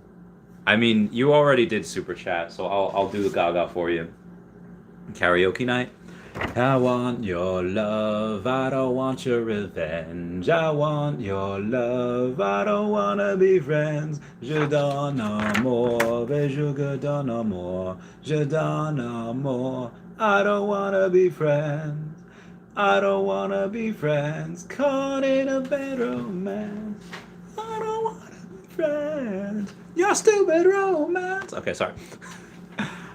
already did super chat, so I'll do the Gaga for you. Karaoke night. I want your love, I don't want your revenge. I want your love, I don't wanna be friends. Je donne amour, et je donne amour. Je donne amour, I don't wanna be friends. I don't wanna be friends, caught in a bad romance. I don't wanna be friends, your stupid romance. Okay, sorry.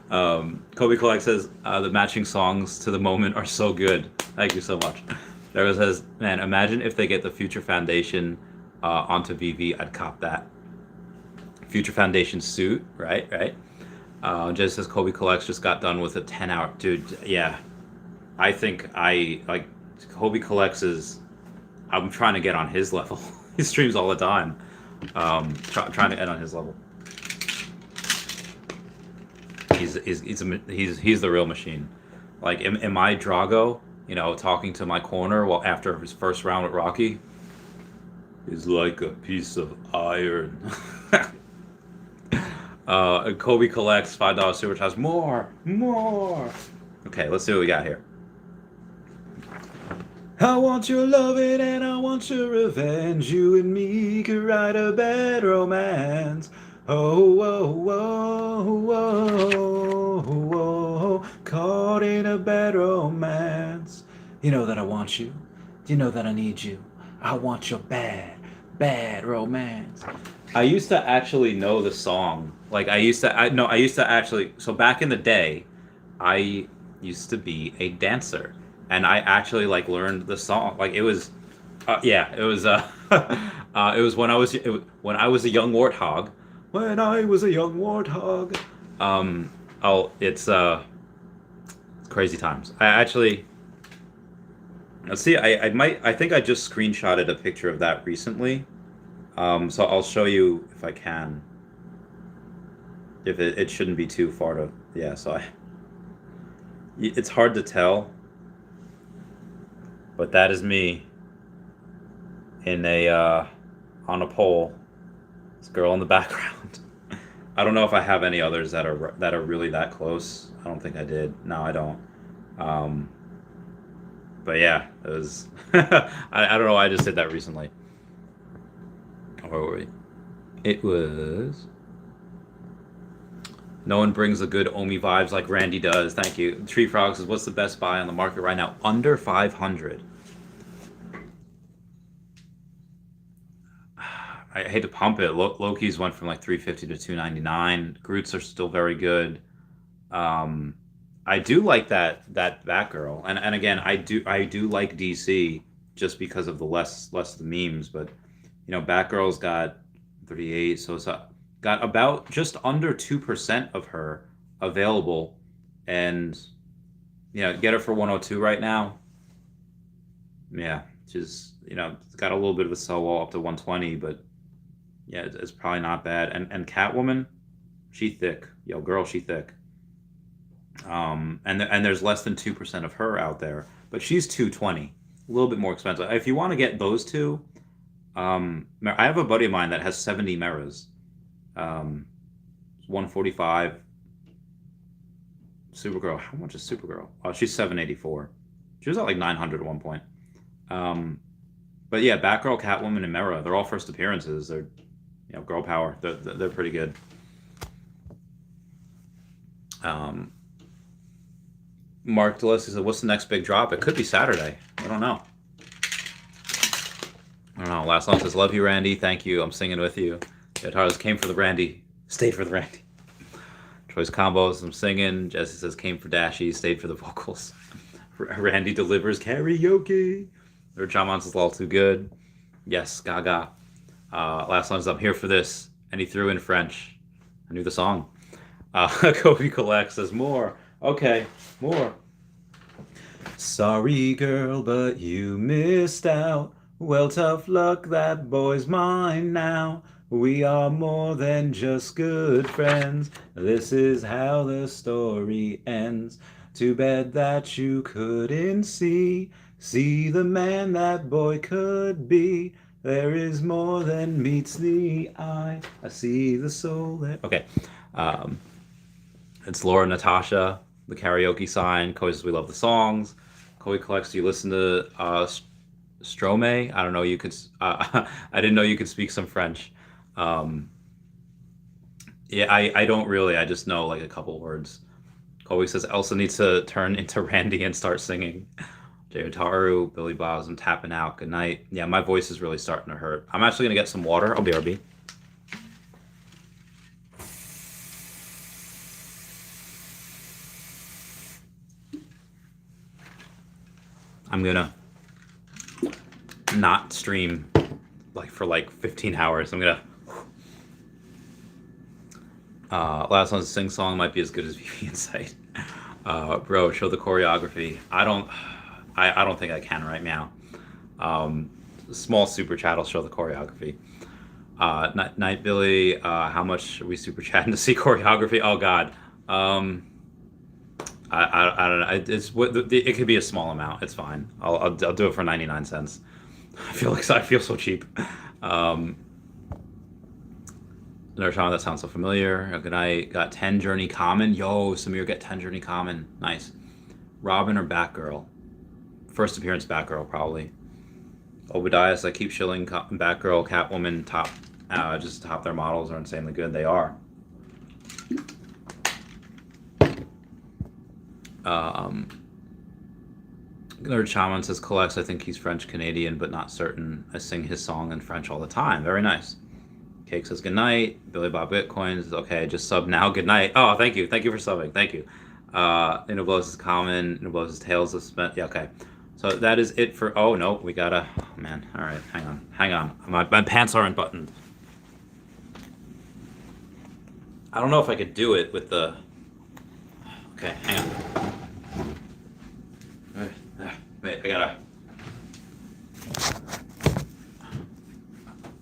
Kobe Collect says, the matching songs to the moment are so good. Thank you so much. There says, man, imagine if they get the Future Foundation onto Veve, I'd cop that. Future Foundation suit, right? Just says Kobe Collects just got done with a 10-hour... Dude, yeah. I think Kobe Collects is... I'm trying to get on his level. He streams all the time. Trying to get on his level. He's the real machine. Like, am I Drago, you know, talking to my corner while after his first round with Rocky? Is like a piece of iron. Kobe Collects $5 super chats. More. Okay, let's see what we got here. I want your loving and I want your revenge. You and me could write a bad romance. Oh, caught in a bad romance. You know that I want you. You know that I need you. I want your bad Bad Romance. I used to actually know the song. Like I used to actually. So back in the day, I used to be a dancer, and I actually like learned the song. Like it was, yeah, it was. It was when I was a young warthog. When I was a young warthog. Oh, it's crazy times. I actually. Let's see. I think I just screenshotted a picture of that recently. So I'll show you if I can. If it shouldn't be too far to, yeah. It's hard to tell, but that is me in a on a pole. This girl in the background. I don't know if I have any others that are really that close. I don't think I did. No, I don't. Um, but yeah, it was. I don't know why I just did that recently. Where were we? It was. No one brings the good OMI vibes like Randy does. Thank you. Tree Frog says, what's the best buy on the market right now? Under 500. I hate to pump it. Loki's went from like 350 to 299. Groots are still very good. I do like that Batgirl, and again, I do like DC just because of the less the memes, but Batgirl's got 38, so it's got about just under 2% of her available, and get her for 102 right now. Yeah, just it's got a little bit of a sell wall up to 120, but yeah, it's probably not bad. And Catwoman, she thick, girl, she thick. And there's less than 2% of her out there, but she's 220, a little bit more expensive. If you want to get those two, I have a buddy of mine that has 70 mirrors. 145. Supergirl, how much is Supergirl? Oh, she's 784. She was at like 900 at one point. But yeah, Batgirl, Catwoman, and Mera, they're all first appearances. They're girl power. They're pretty good. Mark Delisle said, what's the next big drop? It could be Saturday. I don't know. Last song says, love you, Randy. Thank you. I'm singing with you. Guitars came for the Randy. Stayed for the Randy. Choice combos. I'm singing. Jesse says, came for Dashy. Stayed for the vocals. Randy delivers karaoke. Their John says, all too good. Yes, Gaga. Last song is I'm here for this. And he threw in French. I knew the song. Kobe Collect says, more. Okay, more. Sorry, girl, but you missed out. Well, tough luck, that boy's mine now. We are more than just good friends. This is how the story ends. Too bad that you couldn't see the man that boy could be. There is more than meets the eye. I see the soul there. Okay. It's Laura Natasha, the karaoke sign. Koi says we love the songs. Koi collects. Do you listen to Stromae? I don't know. You could. I didn't know you could speak some French. Yeah, I don't really. I just know like a couple words. Koi says Elsa needs to turn into Randy and start singing. Jayataru, Billy Bob's, I'm tapping out. Good night. Yeah, my voice is really starting to hurt. I'm actually gonna get some water. I'll BRB. I'm gonna not stream for 15 hours. I'm gonna last one's sing song might be as good as VV Insight. Bro, show the choreography. I don't think I can right now. Small super chat will show the choreography. Night Billy, how much are we super chatting to see choreography? Oh God. I don't know. It could be a small amount. It's fine. I'll do it for 99 cents. I feel so cheap. Narshana, that sounds so familiar. Good night. Got 10 Journey Common. Yo, Samir, get 10 Journey Common. Nice. Robin or Batgirl? First appearance Batgirl, probably. Obadiah, I keep shilling Batgirl, Catwoman, just top their models are insanely good. They are. Nerd Shaman says collects. I think he's French Canadian, but not certain. I sing his song in French all the time. Very nice. Cake says good night. Billy Bob Bitcoins. Okay, just sub now. Good night. Oh, thank you. Thank you for subbing. Thank you. Immutable is common. Immutable is Tales of Spent. Yeah, okay. So that is it for. Oh no, we gotta. Oh, man. All right, hang on. My pants aren't buttoned. I don't know if I could do it with the. Okay, hang on. Wait,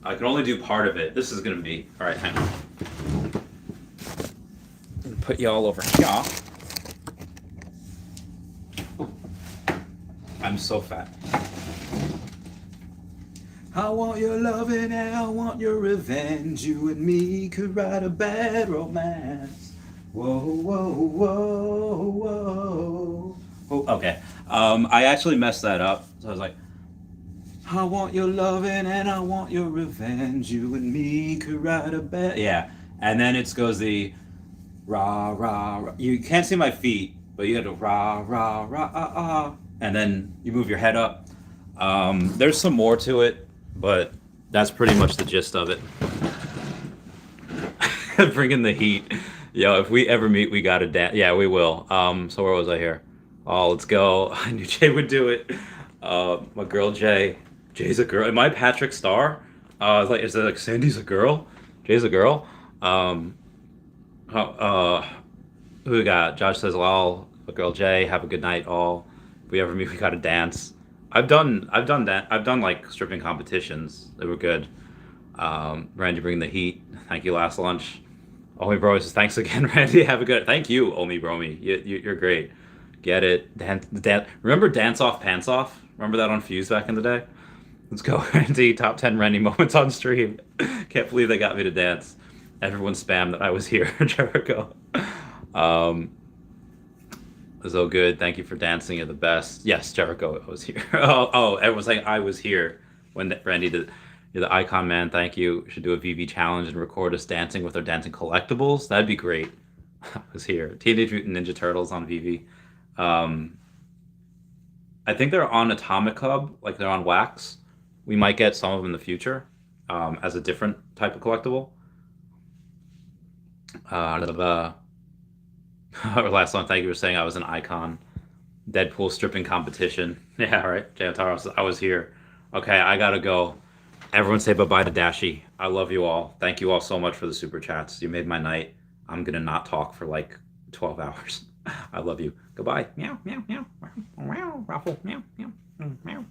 I can only do part of it. This is gonna be. All right, hang on. Put y'all over here. Ooh. I'm so fat. I want your loving and I want your revenge. You and me could write a bad romance. Whoa, whoa, whoa, whoa. Oh, okay. I actually messed that up. So I was like, I want your loving and I want your revenge. You and me could write a bad. Yeah. And then it goes the rah, rah, rah. You can't see my feet, but you got to rah, rah, rah, ah, ah. And then you move your head up. There's some more to it, but that's pretty much the gist of it. Bringing the heat. Yo, if we ever meet, we got to dance. Yeah, we will. So where was I here? Oh, let's go. I knew Jay would do it. My girl Jay. Jay's a girl. Am I Patrick Star? Is it like Sandy's a girl? Jay's a girl? Who we got? Josh says, "Lol." My girl Jay, have a good night, all. If we ever meet, we gotta dance. I've done that. I've done like stripping competitions. They were good. Randy, bring the heat. Thank you. Last lunch. Omi Bro says, thanks again, Randy. Have a good. Thank you, Omi Bromi. You're great. Get it. Dan. Remember Dance Off Pants Off? Remember that on Fuse back in the day? Let's go, Randy. Top 10 Randy moments on stream. Can't believe they got me to dance. Everyone spammed that I was here, Jericho. So good. Thank you for dancing. You're the best. Yes, Jericho, I was here. Everyone's like, I was here when Randy did. You're the icon, man. Thank you. We should do a VV challenge and record us dancing with our dancing collectibles. That'd be great. I was here. Teenage Mutant Ninja Turtles on VV. I think they're on Atomic Hub, like they're on Wax. We might get some of them in the future as a different type of collectible. Last one, thank you for saying I was an icon. Deadpool stripping competition. Yeah, right. Jayotaro says, I was here. Okay, I gotta go. Everyone say bye-bye to Dashi. I love you all. Thank you all so much for the super chats. You made my night. I'm gonna not talk for like 12 hours. I love you. Goodbye. Meow, meow, meow. Meow, Raffle. Meow, meow, meow, meow.